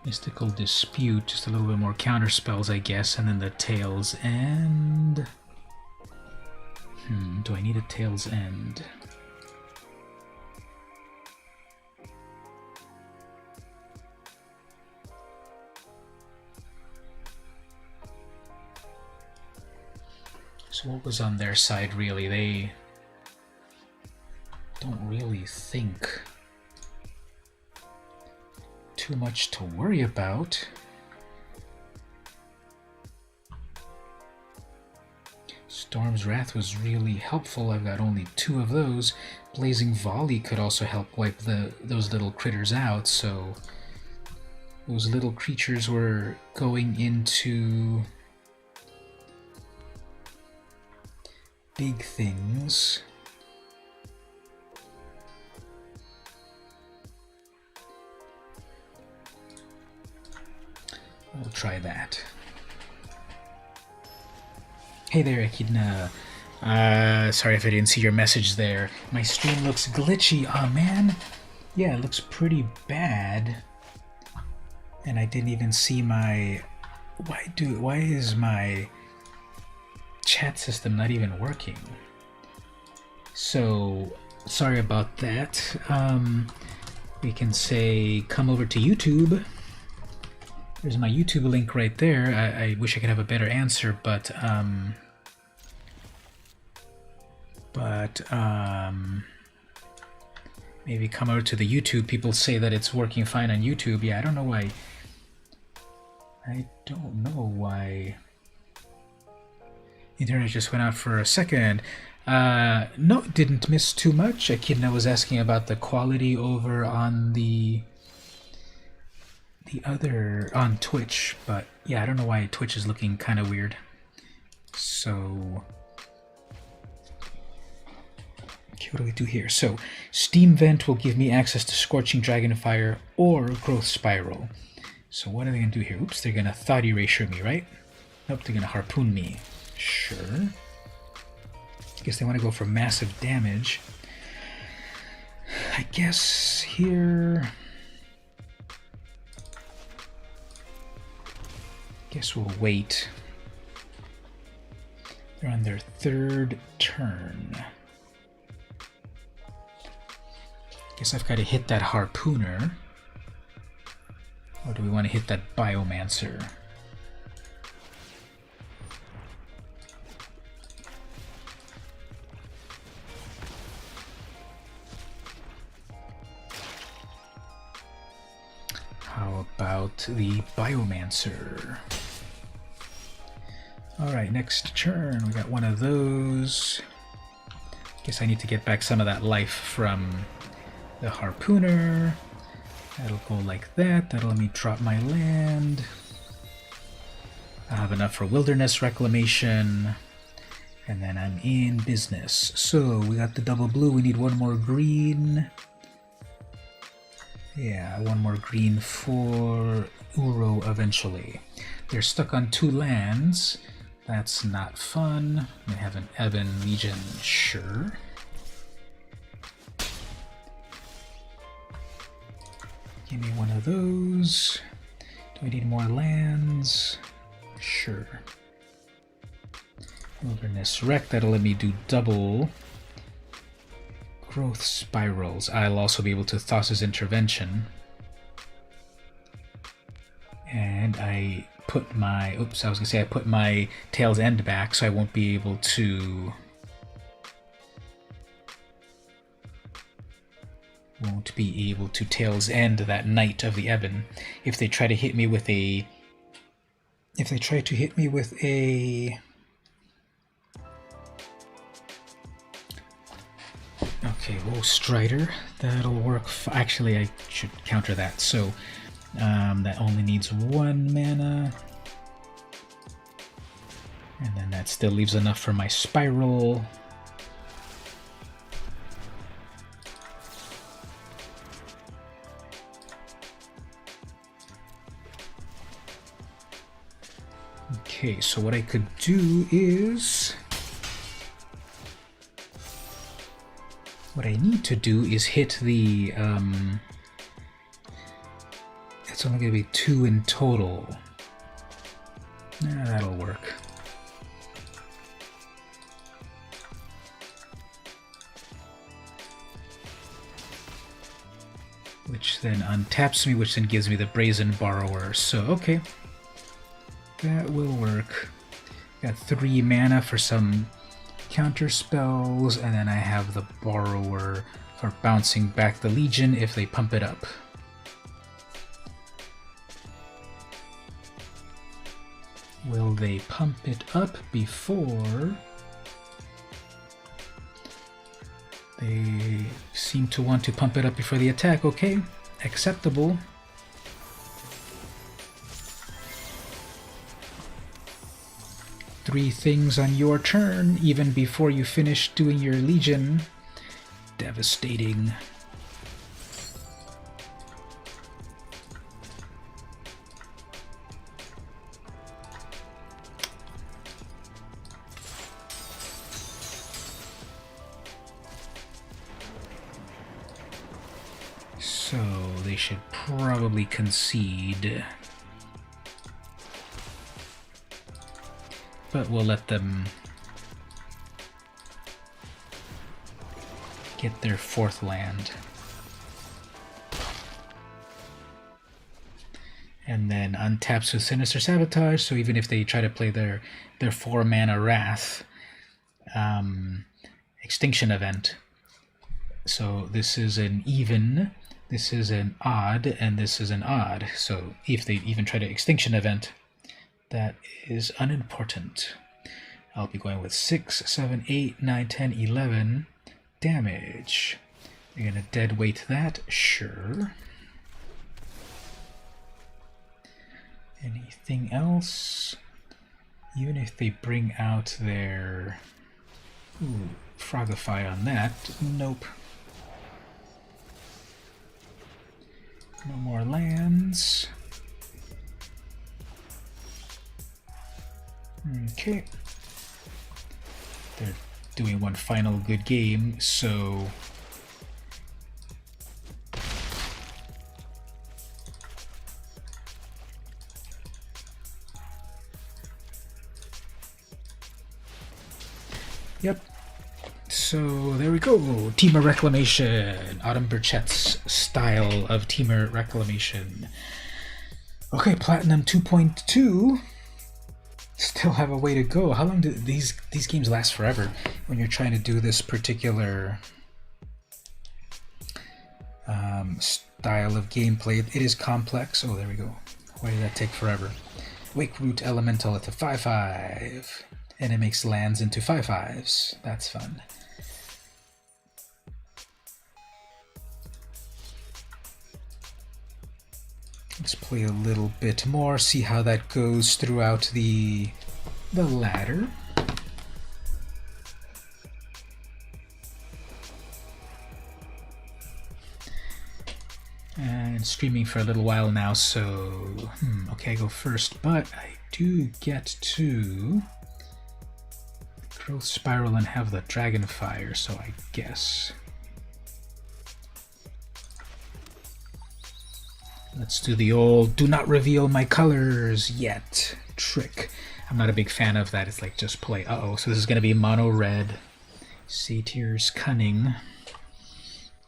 [SPEAKER 1] Mystical Dispute, just a little bit more counter spells, I guess, and then the Tail's End. Do I need a Tail's End? So what was on their side, really? They don't really think too much to worry about. Storm's Wrath was really helpful. I've got only 2 of those. Blazing Volley could also help wipe those little critters out, so those little creatures were going into big things. We'll try that. Hey there, Echidna. Sorry if I didn't see your message there. My stream looks glitchy. Oh man. Yeah, it looks pretty bad. And I didn't even see my... Why is my chat system not even working? So, sorry about that. We can say, come over to YouTube. There's my YouTube link right there. I wish I could have a better answer, but but maybe come over to the YouTube. People say that it's working fine on YouTube. Yeah, I don't know why. I don't know why. Internet just went out for a second. No, didn't miss too much. Echidna was asking about the quality over on the other on Twitch, but yeah, I don't know why Twitch is looking kind of weird. So okay, what do we do here? So Steam Vent will give me access to Scorching Dragonfire or Growth Spiral. So what are they gonna do here? Oops, they're gonna Thought Erasure me, right? Nope, they're gonna Harpoon me. Sure. I guess they want to go for massive damage. I guess here... guess we'll wait. They're on their third turn. Guess I've got to hit that Harpooner. Or do we want to hit that Biomancer? How about the Biomancer? Alright, next turn we got one of those. Guess I need to get back some of that life from the Harpooner. That'll go like that. That'll let me drop my land. I have enough for Wilderness Reclamation. And then I'm in business. So we got the double blue. We need one more green. Yeah, one more green for Uro eventually. They're stuck on 2 lands. That's not fun. They have an Ebon Legion, sure. Give me one of those. Do we need more lands? Sure. Wilderness Wreck, that'll let me do double Growth Spirals. I'll also be able to Thassa's Intervention. And I put my... oops, I was going to say I put my Tail's End back, so I won't be able to... Tail's End that Knight of the Ebon. If they try to hit me with a... Okay, well, Strider, that'll work. Actually, I should counter that. So that only needs 1 mana. And then that still leaves enough for my Spiral. Okay, so what I could do is... what I need to do is hit the... it's only going to be 2 in total. That'll work. Which then untaps me, which then gives me the Brazen Borrower. So, okay. That will work. Got 3 mana for some counter spells, and then I have the Borrower for bouncing back the Legion if they pump it up. Will they pump it up before? They seem to want to pump it up before the attack. Okay, acceptable. Three things on your turn, even before you finish doing your Legion. Devastating. So they should probably concede. But we'll let them get their 4th land. And then untaps with Sinister Sabotage, so even if they try to play their 4 mana Wrath, and extinction event. So this is an even, this is an odd, and this is an odd. So if they even try to extinction event, that is unimportant. I'll be going with 6, 7, 8, 9, 10, 11 damage. You're gonna dead weight that? Sure. Anything else? Even if they bring out their Frogify on that, nope. No more lands. Okay. They're doing one final good game, so yep. So there we go. Teamer Reclamation. Autumn Burchett's style of Teamer Reclamation. Okay, Platinum 2.2. Still have a way to go. How long do these games last? Forever when you're trying to do this particular style of gameplay. It is complex. Oh, there we go. Why did that take forever? Wake Root Elemental at the 5/5. And it makes lands into 5/5s. That's fun. Let's play a little bit more, see how that goes throughout the ladder. And streaming for a little while now, so okay, I go first, but I do get to Growth Spiral and have the Dragonfire, so I guess let's do the old do not reveal my colors yet trick. I'm not a big fan of that. It's like just play. Uh-oh, so this is going to be mono red. Satyr's Cunning.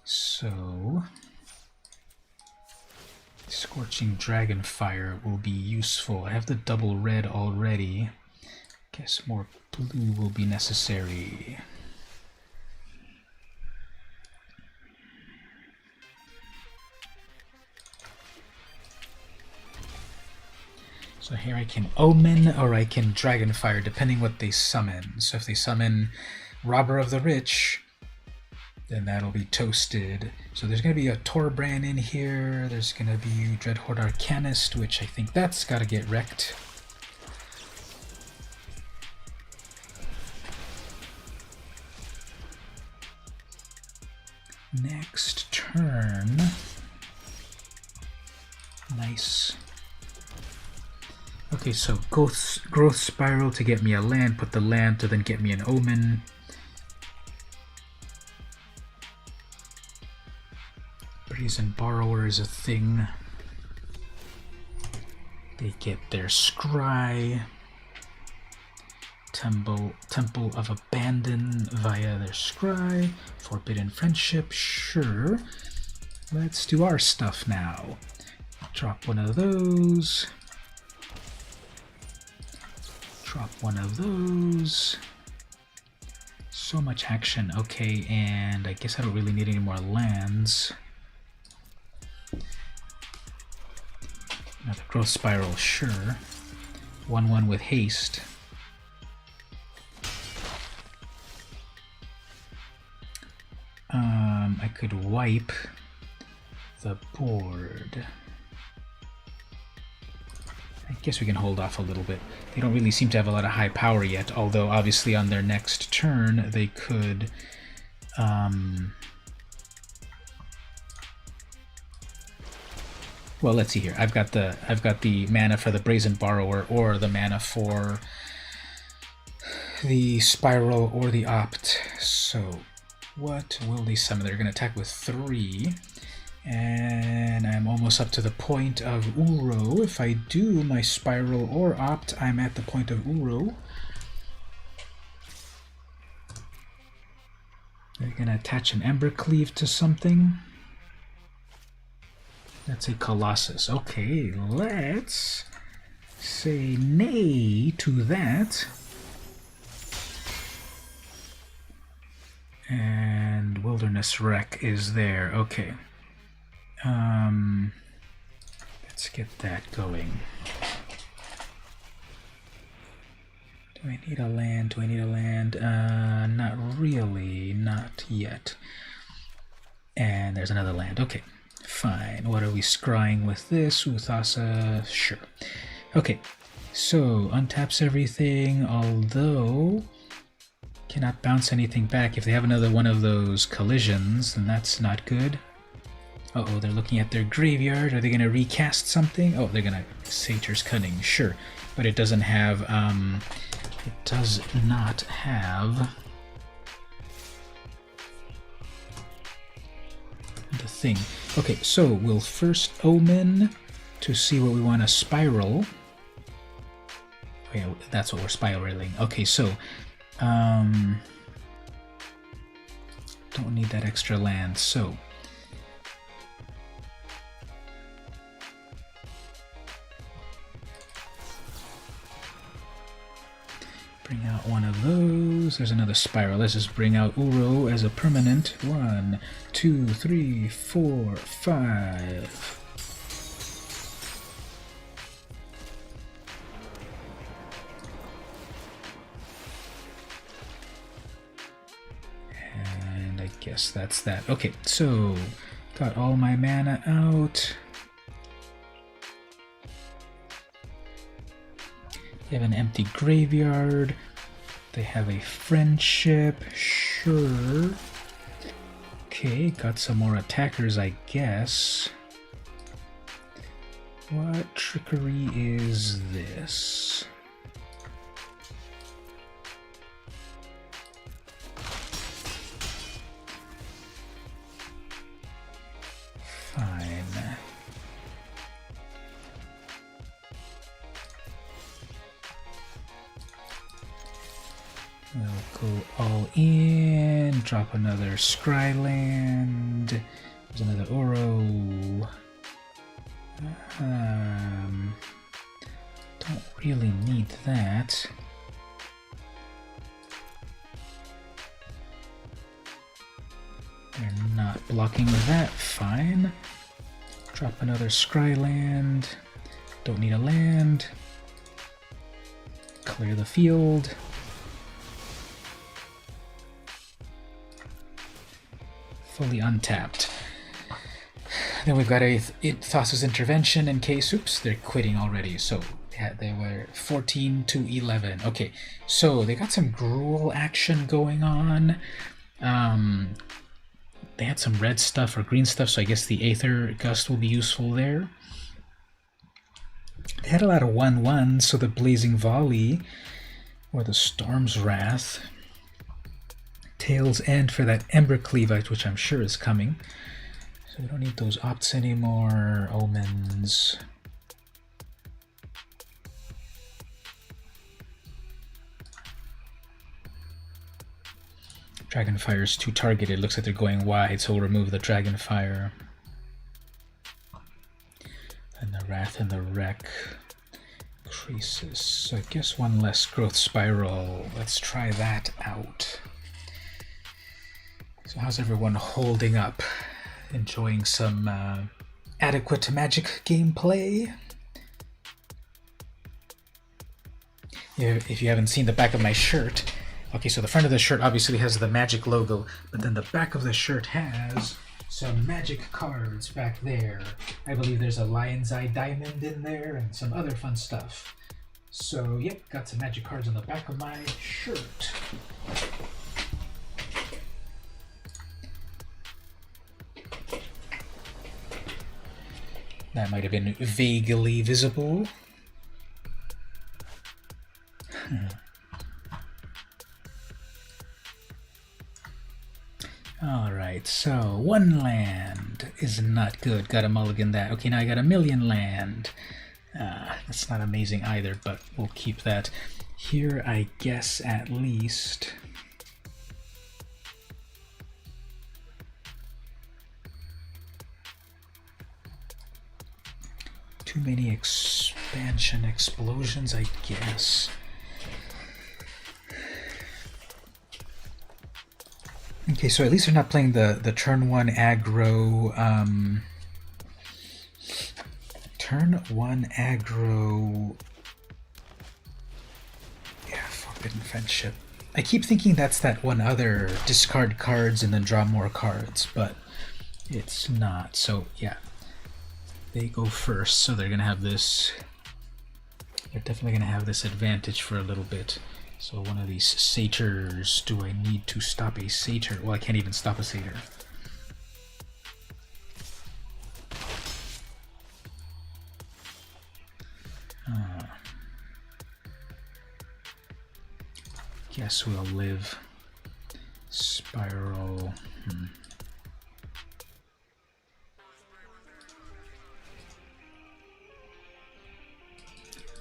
[SPEAKER 1] So Scorching Dragonfire will be useful. I have the double red already. Guess more blue will be necessary. So here I can Omen or I can Dragonfire, depending what they summon. So if they summon Robber of the Rich, then that'll be toasted. So there's going to be a Torbrand in here. There's going to be Dreadhorde Arcanist, which I think that's got to get wrecked. Next turn. Nice. Okay, so Growth Spiral to get me a land, put the land to then get me an Omen. Brazen Borrower is a thing. They get their Scry. Temple of Abandon via their Scry. Forbidden Friendship, sure. Let's do our stuff now. Drop one of those. Drop one of those. So much action. Okay, and I guess I don't really need any more lands. Another Growth Spiral, sure. 1/1 with haste. I could wipe the board. I guess we can hold off a little bit. They don't really seem to have a lot of high power yet, although obviously on their next turn they could well, let's see here. I've got the mana for the Brazen Borrower or the mana for the Spiral or the Opt. So what will they summon? They're going to attack with 3. And I'm almost up to the point of Uro. If I do my Spiral or Opt, I'm at the point of Uro. They're going to attach an Embercleave to something. That's a Colossus. Okay, let's say nay to that. And Wilderness Wreck is there. Okay. Let's get that going. Do I need a land? Do I need a land? Not really. Not yet. And there's another land. Okay, fine. What are we scrying with this? Uthasa, sure. Okay, so untaps everything, although cannot bounce anything back. If they have another one of those collisions, then that's not good. Uh-oh, they're looking at their graveyard. Are they going to recast something? Oh, they're going to Satyr's Cunning, sure. But it doesn't have, it does not have the thing. Okay, so we'll first Omen to see what we want to spiral. Oh yeah, that's what we're spiraling. Okay, so don't need that extra land, so bring out one of those. There's another spiral. Let's just bring out Uro as a permanent. 1, 2, 3, 4, 5. And I guess that's that. Okay, so got all my mana out. They have an empty graveyard. They have a friendship. Sure. Okay, got some more attackers, I guess. What trickery is this? Fine. We'll go all in, drop another Scryland. There's another Uro. Don't really need that. They're not blocking that, fine. Drop another Scryland. Don't need a land. Clear the field. Fully untapped. Then we've got a Thassa's Intervention in case, oops, they're quitting already. So they were 14 to 11. Okay, so they got some Gruul action going on. They had some red stuff or green stuff, so I guess the Aether Gust will be useful there. They had a lot of 1/1s, so the Blazing Volley or the Storm's Wrath. Tail's End for that Ember Cleavage, which I'm sure is coming. So we don't need those opts anymore. Omens. Dragonfire's too targeted. Looks like they're going wide, so we'll remove the Dragonfire. And the Wrath and the Wreck. Crisis. So I guess one less Growth Spiral. Let's try that out. So how's everyone holding up? Enjoying some adequate Magic gameplay? If you haven't seen the back of my shirt, okay, so the front of the shirt obviously has the Magic logo, but then the back of the shirt has some Magic cards back there. I believe there's a Lion's Eye Diamond in there and some other fun stuff. So, yep, got some Magic cards on the back of my shirt. That might have been vaguely visible. Alright, so one land is not good. Got a mulligan that. Okay, now I got 1,000,000 land. That's not amazing either, but we'll keep that. Here, I guess, at least. Too many expansion explosions, I guess. Okay, Okay, so at least they're not playing the turn 1 aggro. Turn 1 aggro. Yeah, Forbidden Friendship. I keep thinking that's that one other discard cards and then draw more cards, but it's not. So yeah, they go first, so they're gonna have this. They're definitely gonna have this advantage for a little bit. So one of these satyrs. Do I need to stop a satyr? Well, I can't even stop a satyr. Guess we'll live. Spiral.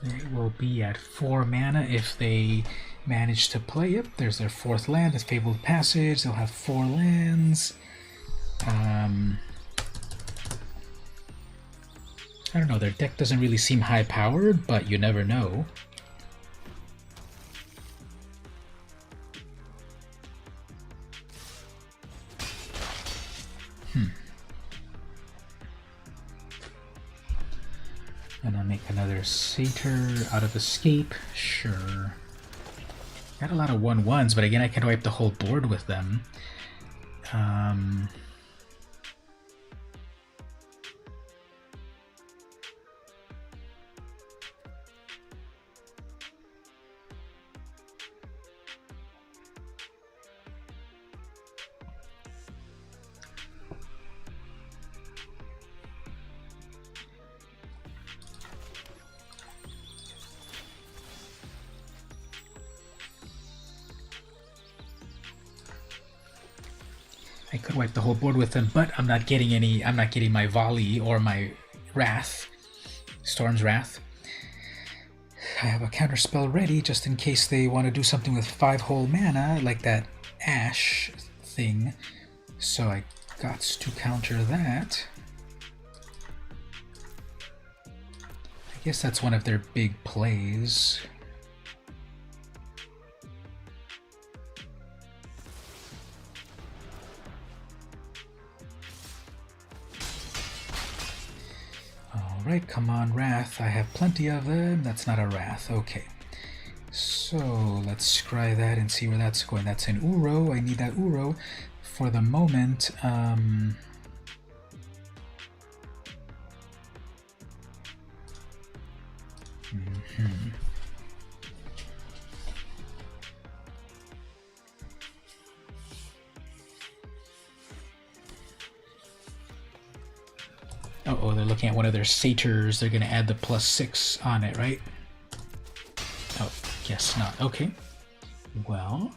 [SPEAKER 1] They will be at 4 mana if they manage to play it. There's their 4th land, it's Fabled Passage. They'll have 4 lands. I don't know, their deck doesn't really seem high-powered, but you never know. Gonna make another satyr out of escape. Sure. Got a lot of 1/1s, but again, I can wipe the whole board with them. I could wipe the whole board with them, but I'm not getting any. I'm not getting my volley or my wrath, Storm's Wrath. I have a counter spell ready just in case they want to do something with 5 whole mana, like that Ash thing. So I got to counter that. I guess that's one of their big plays. Alright, come on, Wrath. I have plenty of them. That's not a Wrath. Okay. So, let's scry that and see where that's going. That's an Uro. I need that Uro. For the moment, Uh-oh, they're looking at one of their satyrs. They're going to add the +6 on it, right? Oh, guess not. Okay. Well...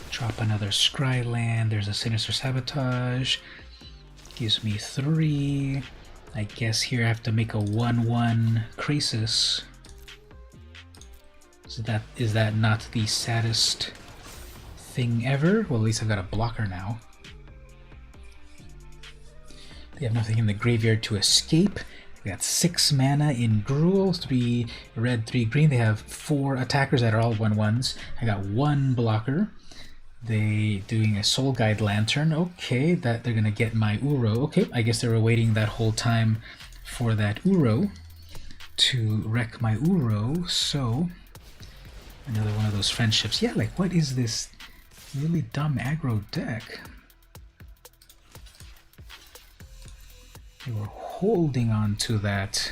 [SPEAKER 1] drop another Scry land. There's a Sinister Sabotage. Gives me 3. I guess here I have to make a 1/1 Krasis. Is that not the saddest thing ever? Well, at least I've got a blocker now. They have nothing in the graveyard to escape. They got 6 mana in Gruul, 3 red, 3 green. They have 4 attackers that are all 1/1s. I got 1 blocker. They doing a Soul Guide Lantern. Okay, that they're gonna get my Uro. Okay, I guess they were waiting that whole time for that Uro to wreck my Uro. So another one of those friendships. Yeah, like what is this really dumb aggro deck? They were holding on to that.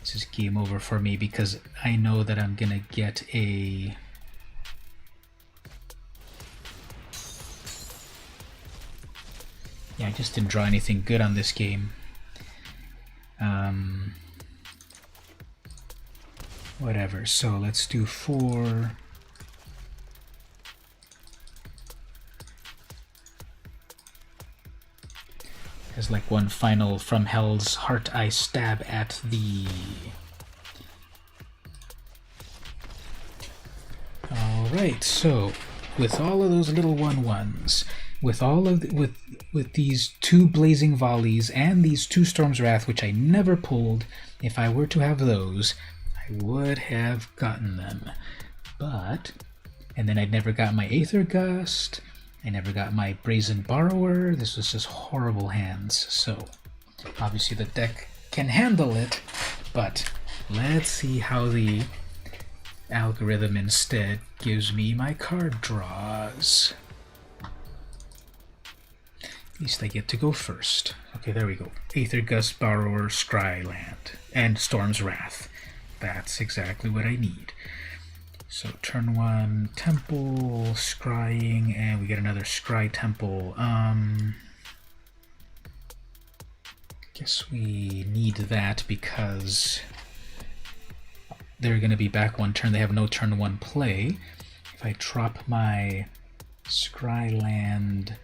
[SPEAKER 1] This is game over for me because I know that I'm gonna get a... Yeah, I just didn't draw anything good on this game. Whatever, so let's do 4. There's like one final From Hell's Heart I stab at the... Alright, so with all of those little 1/1s, with all of with these 2 Blazing Volleys and these 2 Storm's Wrath, which I never pulled. If I were to have those, I would have gotten them. But, and then I'd never got my Aether Gust. I never got my Brazen Borrower. This was just horrible hands. So, obviously the deck can handle it, but let's see how the algorithm instead gives me my card draws. At least I get to go first. Okay, there we go. Aether Gust, Borrower, Scryland, and Storm's Wrath. That's exactly what I need. So turn 1, Temple, Scrying, and we get another Scry Temple. Guess we need that because they're going to be back 1 turn. They have no turn 1 play. If I drop my Scryland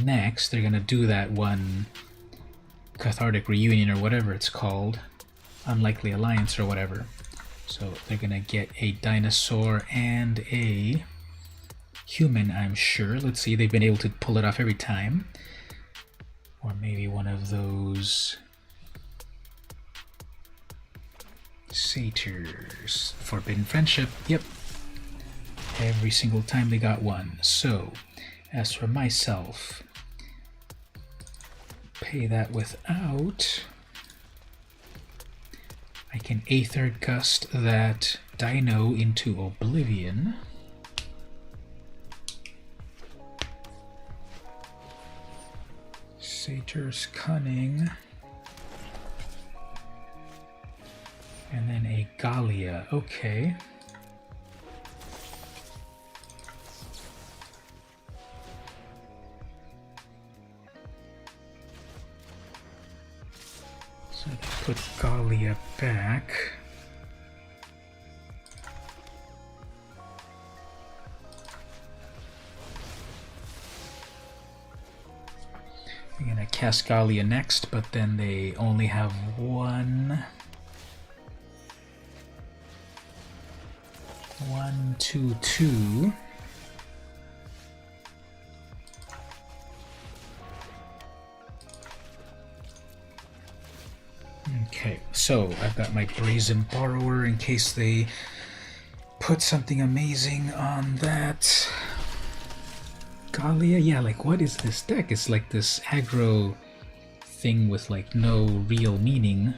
[SPEAKER 1] next, they're going to do that one Cathartic Reunion or whatever it's called. Unlikely Alliance or whatever. So they're going to get a dinosaur and a human, I'm sure. Let's see, they've been able to pull it off every time. Or maybe one of those satyrs. Forbidden Friendship, yep. Every single time they got one. So, as for myself, pay that without. I can Aether Gust that dino into Oblivion. Satyr's Cunning. And then a Gallia. Okay. So I put Gallia back. I'm gonna cast Gallia next, but then they only have 1, 2, 2. Okay, so I've got my Brazen Borrower in case they put something amazing on that. Gallia, yeah, like what is this deck? It's like this aggro thing with like no real meaning.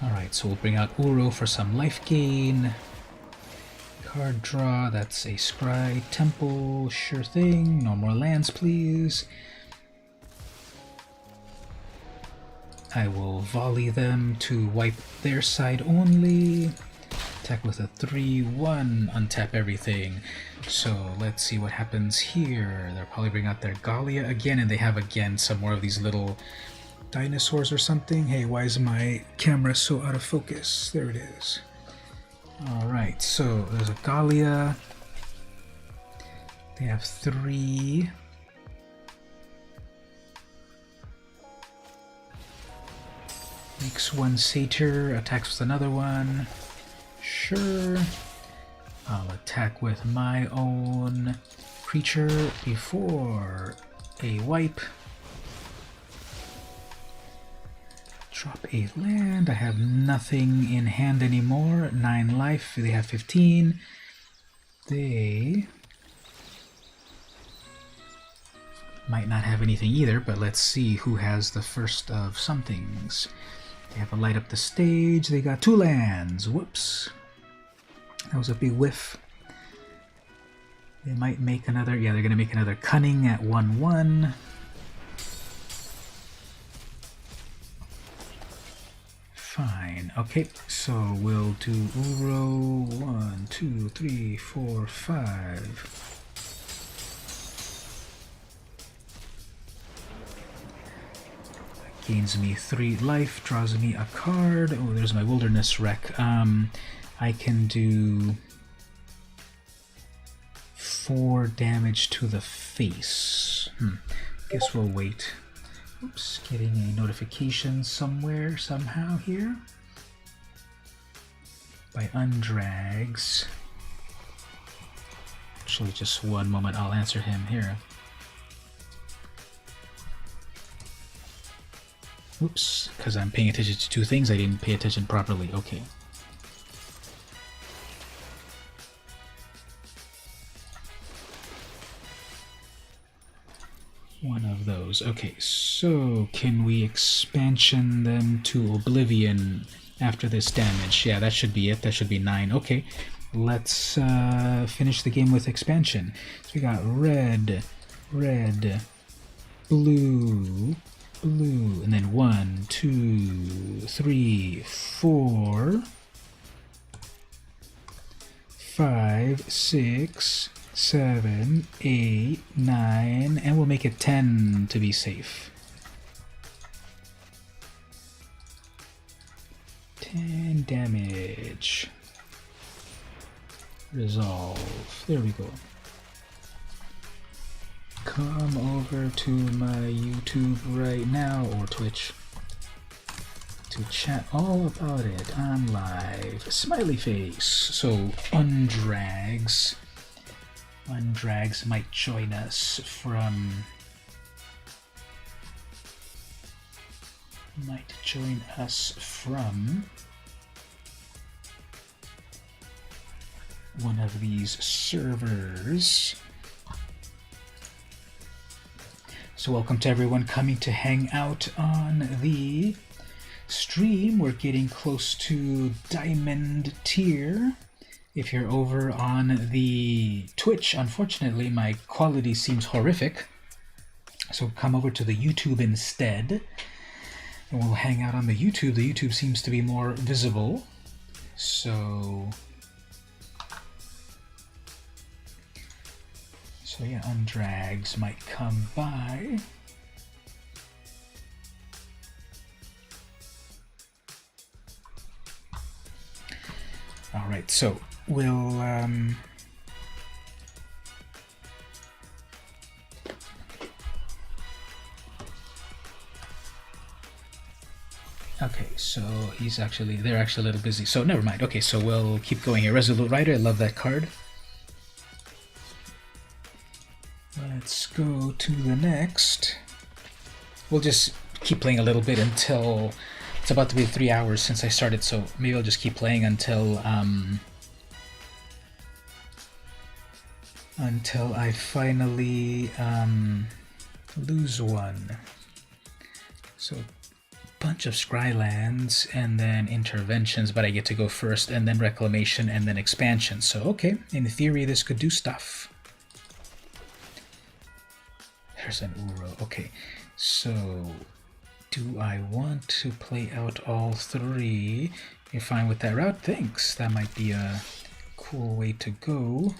[SPEAKER 1] Alright, so we'll bring out Uro for some life gain. Card draw, that's a Scry Temple, sure thing. No more lands, please. I will volley them to wipe their side only. Attack with a 3/1, untap everything. So let's see what happens here. They'll probably bring out their Gallia again, and they have again some more of these little dinosaurs or something. Hey, why is my camera so out of focus? There it is. Alright, so there's a Gallia. They have 3. Makes 1 satyr, attacks with another one. Sure. I'll attack with my own creature before a wipe. Drop a land. I have nothing in hand anymore. 9 life. They have 15. They might not have anything either, but let's see who has the first of somethings. They have a light up the stage. They got 2 lands. Whoops. That was a big whiff. They might make another. Yeah, they're going to make another Cunning at 1/1. Fine. Okay, so we'll do Uro 1, 2, 3, 4, 5. Gains me 3 life, draws me a card. Oh, there's my Wilderness Wreck. I can do 4 damage to the face. Guess we'll wait. Oops, getting a notification somewhere, somehow here. By Undrags. Actually, just one moment, I'll answer him here. Oops, because I'm paying attention to 2 things, I didn't pay attention properly. Okay. One of those. Okay, so can we expansion them to Oblivion after this damage? Yeah, that should be it. That should be 9. Okay, let's finish the game with expansion. So we got red, red, blue, blue, and then 1, 2, 3, 4, 5, 6, 7, 8, 9, and we'll make it 10 to be safe. 10 damage. Resolve. There we go. Come over to my YouTube right now, or Twitch, to chat all about it. I'm live. Smiley face. So, Undrags might join us from... one of these servers. So welcome to everyone coming to hang out on the stream. We're getting close to Diamond tier. If you're over on the Twitch, unfortunately my quality seems horrific. So come over to the YouTube instead. And we'll hang out on the YouTube. The YouTube seems to be more visible. So yeah, Undrags might come by. Alright, so we'll okay, so they're actually a little busy, so never mind. Okay, so we'll keep going here. Resolute Rider, I love that card. Let's go to the next. We'll just keep playing a little bit until it's about to be 3 hours since I started, so maybe I'll just keep playing until I finally lose one. So bunch of Scrylands and then interventions, but I get to go first, and then reclamation and then expansion. So okay, in theory this could do stuff. There's an Uro. Okay, so do I want to play out all 3? You're fine with that route? Thanks. That might be a cool way to go.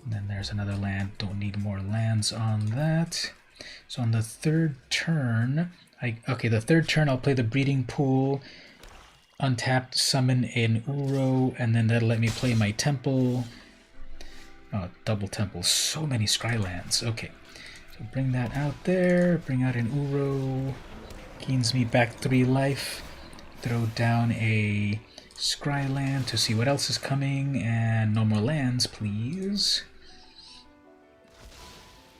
[SPEAKER 1] And then there's another land. Don't need more lands on that. So on the 3rd turn, the 3rd turn I'll play the Breeding Pool, untapped, summon an Uro, and then that'll let me play my Temple. Oh, double Temple. So many Scrylands. Okay. So bring that out there. Bring out an Uro. Gains me back 3 life. Throw down a Scryland to see what else is coming. And no more lands, please.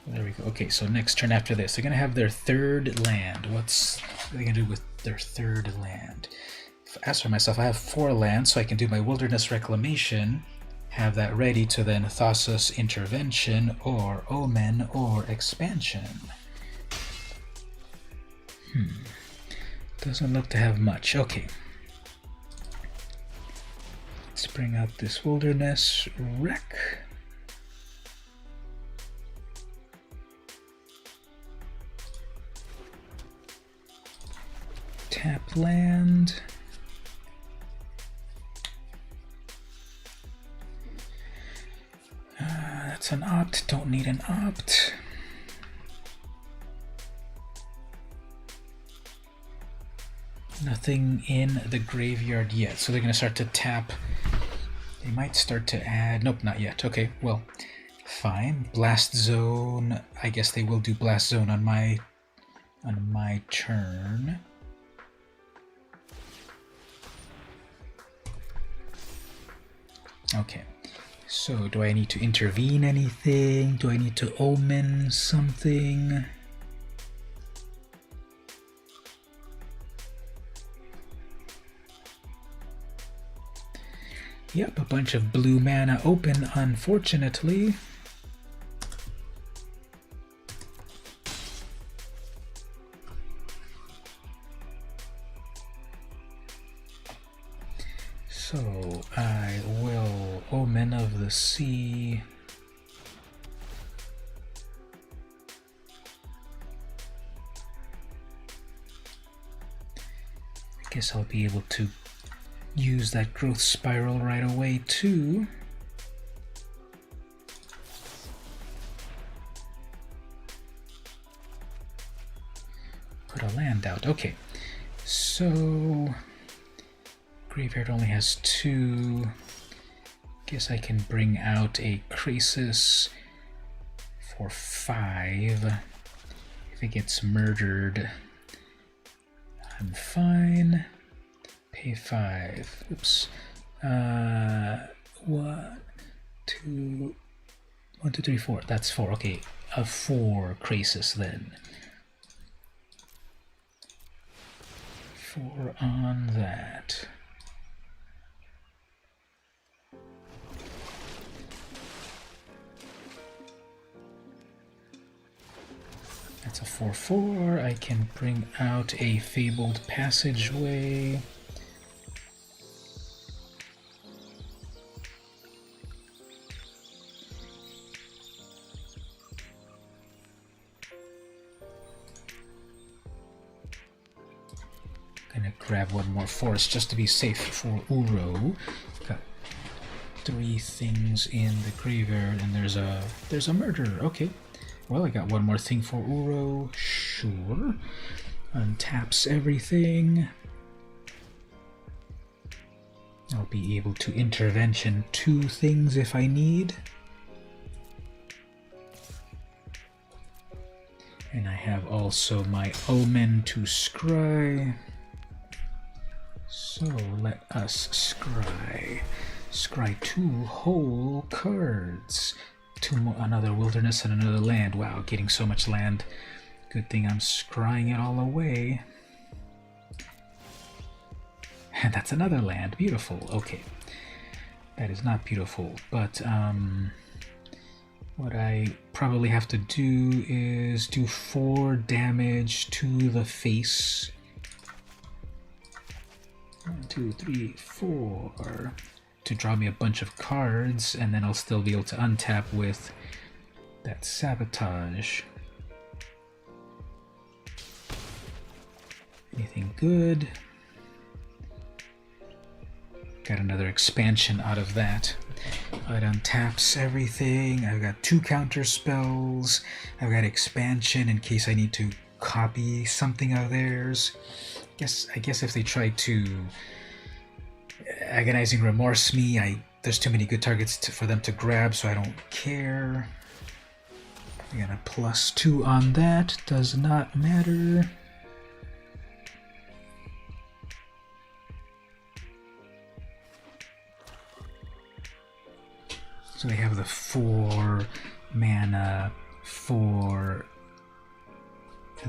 [SPEAKER 1] There we go. Okay, so next turn after this. They're going to have their 3rd land. What are they going to do with their 3rd land? As for myself, I have 4 lands, so I can do my Wilderness Reclamation. Have that ready to then Thassa's Intervention or Omen or Expansion. Doesn't look to have much. Okay. Let's bring out this Wilderness Wreck. Tap land. That's an opt. Don't need an opt. Nothing in the graveyard yet. So they're going to start to tap. They might start to add... Nope, not yet. Okay, well, fine. Blast Zone. I guess they will do Blast Zone on my turn. Okay. So, do I need to intervene anything? Do I need to omen something? Yep, a bunch of blue mana open, unfortunately. So I will Omen of the Sea. I guess I'll be able to use that growth spiral right away too. Put a land out. Okay, so graveyard only has 2. Guess I can bring out a Krasis for 5. If it gets murdered, I'm fine. Pay 5. Oops. 1, 2, 3, 4. That's 4. Okay, a 4 Krasis then. 4 on that. That's a 4/4. I can bring out a Fabled Passageway. Gonna grab one more forest just to be safe for Uro. Got 3 things in the graveyard, and there's a murder. Okay. Well, I got one more thing for Uro. Sure. Untaps everything. I'll be able to intervention 2 things if I need. And I have also my Omen to scry. So let us scry. Scry 2 whole cards. 2 more, another wilderness and another land. Wow, getting so much land. Good thing I'm scrying it all away. And that's another land. Beautiful. Okay. That is not beautiful, but what I probably have to do is do 4 damage to the face. 1, 2, 3, 4. To draw me a bunch of cards, and then I'll still be able to untap with that Sabotage. Anything good? Got another expansion out of that. It untaps everything. I've got 2 counter spells. I've got expansion in case I need to copy something of theirs. I guess if they try to Agonizing Remorse me, there's too many good targets for them to grab, so I don't care. I got a +2 on that. Does not matter. So they have the 4 mana for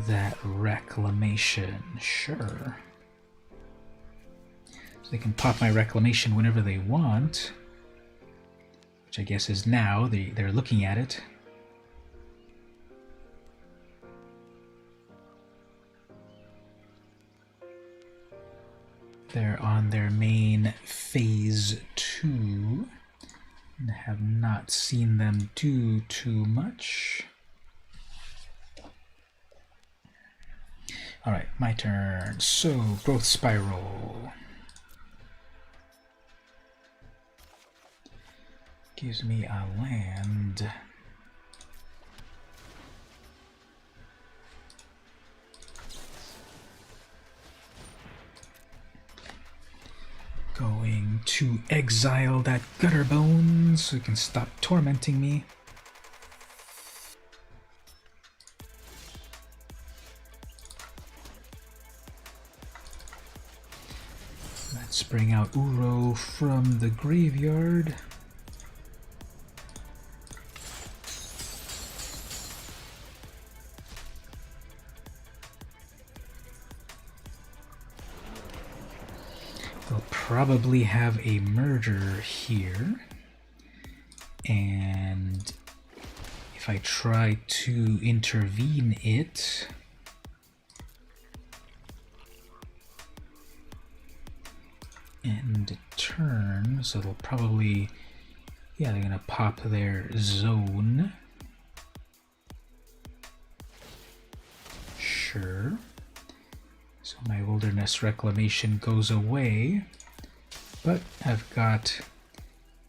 [SPEAKER 1] that Reclamation. Sure. So they can pop my Reclamation whenever they want, which I guess is now. They're looking at it. They're on their main phase 2. And have not seen them do too much. Alright, my turn. So, Growth Spiral. Gives me a land. Going to exile that gutter bones so it can stop tormenting me. Let's bring out Uro from the graveyard. They'll probably have a murder here, and if I try to intervene it, end turn, so they'll probably, yeah, they're gonna pop their zone. Sure. So my wilderness reclamation goes away, but I've got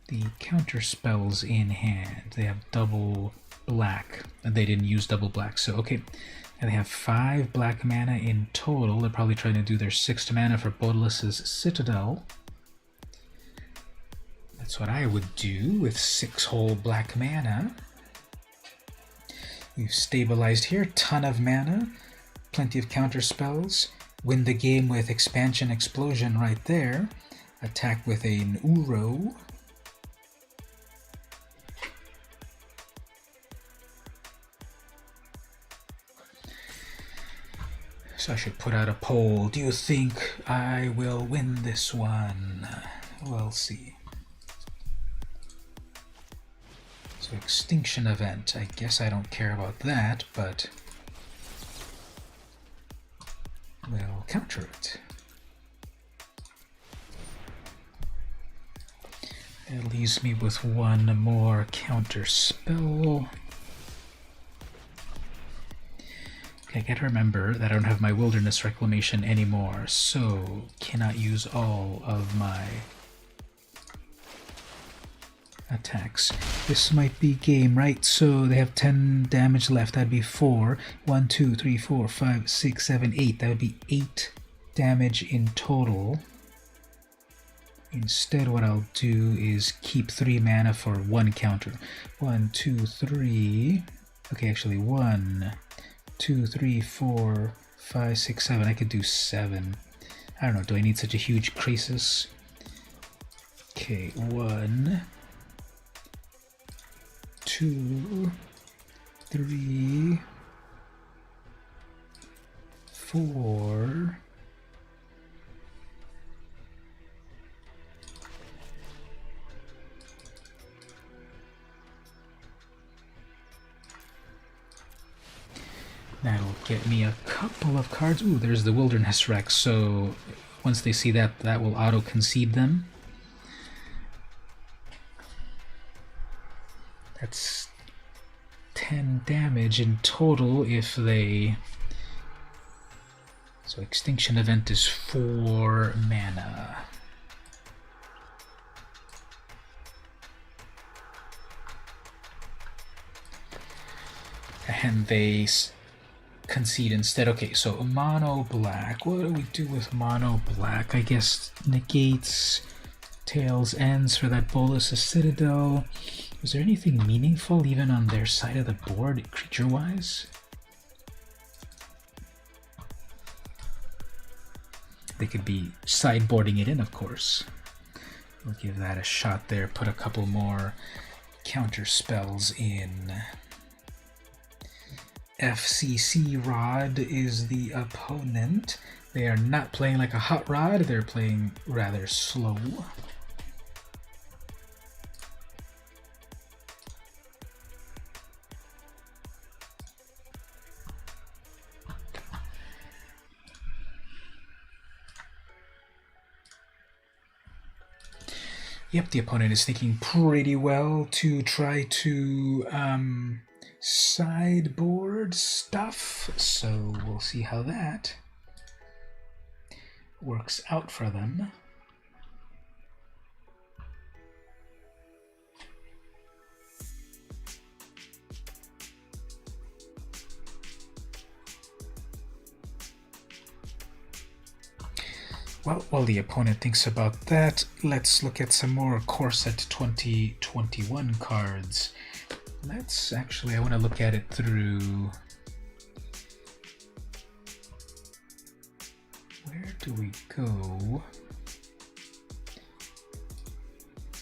[SPEAKER 1] the counter spells in hand. They have double black, and they didn't use double black, so okay. And they have 5 black mana in total. They're probably trying to do their 6th mana for Bodelis's Citadel. That's what I would do with 6 whole black mana. We've stabilized here, ton of mana, plenty of counter spells. Win the game with Expansion Explosion right there. Attack with an Uro. So I should put out a poll. Do you think I will win this one? We'll see. So Extinction Event. I guess I don't care about that, but we'll counter it. It leaves me with 1 more counter spell. Okay, I gotta remember that I don't have my Wilderness Reclamation anymore, so cannot use all of my attacks. This might be game, right? So they have 10 damage left. That'd be 4. 1, 2, 3, 4, 5, 6, 7, 8. That would be 8 damage in total. Instead, what I'll do is keep 3 mana for 1 counter. 1, 2, 3. Okay, actually 1, 2, 3, 4, 5, 6, 7. I could do 7. I don't know. Do I need such a huge crisis? Okay, 1, 2, 3, 4. That'll get me a couple of cards. Ooh, there's the Wilderness Wreck, so once they see that, that will auto-concede them. That's 10 damage in total if they... So Extinction Event is 4 mana. And they concede instead. Okay, so mono black. What do we do with mono black? I guess negates tails ends for that Bodelis's Citadel. Is there anything meaningful even on their side of the board, creature-wise? They could be sideboarding it in, of course. We'll give that a shot there. Put a couple more counter spells in. FCC Rod is the opponent. They are not playing like a hot rod, they're playing rather slow. Yep, the opponent is thinking pretty well to try to sideboard stuff, so we'll see how that works out for them. Well, while the opponent thinks about that, let's look at some more Core Set 2021 cards. Let's actually, I want to look at it through... Where do we go?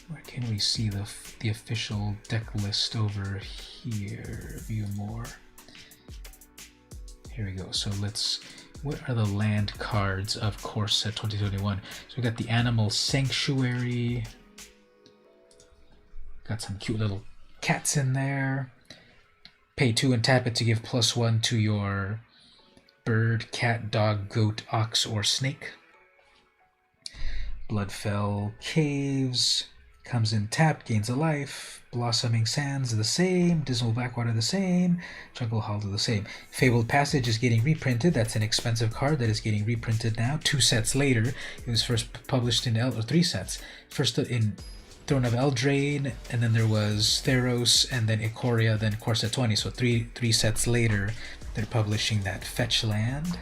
[SPEAKER 1] Where can we see the official deck list over here? View more. Here we go. So let's... What are the land cards of Core Set 2021? So we got the Animal Sanctuary. Got some cute little cats in there. Pay 2 and tap it to give +1 to your bird, cat, dog, goat, ox, or snake. Bloodfell Caves. Comes in tapped, gains a life. Blossoming Sands the same. Dismal Backwater the same. Jungle Hollow the same. Fabled Passage is getting reprinted. That's an expensive card that is getting reprinted now. 2 sets later. It was first published in 3 sets. First in Throne of Eldraine, and then there was Theros, and then Ikoria, then Core Set 20. So three sets later, they're publishing that fetch land.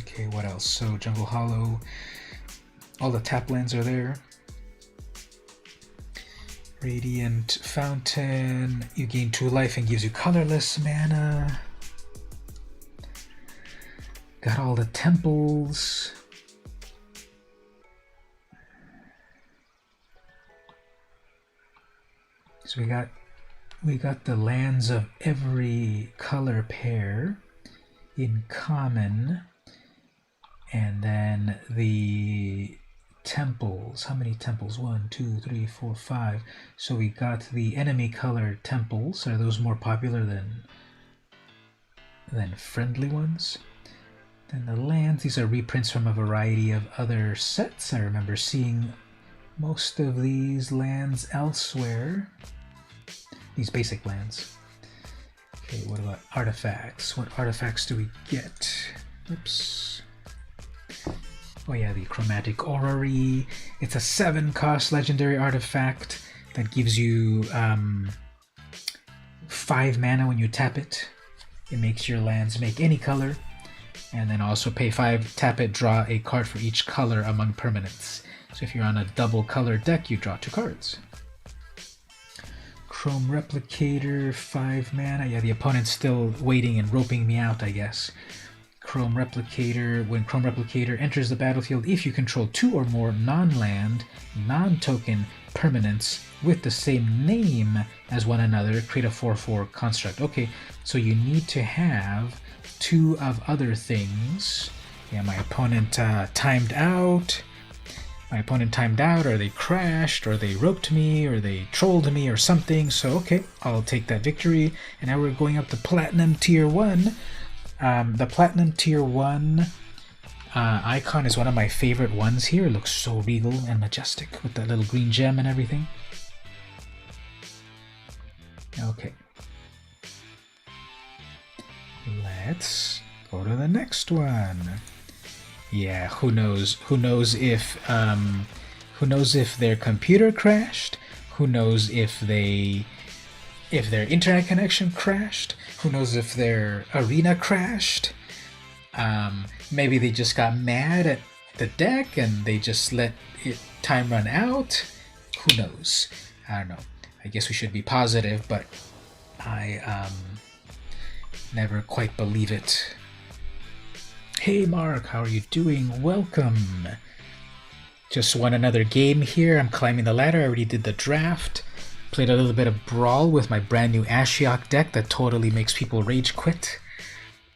[SPEAKER 1] Okay, what else? So Jungle Hollow, all the tap lands are there. Radiant Fountain, you gain 2 life and gives you colorless mana. Got all the temples. So we got the lands of every color pair in common. And then the temples. How many temples? 1, 2, 3, 4, 5. So we got the enemy color temples. Are those more popular than friendly ones? Then the lands. These are reprints from a variety of other sets. I remember seeing most of these lands elsewhere. These basic lands. Okay, what about artifacts? What artifacts do we get? Oops. Oh yeah, the Chromatic Orrery. It's a 7-cost legendary artifact that gives you 5 mana when you tap it. It makes your lands make any color. And then also pay 5, tap it, draw a card for each color among permanents. So if you're on a double color deck, you draw 2 cards. Chrome Replicator, 5 mana. Yeah, the opponent's still waiting and roping me out, I guess. Chrome Replicator. When Chrome Replicator enters the battlefield, if you control 2 or more non-land, non-token permanents with the same name as one another, create a 4/4 construct. Okay, so you need to have 2 of other things. Yeah, my opponent timed out. My opponent timed out, or they crashed, or they roped me, or they trolled me, or something. So, okay, I'll take that victory. And now we're going up to Platinum Tier 1. The Platinum Tier 1 icon is one of my favorite ones here. It looks so regal and majestic with that little green gem and everything. Okay. Let's go to the next one. Yeah, who knows? Who knows if their computer crashed? Who knows if their internet connection crashed? Who knows if their arena crashed? Maybe they just got mad at the deck and they just let time run out. Who knows? I don't know. I guess we should be positive, but I never quite believe it. Hey Mark, how are you doing? Welcome. Just won another game here. I'm climbing the ladder. I already did the draft. Played a little bit of Brawl with my brand new Ashiok deck that totally makes people rage quit.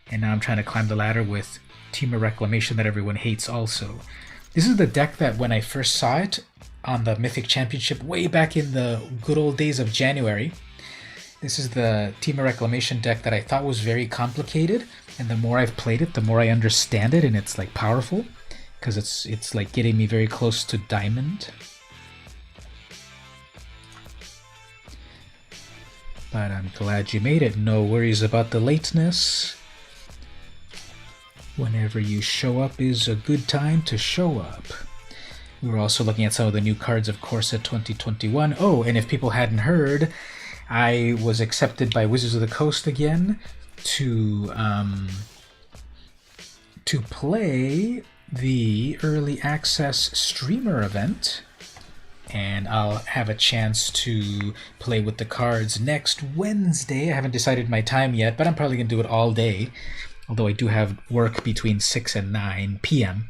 [SPEAKER 1] And now I'm trying to climb the ladder with Team Reclamation that everyone hates also. This is the deck that when I first saw it on the Mythic Championship way back in the good old days of January, this is the Team Reclamation deck that I thought was very complicated, and the more I've played it, the more I understand it, and it's like powerful, because it's like getting me very close to Diamond. But I'm glad you made it. No worries about the lateness. Whenever you show up is a good time to show up. We were also looking at some of the new cards of Core Set 2021. Oh, and if people hadn't heard, I was accepted by Wizards of the Coast again to play the early access streamer event, and I'll have a chance to play with the cards next Wednesday. I haven't decided my time yet, but I'm probably going to do it all day, although I do have work between 6 and 9 p.m.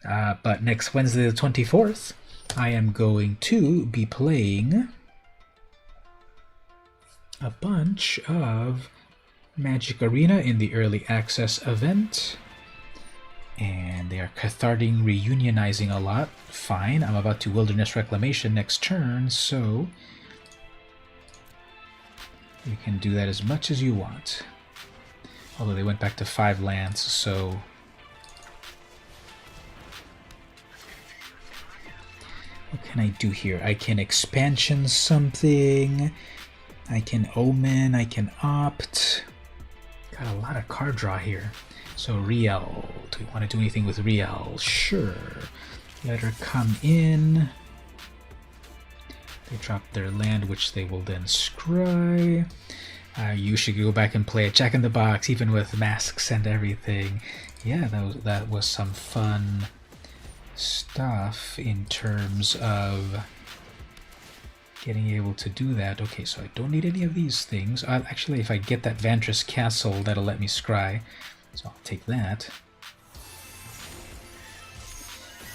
[SPEAKER 1] But next Wednesday the 24th, I am going to be playing a bunch of Magic Arena in the early access event. And they are cathartic, reunionizing a lot. Fine, I'm about to Wilderness Reclamation next turn, so you can do that as much as you want. Although they went back to 5 lands, so what can I do here? I can expansion something, I can omen, I can opt. Got a lot of card draw here. So Riel, do we want to do anything with Riel? Sure. Let her come in. They drop their land, which they will then scry. You should go back and play a Jack in the Box, even with masks and everything. Yeah, that was some fun stuff in terms of getting able to do that. Okay, so I don't need any of these things. Actually, if I get that Vantress Castle, that'll let me scry. So I'll take that.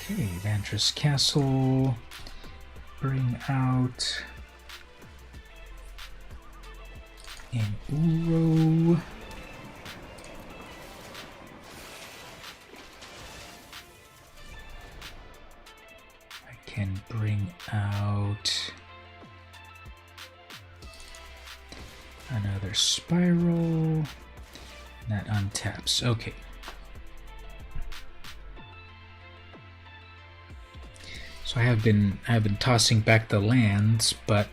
[SPEAKER 1] Okay, Vantress Castle. Bring out an Uro. I can bring out another Spiral. That untaps. Okay. So I have been tossing back the lands, but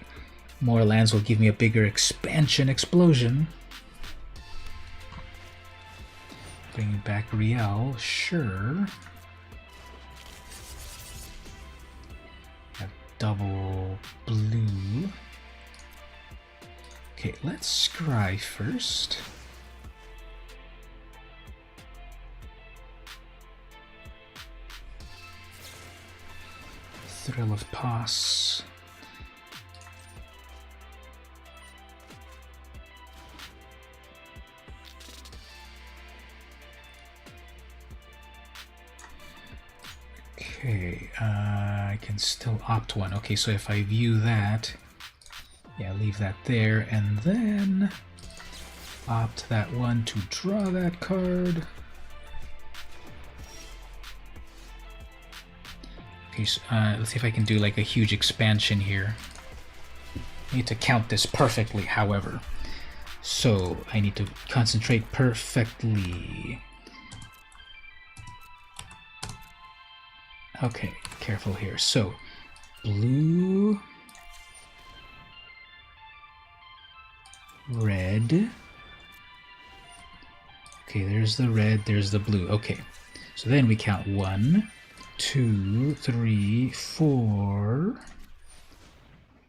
[SPEAKER 1] more lands will give me a bigger expansion explosion. Bringing back Riel, sure. Have double blue. Okay, let's scry first. Thrill of Pos. Okay, I can still opt one. Okay, so if I view that, yeah, leave that there, and then opt that one to draw that card. Okay, so, let's see if I can do like a huge expansion here. I need to count this perfectly, however. So I need to concentrate perfectly. Okay, careful here. So blue, red. Okay, there's the red, there's the blue. Okay, so then we count 1, 2, 3, 4.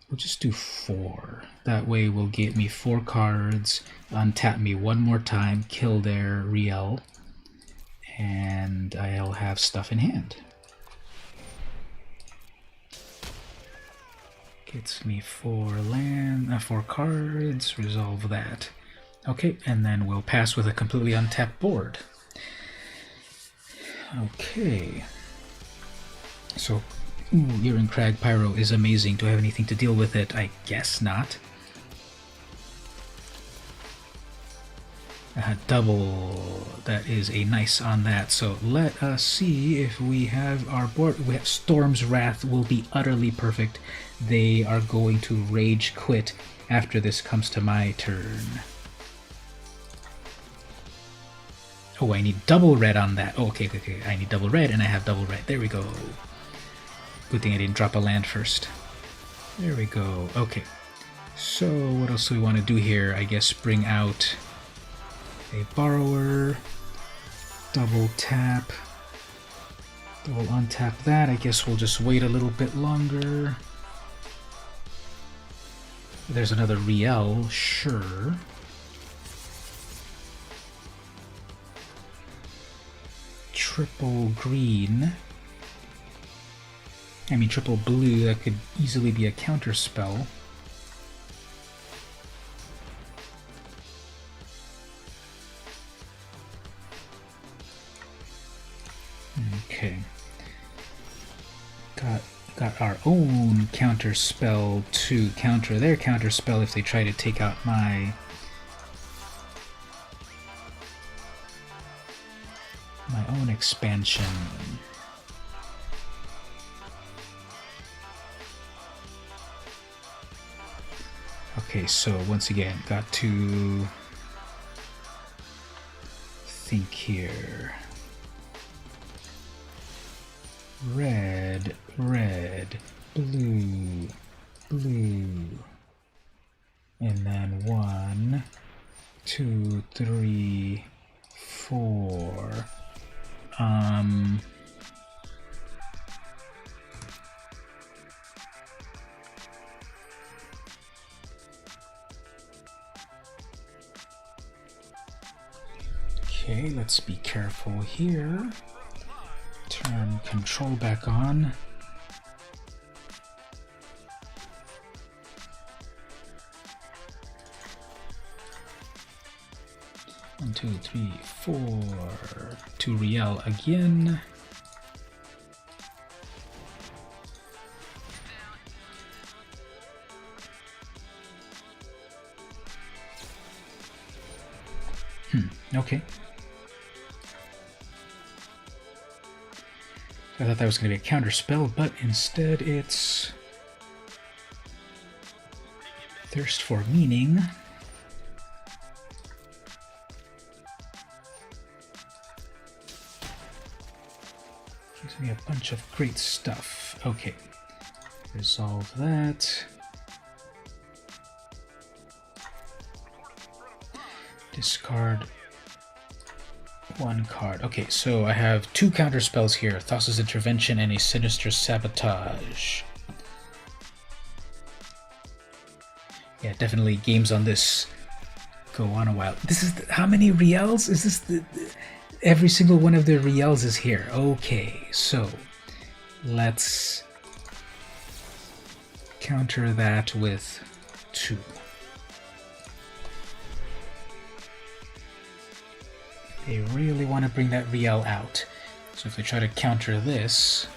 [SPEAKER 1] We'll just do 4. That way will get me 4 cards, untap me one more time, kill their Riel, and I'll have stuff in hand. Gets me 4 cards, resolve that. Okay, and then we'll pass with a completely untapped board. Okay. So, Earring Crag Pyro is amazing. Do I have anything to deal with it? I guess not. Double. That is a nice on that. So let us see if we have our board. We have Storm's Wrath will be utterly perfect. They are going to rage quit after this comes to my turn. Oh, I need double red on that. Oh, okay. I need double red, and I have double red. There we go. Good thing I didn't drop a land first. There we go. Okay. So what else do we want to do here? I guess bring out a Borrower. Double tap. Double untap that. I guess we'll just wait a little bit longer. There's another Riel, sure. Triple green. I mean, triple blue, that could easily be a counter spell. Okay. Got our own counter spell to counter their counter spell if they try to take out my own expansion. Okay, so once again, got to think here. Red, red, blue, blue. And then 1, 2, 3, 4. Okay, let's be careful here. Turn control back on. One, 2, 3, 4. To Riel again. Okay. I thought that was going to be a counter spell, but instead it's Thirst for Meaning. Gives me a bunch of great stuff. Okay. Resolve that. Discard 1 card. Okay, so I have 2 counter spells here. Thassa's Intervention and a Sinister Sabotage. Yeah, definitely games on this go on a while. This is how many Riels? Is this every single one of the Riels is here. Okay, so let's counter that with 2. They really want to bring that Riel out. So if they try to counter this...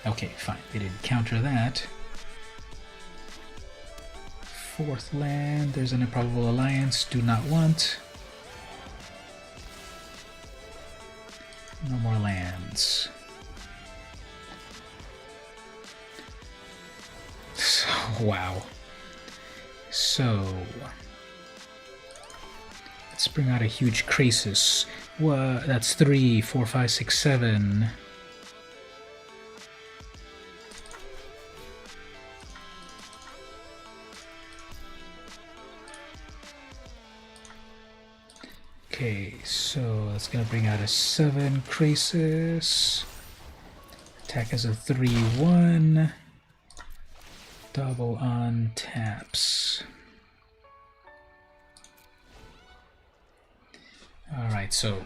[SPEAKER 1] Okay, fine. They didn't counter that. 4th land. There's an Improbable Alliance. Do not want. No more lands. So, wow. So... let's bring out a huge Krasis. What? That's 3, 4, 5, 6, 7. Okay, so that's gonna bring out a 7 Krasis. Attack as a 3/1. Double on taps. Alright, so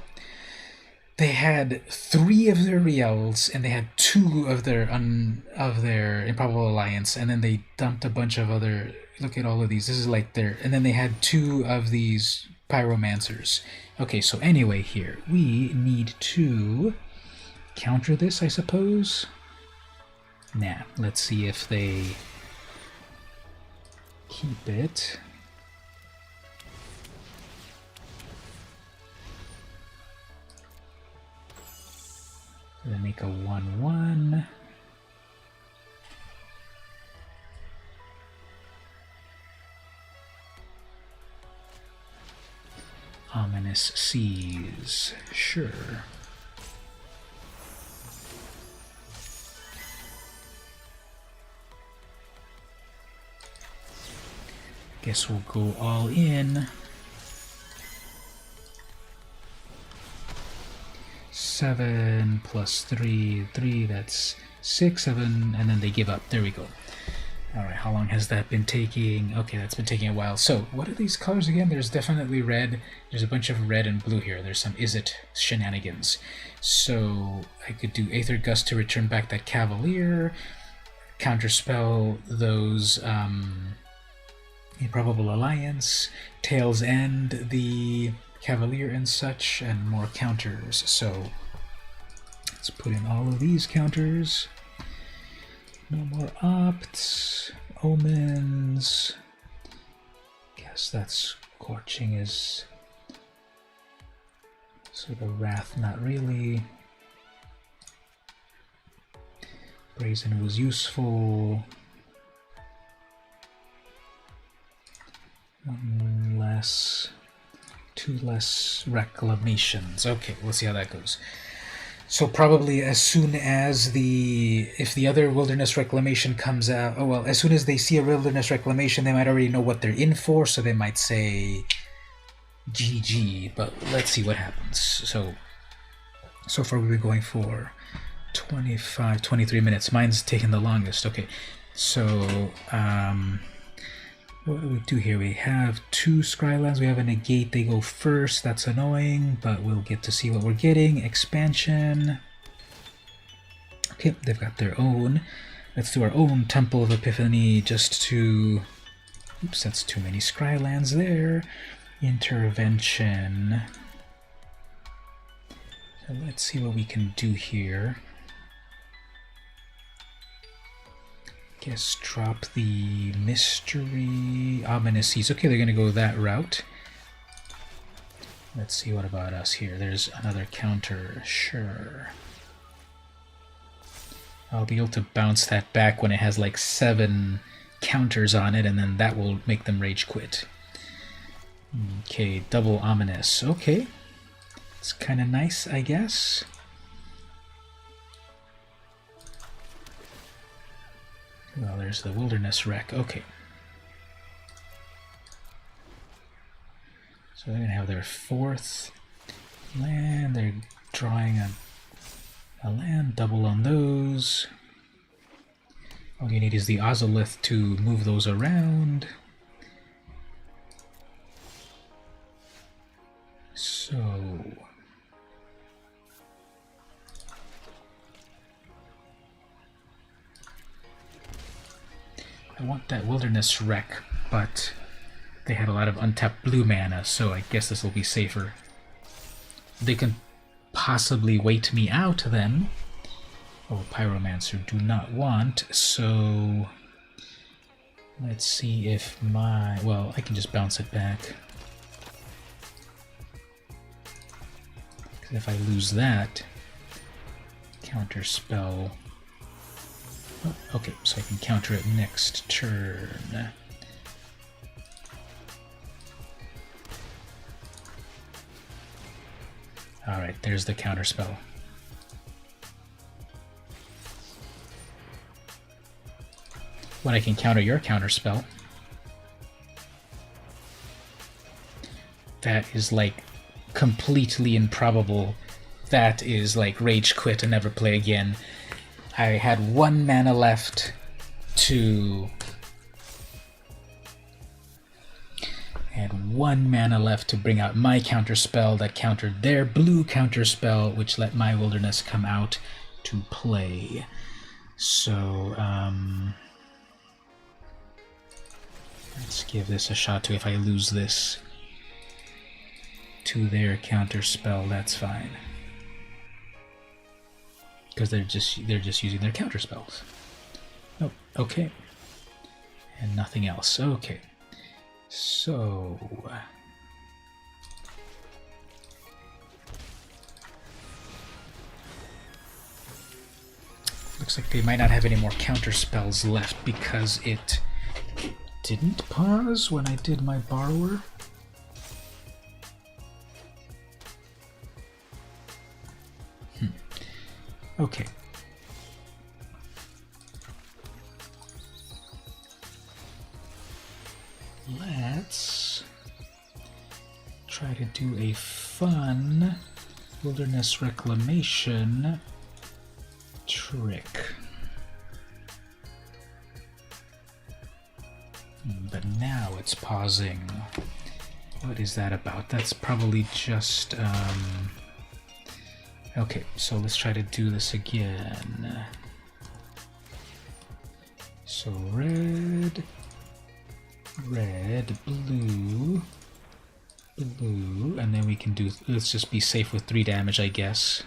[SPEAKER 1] they had 3 of their Riels and they had 2 of their Improbable Alliance, and then they dumped a bunch of other. Look at all of these. This is like their. And then they had 2 of these Pyromancers. Okay, so anyway, here we need to counter this, I suppose. Nah, let's see if they keep it. Then make a 1/1. Ominous Seas. Sure. Guess we'll go all in. 7 plus 3, 3, that's 6, 7, and then they give up. There we go. Alright, how long has that been taking? Okay, that's been taking a while. So, what are these colors again? There's definitely red. There's a bunch of red and blue here. There's some is it shenanigans. So, I could do Aether Gust to return back that Cavalier, counterspell those Improbable Alliance, Tails End the Cavalier and such, and more counters. So, let's put in all of these counters. No more opts, omens. Guess that's scorching is sort of wrath, not really. Brazen was useful. One less, two less reclamations. Okay, we'll see how that goes. So probably as soon as if the other Wilderness Reclamation comes out, oh well, as soon as they see a Wilderness Reclamation, they might already know what they're in for, so they might say GG, but let's see what happens. So far we've been going for 23 minutes. Mine's taking the longest. Okay, so what do we do here? We have two Scrylands. We have a negate. They go first. That's annoying, but we'll get to see what we're getting. Expansion. Okay, they've got their own. Let's do our own Temple of Epiphany just to... Oops, that's too many Scrylands there. Intervention. So let's see what we can do here. Guess drop the mystery ominous seas. Okay, they're gonna go that route. Let's see, what about us here? There's another counter, sure. I'll be able to bounce that back when it has like 7 counters on it, and then that will make them rage quit. Okay, double ominous. Okay, it's kind of nice, I guess. Well, there's the Wilderness Wreck. Okay. So they're going to have their 4th land. They're drawing a land, double on those. All you need is the Ozolith to move those around. So... I want that Wilderness Wreck, but they had a lot of untapped blue mana, so I guess this will be safer. They can possibly wait me out then. Oh, Pyromancer do not want, so let's see if my... well, I can just bounce it back. Because if I lose that, counter spell... Oh, okay, so I can counter it next turn. Alright, there's the counter spell. When I can counter your counter spell, that is like completely improbable. That is like rage quit and never play again. I had 1 mana left to... bring out my counterspell that countered their blue counterspell, which let my Wilderness come out to play. So, let's give this a shot too. If I lose this to their counterspell, that's fine. Because they're just using their counter spells. Oh, okay. And nothing else. Okay. So looks like they might not have any more counter spells left because it didn't pause when I did my borrower. Okay. Let's try to do a fun Wilderness Reclamation trick. it's pausing. What is that about? That's probably just... Okay, so let's try to do this again. So red, blue, blue, and then we can do... Let's just be safe with 3 damage, I guess.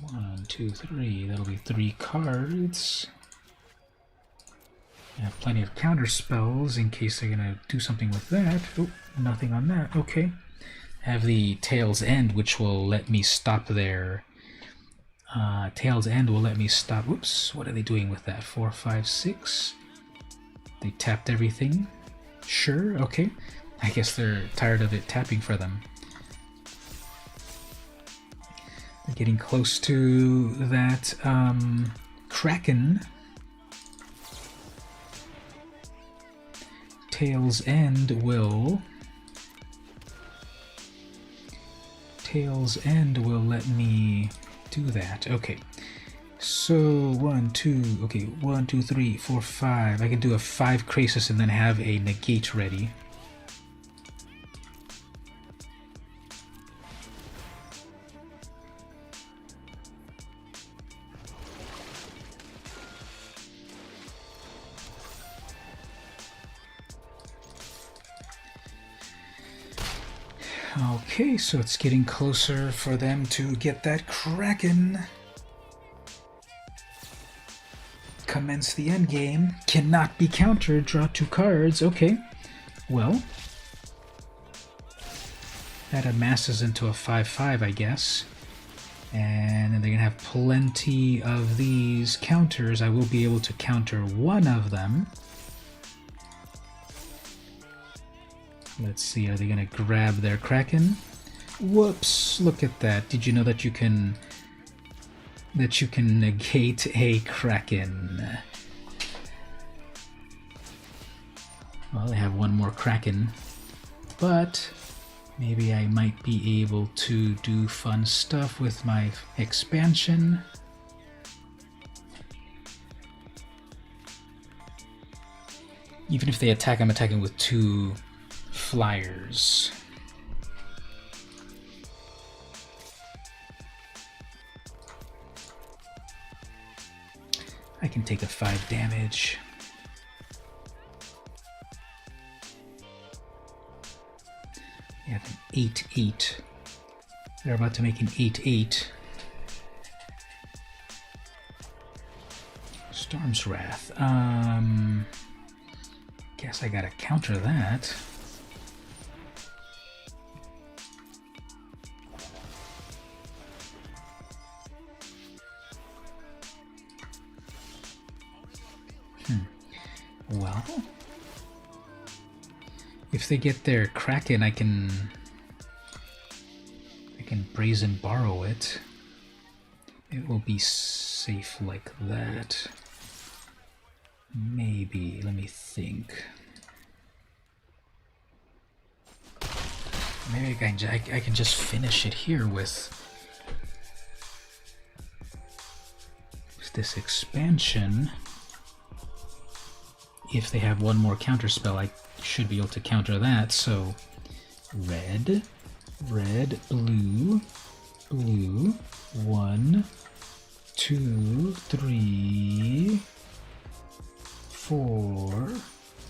[SPEAKER 1] 1, 2, 3. That'll be 3 cards. I have plenty of counter spells in case they're gonna do something with that. Oh, nothing on that. Okay. I have the Tail's End, which will let me stop their... Tail's End will let me stop... Whoops, what are they doing with that? 4, 5, 6? They tapped everything? Sure, okay. I guess they're tired of it tapping for them. They're getting close to that Kraken. Tail's End will let me do that. Okay. So 1, 2, okay, 1, 2, 3, 4, 5. I can do a 5 Krasis and then have a negate ready. Okay, so it's getting closer for them to get that Kraken. Commence the end game. Cannot be countered. Draw 2 cards. Okay. Well, that amasses into a 5/5, I guess. And then they're gonna have plenty of these counters. I will be able to counter one of them. Let's see, are they gonna grab their Kraken? Whoops, look at that. Did you know that you can negate a Kraken? Well, they have one more Kraken, but maybe I might be able to do fun stuff with my expansion. Even if they attack, I'm attacking with 2 flyers. I can take a 5 damage. We have an 8/8. They're about to make an 8/8. Storm's Wrath. Guess I gotta counter that. Well, if they get their Kraken, I can brazen borrow it. It will be safe like that. Maybe, let me think. Maybe I can just finish it here with this expansion. If they have one more counter spell, I should be able to counter that. So red, blue, blue, 1, 2, 3, 4,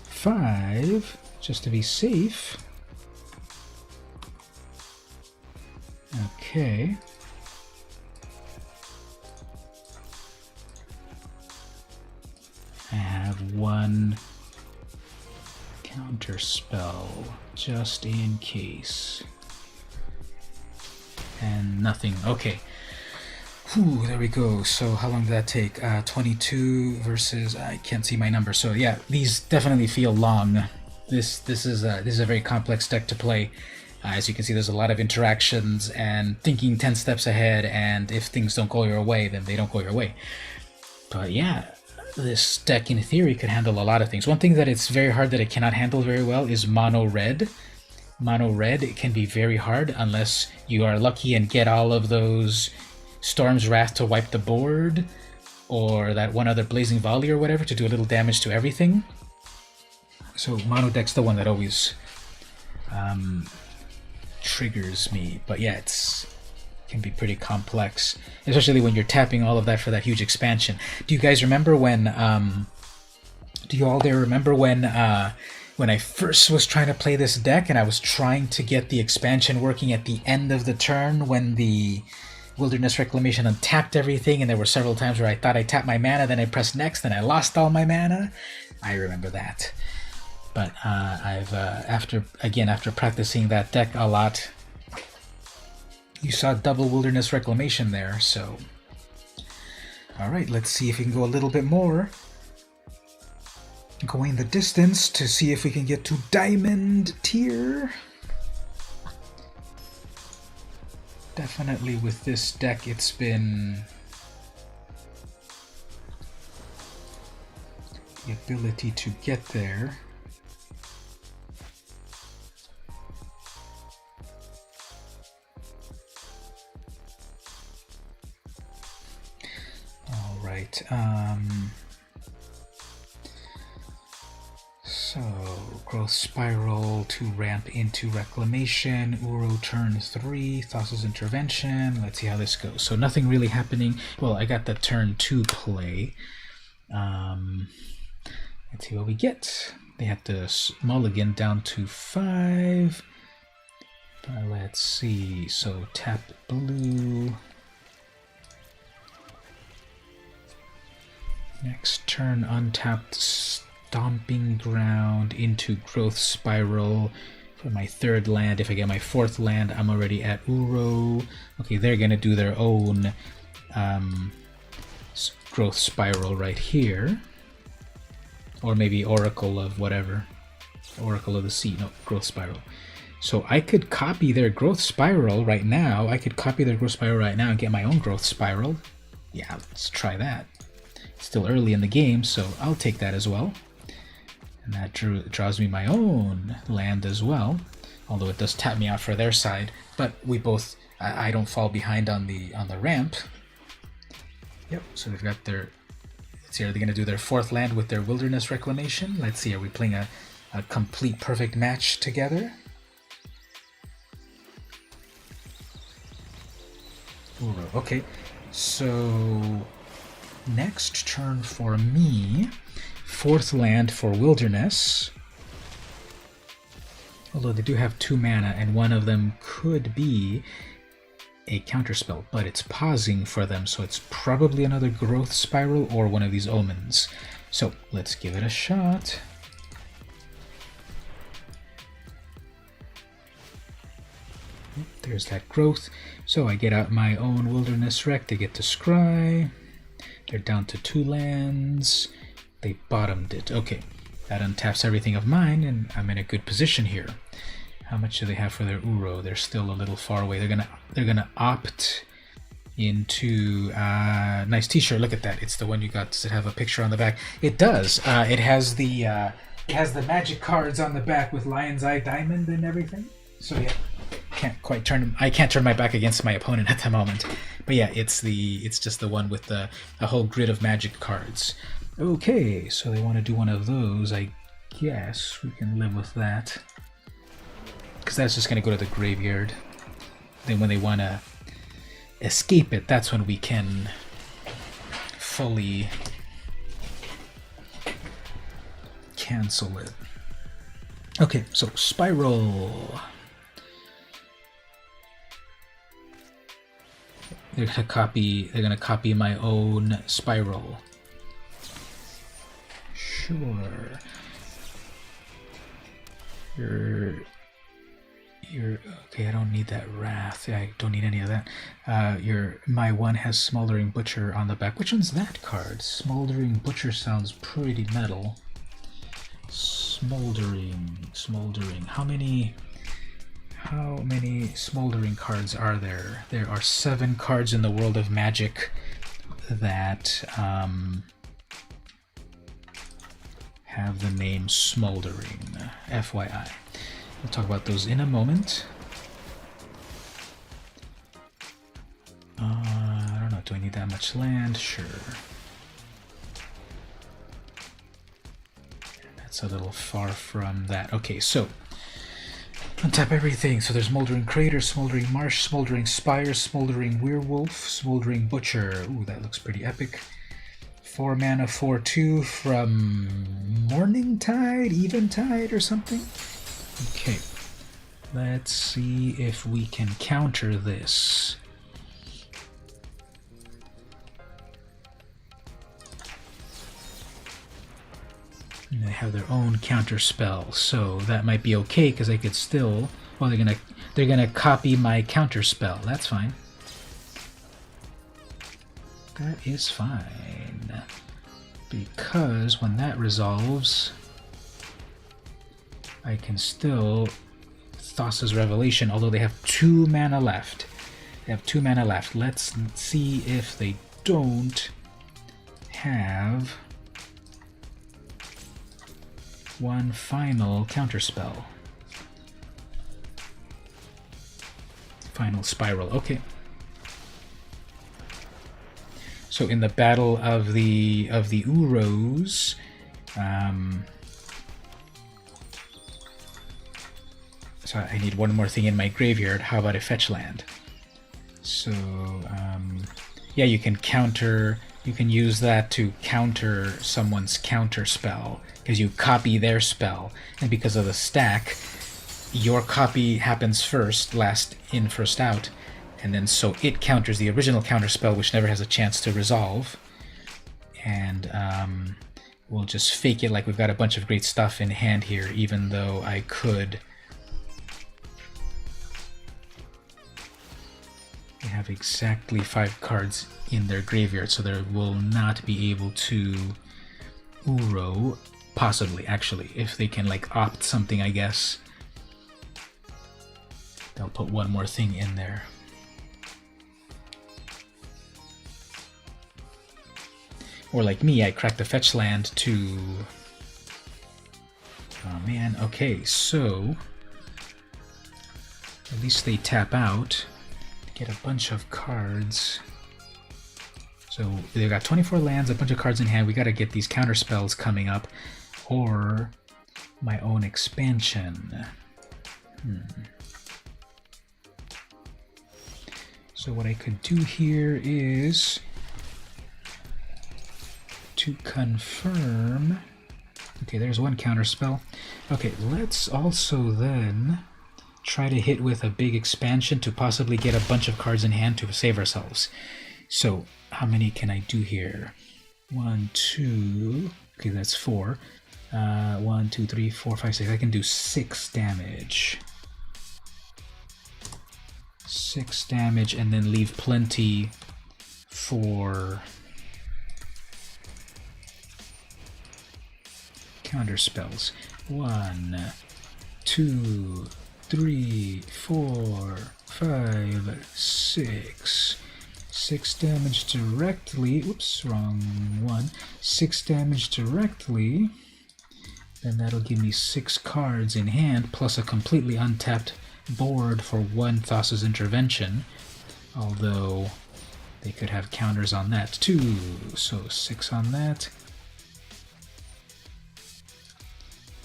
[SPEAKER 1] 5, just to be safe. Okay. I have 1 counter spell just in case. And nothing. Okay. Whew, there we go. So how long did that take? 22 versus... I can't see my number. So yeah, these definitely feel long. This is a very complex deck to play. As you can see, there's a lot of interactions and thinking 10 steps ahead, and if things don't go your way, then they don't go your way. But yeah, this deck in theory could handle a lot of things. One thing that it's very hard that it cannot handle very well is mono red. Mono red, it can be very hard unless you are lucky and get all of those Storm's Wrath to wipe the board, or that one other Blazing Volley or whatever to do a little damage to everything. So mono deck's the one that always triggers me. But yeah, it can be pretty complex, especially when you're tapping all of that for that huge expansion. Do you guys remember when? Do you all there remember when I first was trying to play this deck and I was trying to get the expansion working at the end of the turn when the Wilderness Reclamation untapped everything, and there were several times where I thought I tapped my mana, then I pressed next, and I lost all my mana? I remember that. But I've after practicing that deck a lot, you saw double Wilderness Reclamation there, so... Alright, let's see if we can go a little bit more. Going the distance to see if we can get to Diamond tier. Definitely with this deck, it's been the ability to get there. All right. So, Growth Spiral to ramp into Reclamation, Uro turn 3, Thassa's Intervention. Let's see how this goes. So nothing really happening. Well, I got the turn 2 play. Let's see what we get. They have to mulligan down to 5. But let's see. So tap blue. Next turn untapped Stomping Ground into Growth Spiral for my 3rd land. If I get my 4th land, I'm already at Uro. Okay, they're gonna do their own Growth Spiral right here. Or maybe Oracle of whatever. Oracle of the Sea, no, Growth Spiral. So I could copy their Growth Spiral right now. I could copy their Growth Spiral right now and get my own Growth Spiral. Yeah, let's try that. It's still early in the game, so I'll take that as well. And that draws me my own land as well, although it does tap me out for their side. But we both, I don't fall behind on the ramp. Yep. So they've got their. Let's see, are they going to do their 4th land with their Wilderness Reclamation? Let's see. Are we playing a complete perfect match together? Uro. Okay. So next turn for me. 4th land for Wilderness. Although they do have 2 mana, and one of them could be a counterspell, but it's pausing for them, so it's probably another Growth Spiral or one of these Omens. So let's give it a shot. There's that growth. So I get out my own Wilderness Rec. They get to scry. They're down to 2 lands. They bottomed it. Okay, that untaps everything of mine, and I'm in a good position here. How much do they have for their Uro? They're still a little far away. They're gonna opt into nice T-shirt. Look at that. It's the one you got. Does it have a picture on the back? It does. It has the magic cards on the back with Lion's Eye Diamond and everything. So yeah, I can't turn my back against my opponent at the moment. But yeah, it's just the one with a whole grid of magic cards. Okay, so they want to do one of those. I guess we can live with that, because that's just going to go to the graveyard. Then when they want to escape it, that's when we can fully cancel it. Okay, so Spiral. They're gonna copy my own Spiral. Sure. You're okay. I don't need that Wrath. I don't need any of that. My one has Smoldering Butcher on the back. Which one's that card? Smoldering Butcher sounds pretty metal. Smoldering. How many Smoldering cards are there? There are 7 cards in the world of Magic that have the name Smoldering. FYI. We'll talk about those in a moment. Do I need that much land? Sure. That's a little far from that. Okay, so untap everything. So there's Smoldering Crater, Smoldering Marsh, Smoldering Spire, Smoldering Werewolf, Smoldering Butcher. Ooh, that looks pretty epic. 4 mana, 4/2 from Morningtide, Eventide, or something. Okay, let's see if we can counter this. And they have their own counter spell, so that might be okay because I could still. Well, they're gonna copy my counter spell. That's fine. That is fine because when that resolves, I can still Thassa's Revelation. Although they have 2 mana left. They have 2 mana left. Let's see if they don't have one final counterspell. Final Spiral. Okay. So in the Battle of the Uros, so I need one more thing in my graveyard. How about a fetch land? So yeah, you can counter. You can use that to counter someone's counter spell because you copy their spell, and because of the stack, your copy happens first, last in, first out, and then so it counters the original counter spell, which never has a chance to resolve. And we'll just fake it like we've got a bunch of great stuff in hand here, even though I could. They have exactly 5 cards in their graveyard, so they will not be able to Uro, possibly, actually, if they can like opt something, I guess. They'll put one more thing in there. Or like me, I cracked the fetch land to... Oh man, okay, so... At least they tap out. Get a bunch of cards. So they've got 24 lands, a bunch of cards in hand. We gotta get these counter spells coming up, or my own expansion. So what I could do here is to confirm. Okay, there's one counter spell. Okay, let's also then try to hit with a big expansion to possibly get a bunch of cards in hand to save ourselves. So how many can I do here? 1, 2, okay, that's 4. 1, 2, 3, 4, 5, 6. I can do 6 damage. 6 damage, and then leave plenty for counter spells. 1, 2, 3, 4, 5, 6. 6 damage directly. Oops, wrong one. 6 damage directly. Then that'll give me 6 cards in hand, plus a completely untapped board for 1 Thassa's Intervention. Although they could have counters on that too. So 6 on that.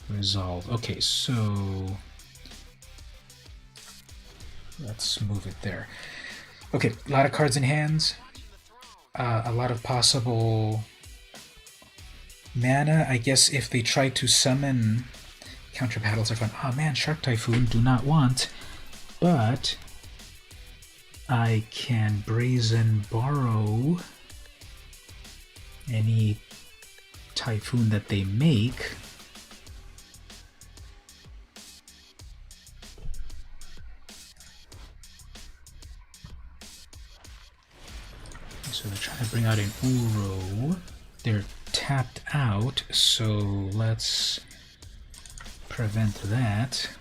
[SPEAKER 1] Resolve. Okay, so let's move it there. Okay, a lot of cards in hands, a lot of possible mana. I guess if they try to summon, counter battles are fun. Oh man, Shark Typhoon, do not want, but I can brazen borrow any Typhoon that they make. So they're trying to bring out an Uro. They're tapped out, so let's prevent that.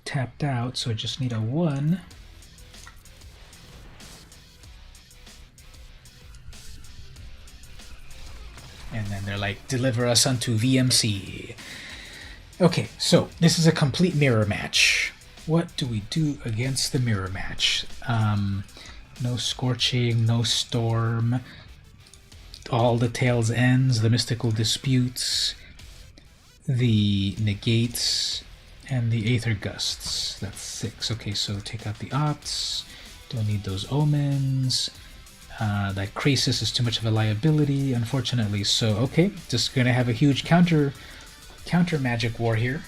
[SPEAKER 1] Tapped out, so I just need a 1. And then they're like, deliver us unto VMC. Okay, so this is a complete mirror match. What do we do against the mirror match? No scorching, no storm. All the tails ends, the mystical disputes, the negates, and the aether gusts. That's 6. Okay, so take out the opts. Don't need those omens. That Krasis is too much of a liability, unfortunately. So okay, just gonna have a huge counter magic war here.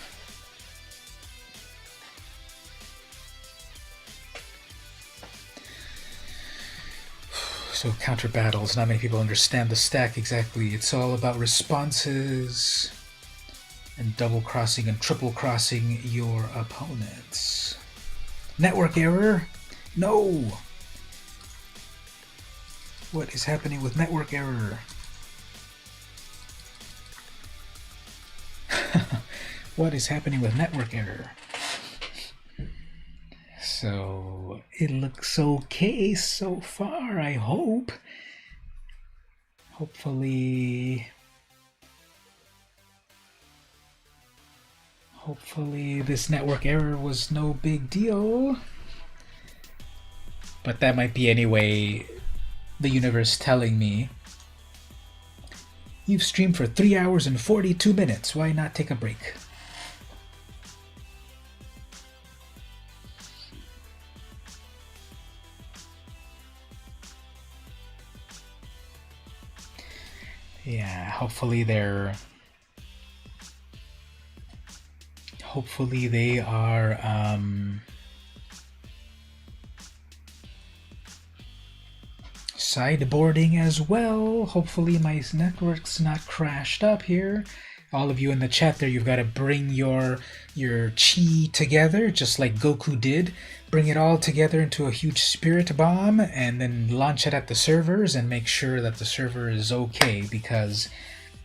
[SPEAKER 1] So counter battles, not many people understand the stack exactly. It's all about responses and double crossing and triple crossing your opponents. Network error? No! What is happening with network error? What is happening with network error? So it looks okay so far, I hope. Hopefully this network error was no big deal. But that might be anyway the universe telling me, you've streamed for 3 hours and 42 minutes, why not take a break? Yeah, hopefully they are sideboarding as well. Hopefully my network's not crashed up here. All of you in the chat there, you've got to bring your chi together, just like Goku did. Bring it all together into a huge spirit bomb and then launch it at the servers and make sure that the server is okay, because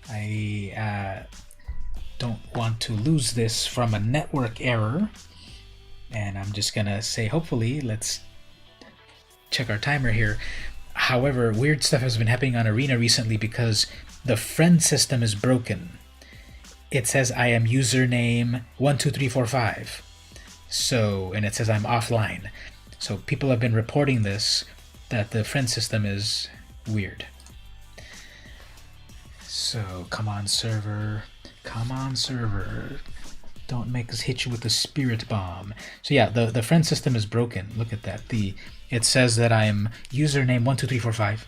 [SPEAKER 1] I don't want to lose this from a network error. And I'm just gonna say, hopefully, let's check our timer here. However, weird stuff has been happening on Arena recently because the friend system is broken. It says I am username 12345. So, and it says I'm offline. So people have been reporting this, that the friend system is weird. So come on server, don't make us hit you with a spirit bomb. So yeah, the friend system is broken. Look at that. It says that I'm username 12345,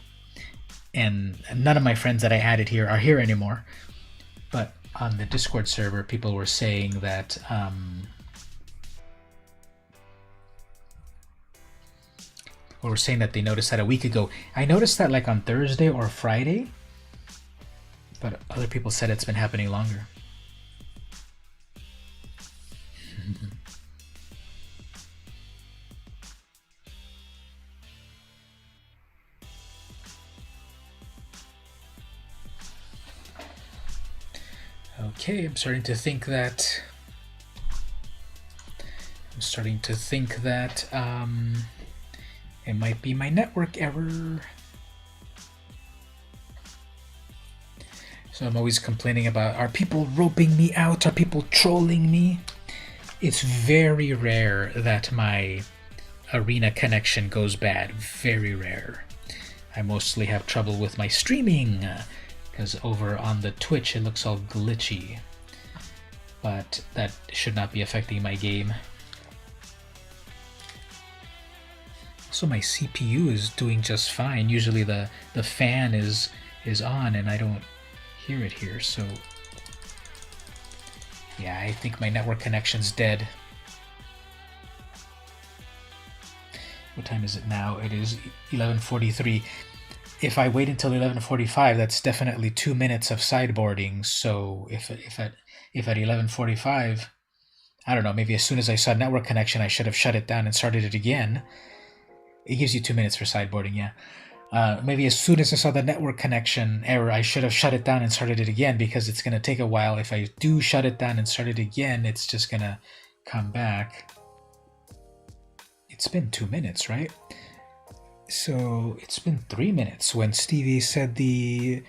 [SPEAKER 1] and none of my friends that I added here are here anymore. But on the Discord server, people were saying that they noticed that a week ago. I noticed that like on Thursday or Friday, but other people said it's been happening longer. Okay, I'm starting to think that it might be my network error. So I'm always complaining about, are people roping me out? Are people trolling me? It's very rare that my arena connection goes bad. Very rare. I mostly have trouble with my streaming, because over on the Twitch it looks all glitchy. But that should not be affecting my game. So my CPU is doing just fine. Usually the fan is on and I don't hear it here, so yeah, I think my network connection's dead. What time is it now? It is 11:43. If I wait until 11:45, that's definitely 2 minutes of sideboarding. So if at 11:45, I don't know, maybe as soon as I saw network connection, I should have shut it down and started it again. It gives you 2 minutes for sideboarding, yeah. Maybe as soon as I saw the network connection error, I should have shut it down and started it again, because it's going to take a while. If I do shut it down and start it again, it's just going to come back. It's been 2 minutes, right? So it's been 3 minutes when Stevie said the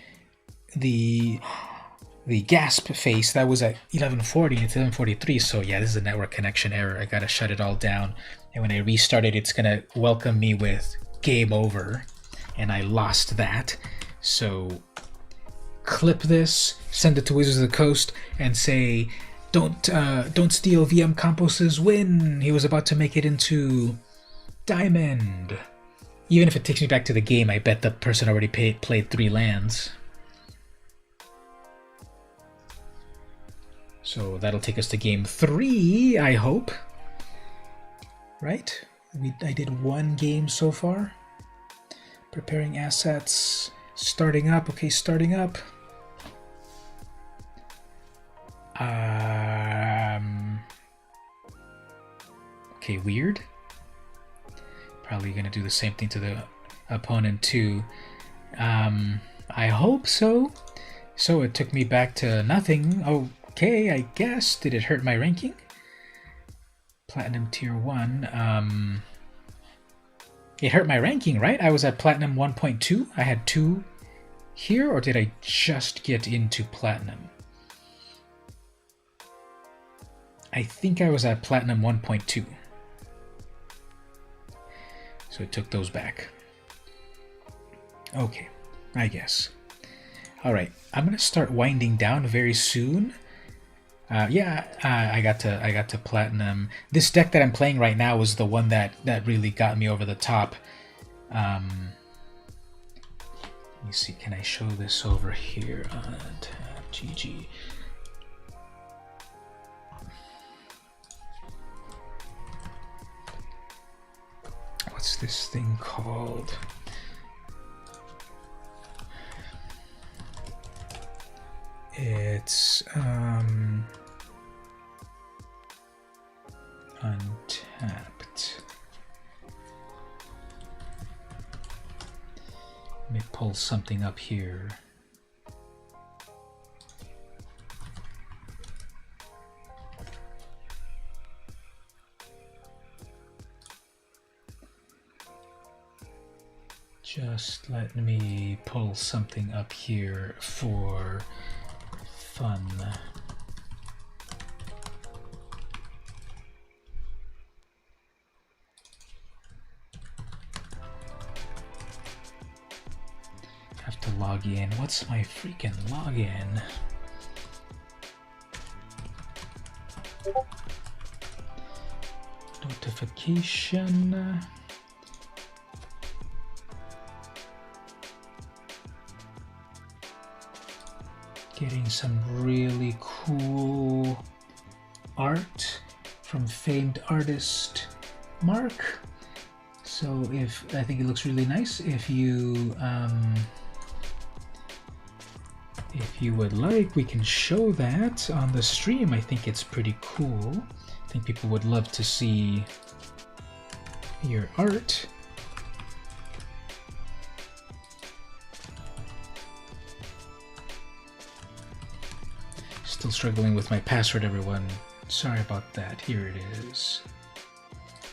[SPEAKER 1] gasp face. That was at 11:40. It's 11:43. So yeah, this is a network connection error. I gotta shut it all down. And when I restart it, it's gonna welcome me with game over, and I lost that. So clip this, send it to Wizards of the Coast, and say, don't steal VM Campos's win. He was about to make it into Diamond. Even if it takes me back to the game, I bet the person already played 3 lands. So that'll take us to game 3, I hope. Right? I did 1 game so far. Preparing assets. Starting up. Okay, starting up. Okay, weird. Probably gonna do the same thing to the opponent too. I hope so. So it took me back to nothing. Okay, I guess. Did it hurt my ranking? Platinum tier 1. It hurt my ranking, right? I was at Platinum 1.2. I had 2 here, or did I just get into Platinum? I think I was at Platinum 1.2. So it took those back. Okay, I guess. All right, I'm gonna start winding down very soon. I got to Platinum. This deck that I'm playing right now was the one that really got me over the top. Let me see, can I show this over here on tab? GG. What's this thing called? It's untapped. Let me pull something up here. Just let me pull something up here for fun. Have to log in. What's my freaking login? Notification. Getting some really cool art from famed artist Mark. So I think it looks really nice. If you would like, we can show that on the stream. I think it's pretty cool. I think people would love to see your art. Still struggling with my password, everyone. Sorry about that. Here it is.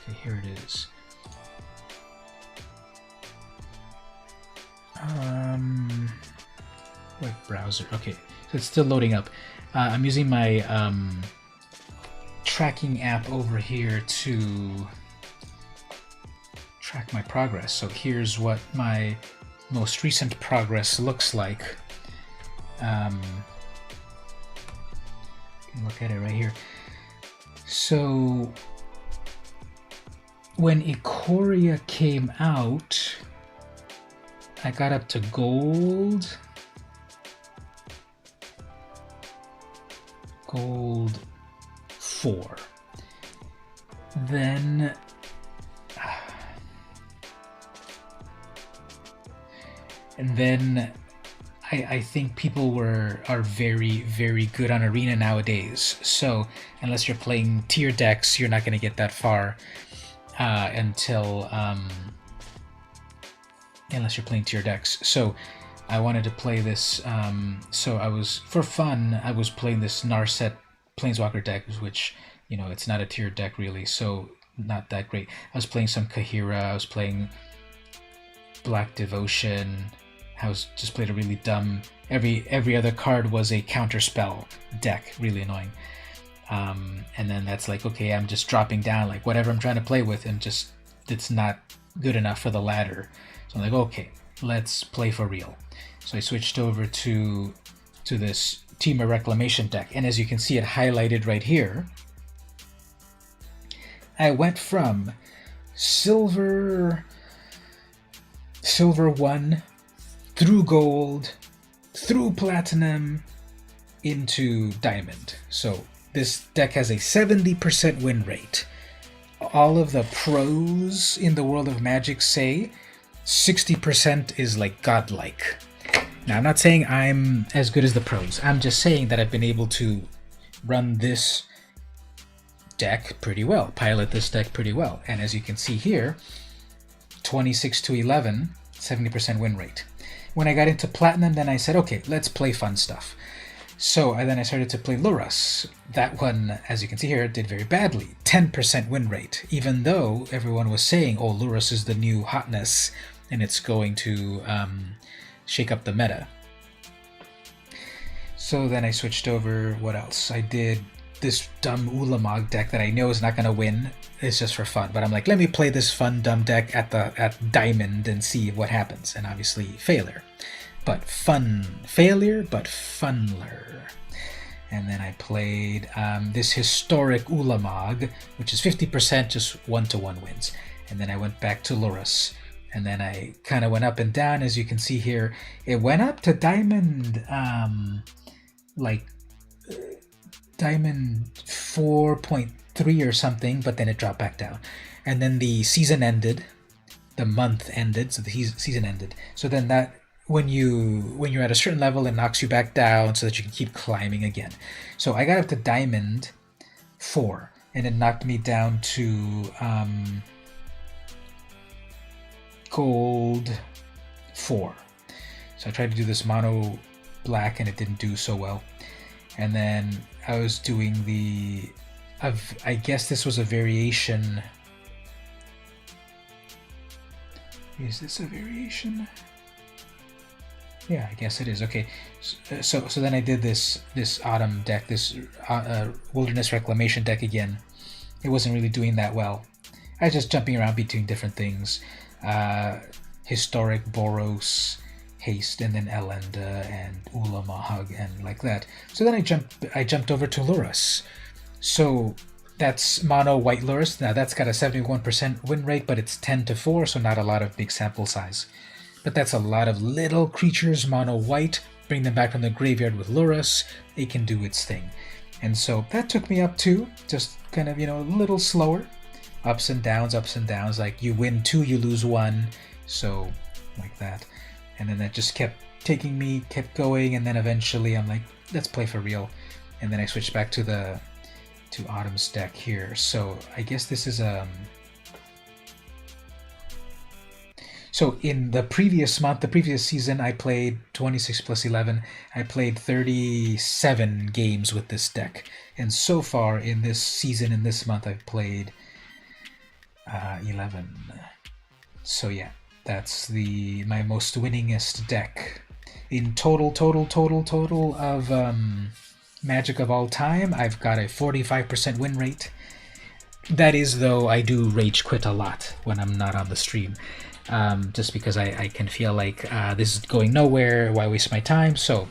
[SPEAKER 1] Okay, here it is. Web browser. Okay, so it's still loading up. I'm using my tracking app over here to track my progress. So here's what my most recent progress looks like. Look at it right here. So when Ikoria came out, I got up to gold 4. Then I think people are very, very good on Arena nowadays. So unless you're playing tier decks, you're not going to get that far until unless you're playing tier decks. So I wanted to play this. So I was, for fun, I was playing this Narset Planeswalker deck, which, you know, it's not a tier deck really, so not that great. I was playing some Kahira. I was playing Black Devotion. I was just played a really dumb. Every other card was a counterspell deck, really annoying. And then that's like, okay, I'm just dropping down like whatever I'm trying to play with, and just it's not good enough for the ladder. So I'm like, okay, let's play for real. So I switched over to this Temur Reclamation deck, and as you can see it highlighted right here, I went from silver 1 through gold through platinum into diamond. So this deck has a 70% win rate. All of the pros in the world of Magic say 60% is like godlike. Now, I'm not saying I'm as good as the pros. I'm just saying that I've been able to run this deck pretty well, pilot this deck pretty well. And as you can see here, 26 to 11, 70% win rate. When I got into Platinum, then I said, okay, let's play fun stuff. So then I started to play Lurrus. That one, as you can see here, did very badly. 10% win rate, even though everyone was saying, oh, Lurrus is the new hotness, and it's going to shake up the meta. So then I switched over, what else? I did this dumb Ulamog deck that I know is not going to win. It's just for fun. But I'm like, let me play this fun, dumb deck at Diamond and see what happens. And obviously, failure. But fun. Failure, but funler. And then I played this historic Ulamog, which is 50% just 1-to-1 wins. And then I went back to Lurrus. And then I kind of went up and down, as you can see here. It went up to Diamond, Diamond 4.3 or something, but then it dropped back down. And then the season ended, the month ended, so the season ended. So then that, when you're at a certain level, it knocks you back down so that you can keep climbing again. So I got up to Diamond 4, and it knocked me down to Gold 4. So I tried to do this mono black, and it didn't do so well. And then I was doing I guess this was a variation. Is this a variation? Yeah, I guess it is. Okay, so then I did this autumn deck, this Wilderness Reclamation deck again. It wasn't really doing that well. I was just jumping around between different things. Historic, Boros, Haste, and then Elenda and Ulamog and like that. So then I jumped over to Lurrus. So that's mono white Lurrus. Now that's got a 71% win rate, but it's 10-4, so not a lot of big sample size. But that's a lot of little creatures, mono white. Bring them back from the graveyard with Lurrus. It can do its thing. And so that took me up to just kind of, a little slower. Ups and downs, like you win 2, you lose 1. So like that. And then that just kept taking me, kept going, and then eventually I'm like, let's play for real. And then I switched back to Autumn's deck here. So I guess this is so in the previous month, the previous season, I played 26 plus 11. I played 37 games with this deck. And so far in this season, in this month, I've played 11. So yeah. That's my most winningest deck. In total of Magic of all time, I've got a 45% win rate. That is, though, I do rage quit a lot when I'm not on the stream. Just because I can feel like this is going nowhere, why waste my time? So,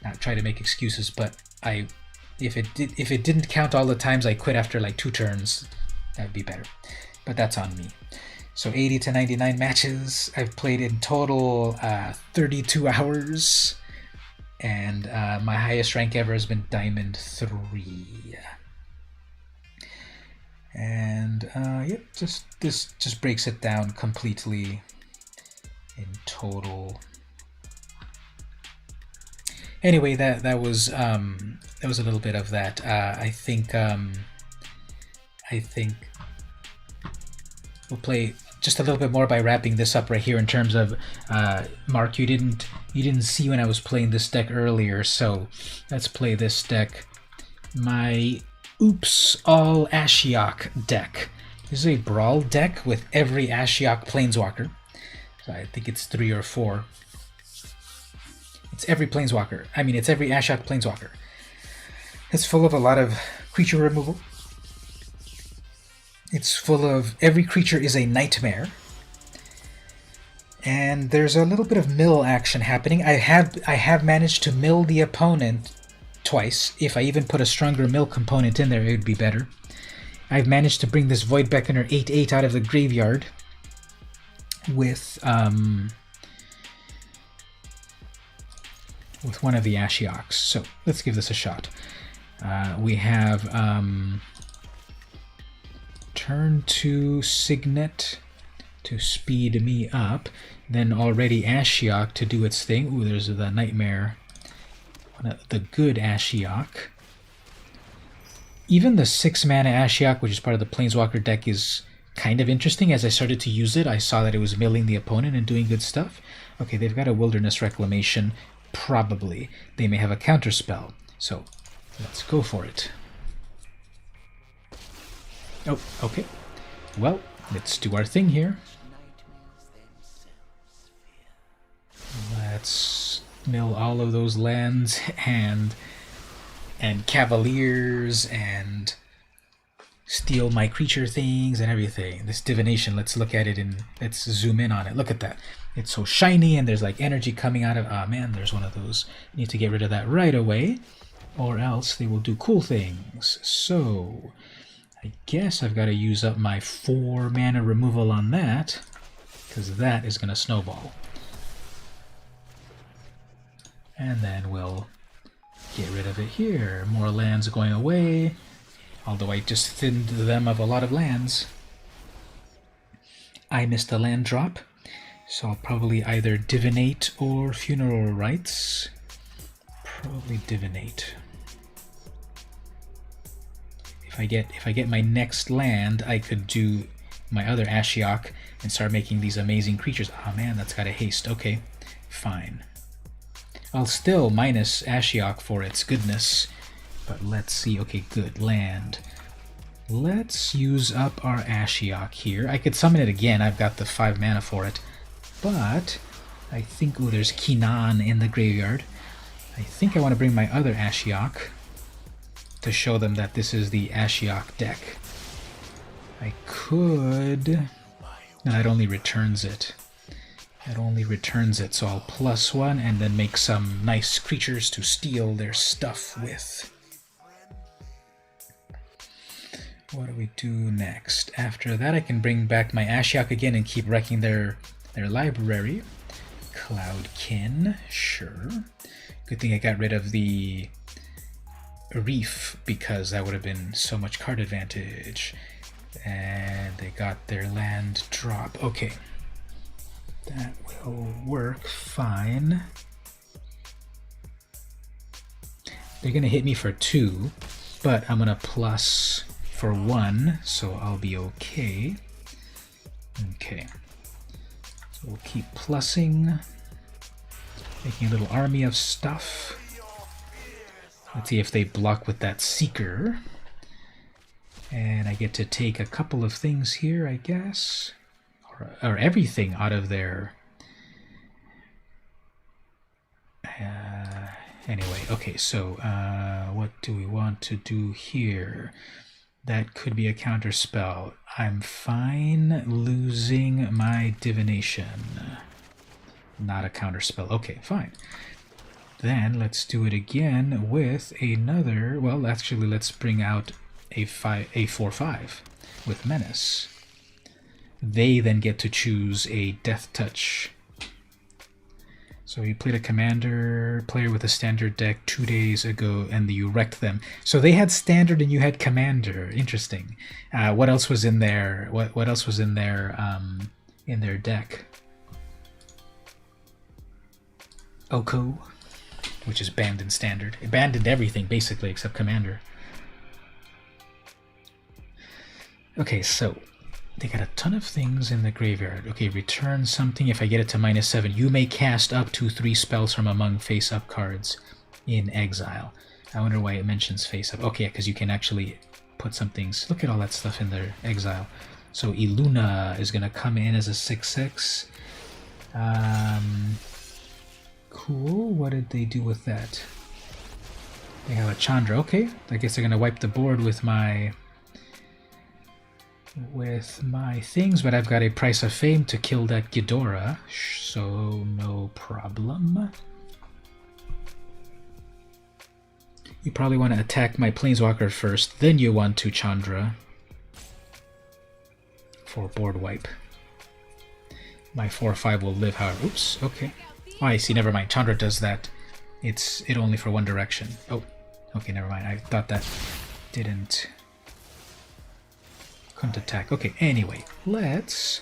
[SPEAKER 1] not try to make excuses, but if it didn't count all the times I quit after like 2 turns, that'd be better. But that's on me. So 80 to 99 matches. I've played in total 32 hours. And my highest rank ever has been Diamond 3. And yep, this just breaks it down completely in total. Anyway, that was a little bit of that. I think we'll play just a little bit more by wrapping this up right here in terms of Mark, you didn't see when I was playing this deck earlier, so let's play this deck. My Oops All Ashiok deck. This is a Brawl deck with every Ashiok Planeswalker. So I think it's 3 or 4. It's every Planeswalker. I mean, it's every Ashiok Planeswalker. It's full of a lot of creature removal. It's full of every creature is a nightmare. And there's a little bit of mill action happening. I have managed to mill the opponent twice. If I even put a stronger mill component in there, it would be better. I've managed to bring this Void Beckoner 8/8 out of the graveyard with one of the Ashioks. So let's give this a shot. We have turn 2 Signet to speed me up, then already Ashiok to do its thing. Ooh, there's the Nightmare, the good Ashiok. Even the 6-mana Ashiok, which is part of the Planeswalker deck, is kind of interesting. As I started to use it, I saw that it was milling the opponent and doing good stuff. Okay, they've got a Wilderness Reclamation, probably. They may have a counterspell, so let's go for it. Oh, okay. Well, let's do our thing here. Let's mill all of those lands and Cavaliers and steal my creature things and everything. This divination, let's look at it and let's zoom in on it. Look at that. It's so shiny and there's like energy coming out of... Ah, man, there's one of those. Need to get rid of that right away or else they will do cool things. So I guess I've got to use up my 4 mana removal on that because that is going to snowball. And then we'll get rid of it here. More lands going away, although I just thinned them of a lot of lands. I missed a land drop, so I'll probably either Divinate or Funeral Rites. Probably Divinate. If I get my next land, I could do my other Ashiok and start making these amazing creatures. Ah, man, that's got a haste. Okay, fine. I'll still minus Ashiok for its goodness, but let's see. Okay, good. Land. Let's use up our Ashiok here. I could summon it again. I've got the 5 mana for it, but I think... Oh, there's Kinan in the graveyard. I think I want to bring my other Ashiok to show them that this is the Ashiok deck. I could... No, it only returns it. It only returns it, so I'll +1 and then make some nice creatures to steal their stuff with. What do we do next? After that, I can bring back my Ashiok again and keep wrecking their library. Cloudkin, sure. Good thing I got rid of the Reef, because that would have been so much card advantage. And they got their land drop. Okay. That will work fine. They're going to hit me for 2, but I'm going to plus for 1, so I'll be okay. Okay. So we'll keep plussing, making a little army of stuff. Let's see if they block with that Seeker. And I get to take a couple of things here, I guess. Or everything out of their... anyway, okay, so what do we want to do here? That could be a counter spell. I'm fine losing my divination. Not a counter spell. Okay, fine. Then let's do it again with another... Well, actually, let's bring out a 4/5 with Menace. They then get to choose a Death Touch. So you played a commander player with a standard deck 2 days ago, and you wrecked them. So they had standard and you had commander. Interesting. What else was in there? What else was in their deck? Oko, which is banned in standard. It banned everything basically except commander. Okay, so they got a ton of things in the graveyard. Okay, return something. If I get it to -7, you may cast up to 3 spells from among face-up cards in exile. I wonder why it mentions face-up. Okay, because you can actually put some things. Look at all that stuff in their exile. So Iluna is going to come in as a 6/6. Cool. What did they do with that? They have a Chandra. Okay, I guess they're going to wipe the board with my with my things, but I've got a price of fame to kill that Ghidorah, so no problem. You probably want to attack my Planeswalker first, then you want to Chandra for board wipe. My 4/5 will live, however. Oops, okay. Oh, I see, never mind. Chandra does that. It's only for one direction. Oh, okay, never mind. I thought that couldn't attack. Okay, anyway, let's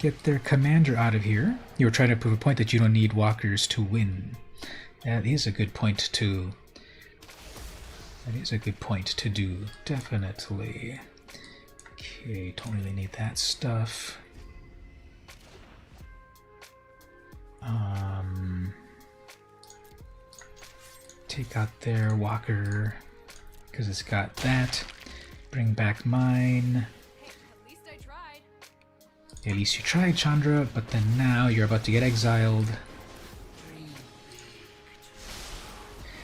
[SPEAKER 1] get their commander out of here. You were trying to prove a point that you don't need walkers to win. That is a good point to... That is a good point to do, definitely. Okay, don't really need that stuff. Take out their walker, because it's got that. Bring back mine. At least you tried, Chandra, but then now you're about to get exiled.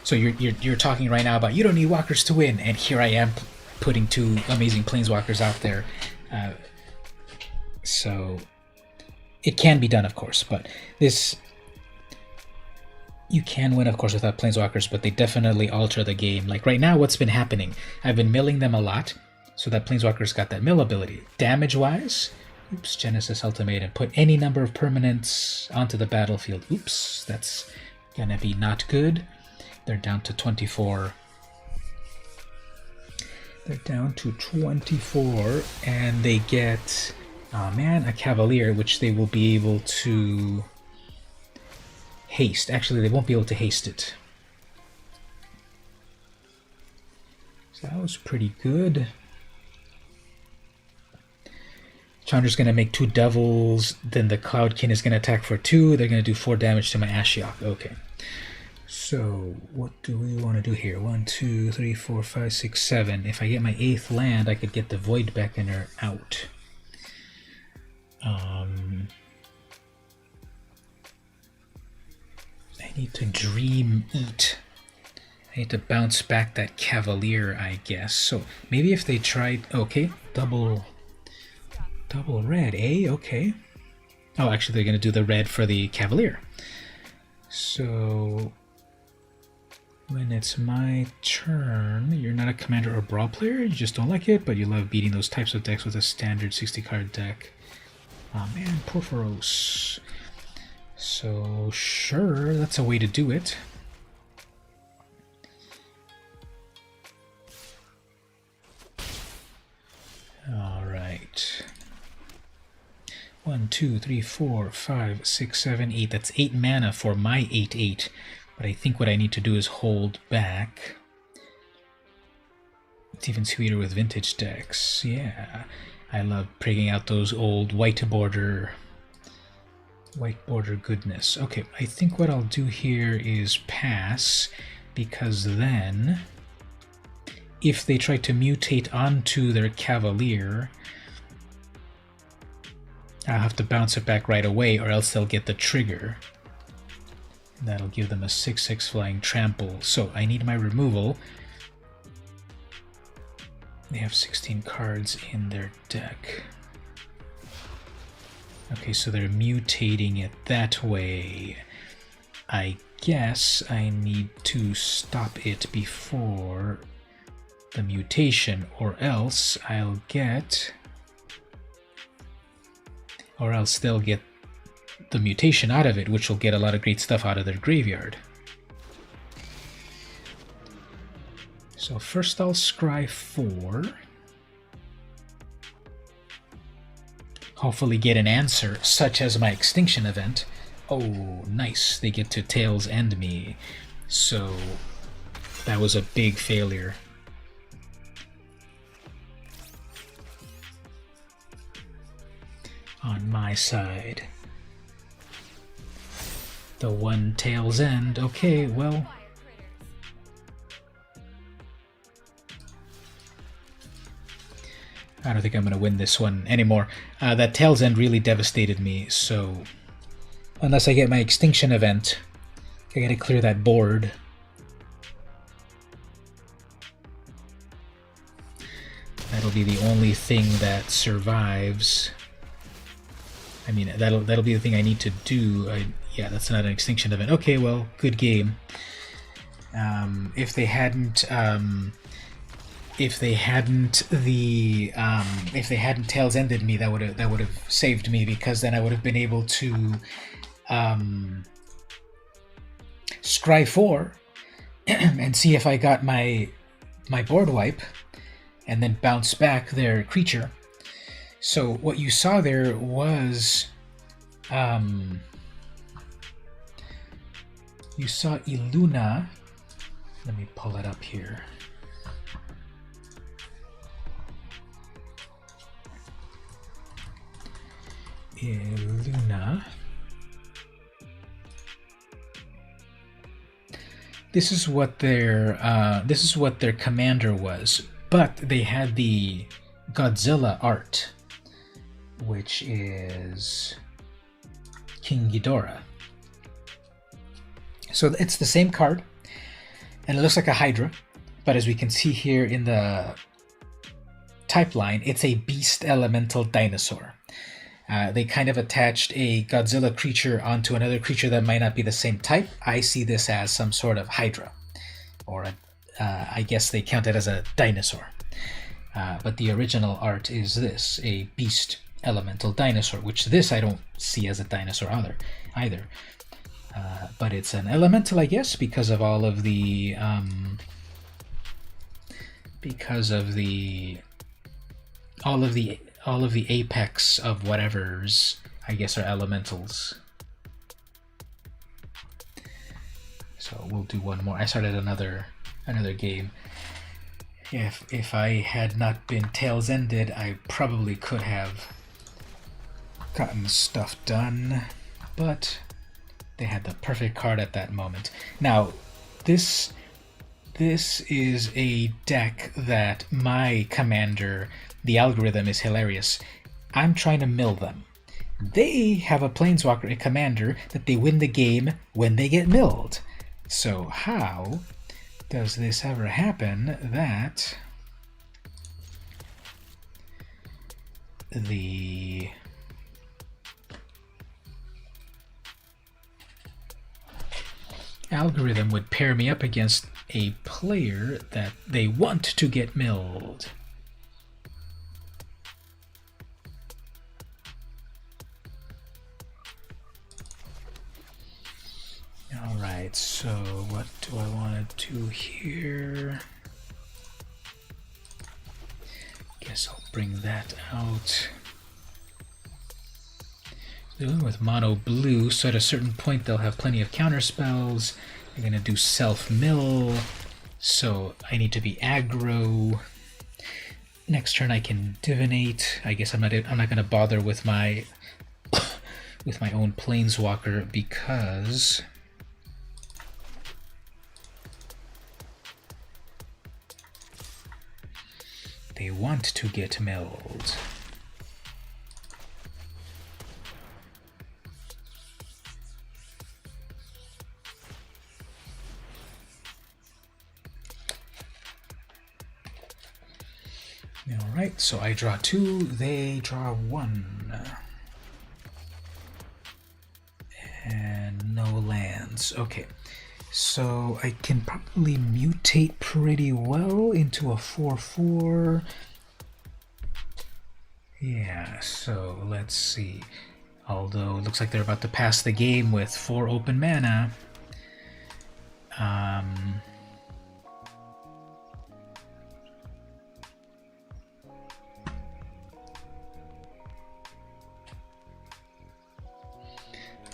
[SPEAKER 1] So you're talking right now about you don't need walkers to win, and here I am putting two amazing planeswalkers out there. So it can be done, of course, but this... You can win, of course, without planeswalkers, but they definitely alter the game. Like right now, what's been happening? I've been milling them a lot, so that planeswalker's got that mill ability. Damage-wise, oops, Genesis Ultimatum. Put any number of permanents onto the battlefield. Oops, that's gonna be not good. They're down to 24. They're down to 24, and they get, oh man, a Cavalier, which they will be able to haste. Actually, they won't be able to haste it. So that was pretty good. Chandra's going to make 2 Devils, then the Cloudkin is going to attack for 2. They're going to do 4 damage to my Ashiok. Okay. So, what do we want to do here? 1, 2, 3, 4, 5, 6, 7. If I get my 8th land, I could get the Void Beckoner out. I need to Dream Eat. I need to bounce back that Cavalier, I guess. So, maybe if they tried... Okay, double red, eh? Okay. Oh, actually, they're going to do the red for the Cavalier. So... When it's my turn, you're not a commander or brawl player, you just don't like it, but you love beating those types of decks with a standard 60-card deck. Oh man, Porphyros. So, sure, that's a way to do it. Alright. 1, 2, 3, 4, 5, 6, 7, 8. That's 8 mana for my 8/8. But I think what I need to do is hold back. It's even sweeter with vintage decks. Yeah, I love prigging out those old white border goodness. Okay, I think what I'll do here is pass, because then if they try to mutate onto their Cavalier, I'll have to bounce it back right away, or else they'll get the trigger. That'll give them a 6/6 flying trample. So I need my removal. They have 16 cards in their deck. Okay, so they're mutating it that way. I guess I need to stop it before the mutation, or else I'll get... Or else they'll get the mutation out of it, which will get a lot of great stuff out of their graveyard. So first I'll scry 4. Hopefully get an answer, such as my extinction event. Oh, nice. They get to Tails End me. So that was a big failure. On my side. The one Tails End. Okay, well... I don't think I'm going to win this one anymore. That Tails End really devastated me, so... Unless I get my extinction event, I gotta clear that board. That'll be the only thing that survives. I mean, that'll be the thing I need to do. Yeah, that's not an extinction event. Okay, well, good game. If they hadn't tails ended me, that would have saved me, because then I would have been able to scry 4 and see if I got my board wipe, and then bounce back their creature. So what you saw there was you saw Iluna. Let me pull it up here. Iluna. This is what their commander was, but they had the Godzilla art, which is King Ghidorah. So it's the same card, and it looks like a Hydra, but as we can see here in the type line, it's a beast elemental dinosaur. They kind of attached a Godzilla creature onto another creature that might not be the same type. I see this as some sort of Hydra, or I guess they count it as a dinosaur. But the original art is this, a beast elemental dinosaur, which this I don't see as a dinosaur either. But it's an elemental, I guess, because of all of the apex of whatevers, I guess, are elementals. So we'll do one more. I started another game. If I had not been tails ended, I probably could have gotten stuff done, but they had the perfect card at that moment. Now, this is a deck that my commander, the algorithm is hilarious. I'm trying to mill them. They have a planeswalker, a commander, that they win the game when they get milled. So how does this ever happen that the algorithm would pair me up against a player that they want to get milled? Alright, so what do I want to do here? Guess I'll bring that out. Dealing with mono blue, so at a certain point they'll have plenty of counter spells. I'm gonna do self-mill, so I need to be aggro. Next turn I can divinate. I guess I'm not gonna bother with my with my own planeswalker because they want to get milled. Alright, so I draw 2, they draw 1. And no lands. Okay, so I can probably mutate pretty well into a 4/4. Yeah, so let's see. Although it looks like they're about to pass the game with 4 open mana.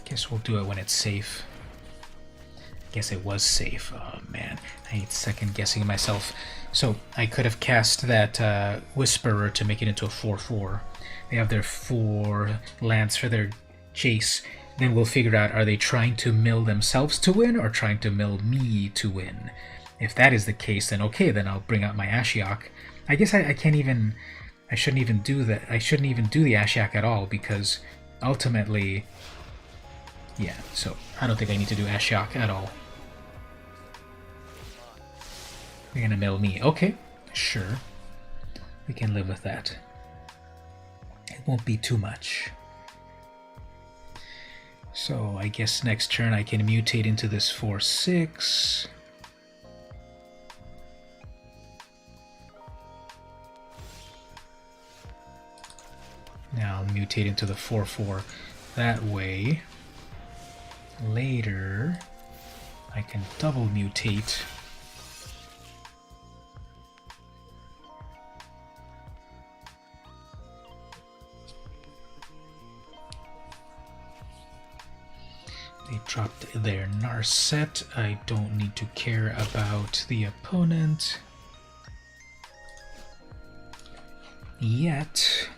[SPEAKER 1] Guess we'll do it when it's safe. Guess it was safe. Oh man, I hate second guessing myself. So I could have cast that Whisperer to make it into a 4/4. They have their 4 lands for their chase. Then we'll figure out, are they trying to mill themselves to win or trying to mill me to win? If that is the case, then okay, then I'll bring out my Ashiok. I guess I shouldn't even do that. I shouldn't even do the Ashiok at all, because ultimately, yeah, so I don't think I need to do Ashiok at all. You're gonna mill me. Okay, sure. We can live with that. It won't be too much. So I guess next turn I can mutate into this 4/6. Now I'll mutate into the 4/4 that way. Later, I can double mutate. They dropped their Narset. I don't need to care about the opponent yet.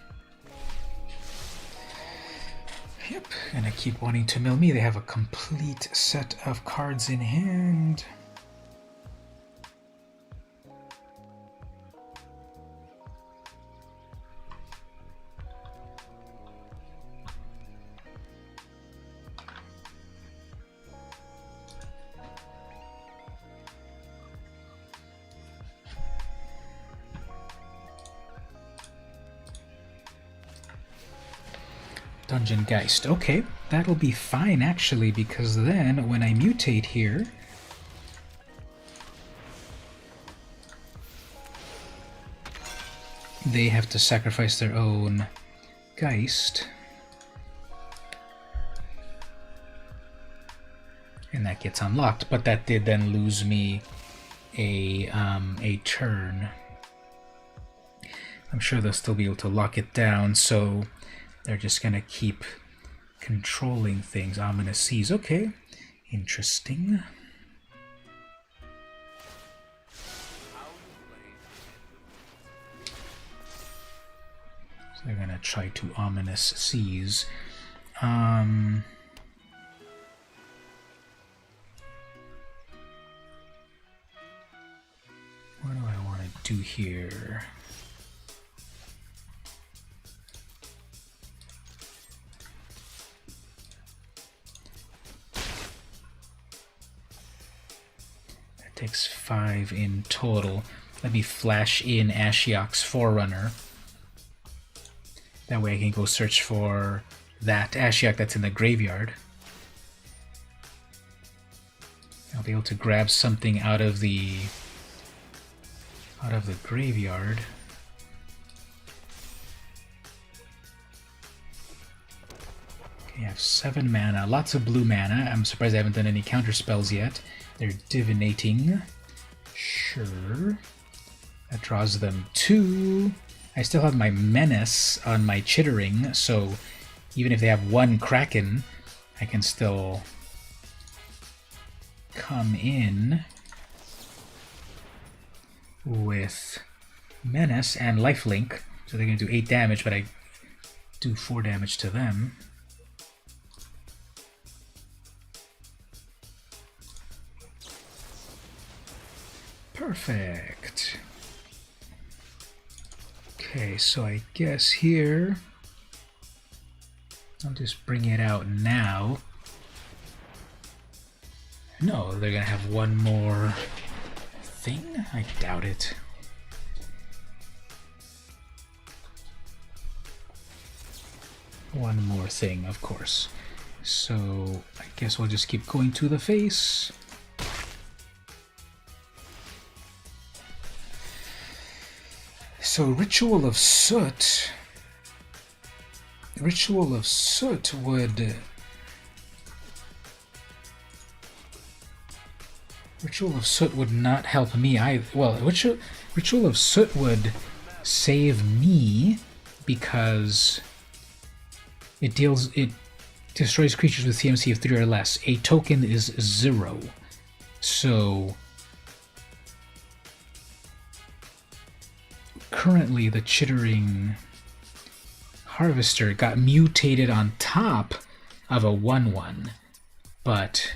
[SPEAKER 1] Yep, gonna keep wanting to mill me. They have a complete set of cards in hand. Dungeon Geist. Okay, that'll be fine actually, because then when I mutate here, they have to sacrifice their own Geist. And that gets unlocked, but that did then lose me a turn. I'm sure they'll still be able to lock it down, so they're just gonna keep controlling things. Ominous Seas. Okay, interesting. So they're gonna try to Ominous Seas. What do I want to do here? Takes 5 in total. Let me flash in Ashiok's Forerunner. That way I can go search for that Ashiok that's in the graveyard. I'll be able to grab something out of the graveyard. Okay, I have 7 mana, lots of blue mana. I'm surprised I haven't done any counter spells yet. They're divinating. Sure. That draws them 2. I still have my Menace on my Chittering, so even if they have 1 Kraken, I can still come in with Menace and Lifelink. So they're going to do 8 damage, but I do 4 damage to them. Perfect. Okay, so I guess here I'll just bring it out now. No, they're gonna have 1 more thing? I doubt it. One more thing, of course. So I guess we'll just keep going to the face. So Ritual of Soot would... Ritual of Soot would not help me either. Well, Ritual of Soot would save me because it destroys creatures with CMC of 3 or less. A token is 0. So currently the Chittering Harvester got mutated on top of a 1/1, but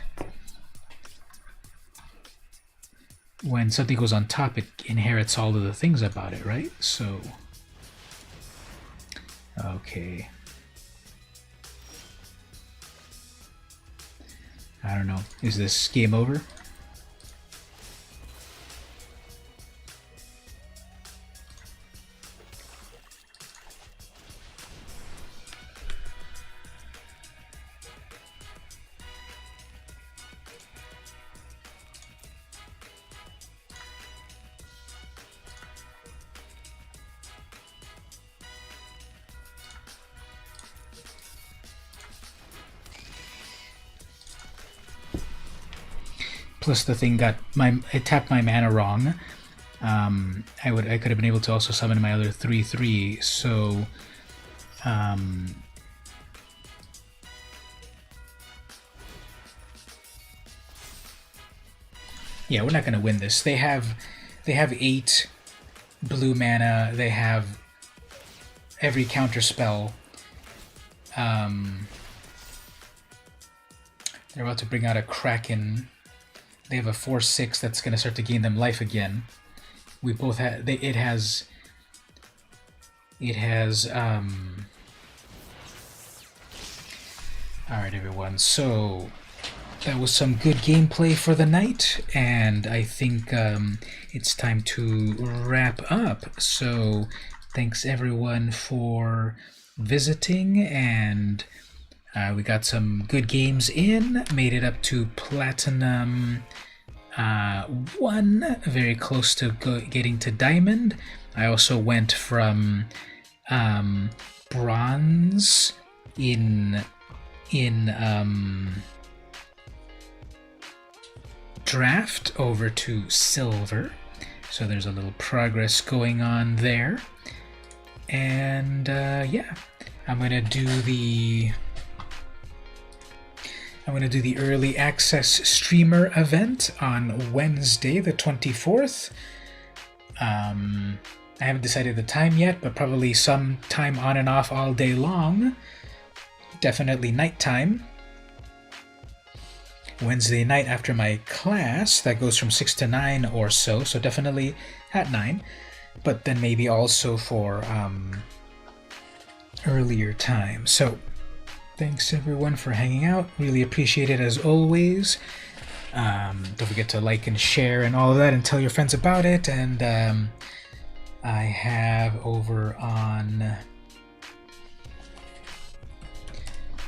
[SPEAKER 1] when something goes on top, it inherits all of the things about it, right? So, okay. I don't know. Is this game over? plus the thing it tapped my mana wrong. I could have been able to also summon my other 3/3. So yeah, we're not gonna win this. They have 8 blue mana. They have every counter spell. They're about to bring out a Kraken. They have a 4/6 that's going to start to gain them life again. We both have. It has. All right, everyone. So that was some good gameplay for the night, and I think it's time to wrap up. So thanks everyone for visiting, and we got some good games in, made it up to Platinum 1, very close to getting to Diamond. I also went from Bronze in Draft over to Silver, so there's a little progress going on there. And yeah, I'm gonna do the early access streamer event on Wednesday the 24th. I haven't decided the time yet, but probably some time on and off all day long. Definitely nighttime. Wednesday night after my class, that goes from 6 to 9 or so, so definitely at 9. But then maybe also for earlier time. So thanks everyone for hanging out. Really appreciate it as always. Don't forget to like and share and all of that, and tell your friends about it. And I have over on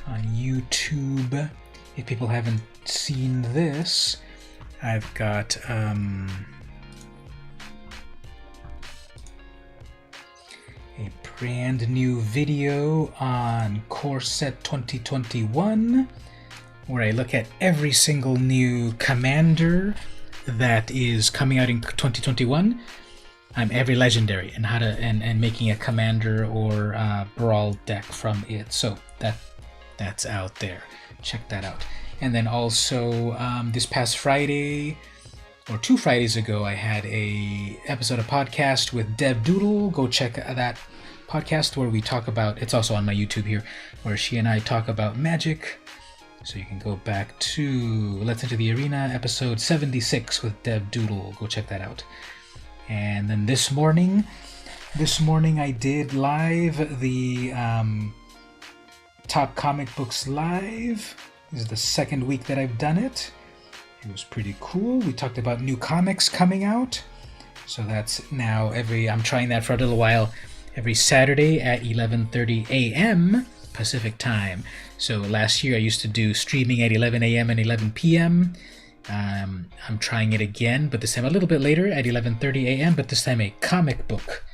[SPEAKER 1] YouTube, if people haven't seen this, I've got a brand new video on Core Set 2021 where I look at every single new commander that is coming out in 2021. Every legendary, and how to and making a commander or Brawl deck from it. So that's out there. Check that out. And then also this past Friday, or 2 Fridays ago, I had a episode of podcast with Deb Doodle. Go check that podcast where we talk about, it's also on my YouTube here, where she and I talk about Magic. So you can go back to Let's Enter the Arena, episode 76 with Deb Doodle. Go check that out. And then this morning I did live the Top Comic Books Live. This is the 2nd week that I've done it. It was pretty cool. We talked about new comics coming out. So that's now I'm trying that for a little while, every Saturday at 11:30 a.m. Pacific time. So last year I used to do streaming at 11 a.m. and 11 p.m. I'm trying it again, but this time a little bit later at 11:30 a.m., but this time a comic book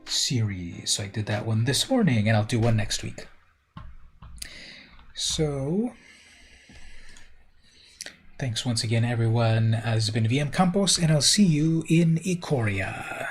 [SPEAKER 1] series. So I did that one this morning, and I'll do one next week. So thanks once again, everyone. This has been VM Campos, and I'll see you in Ikoria.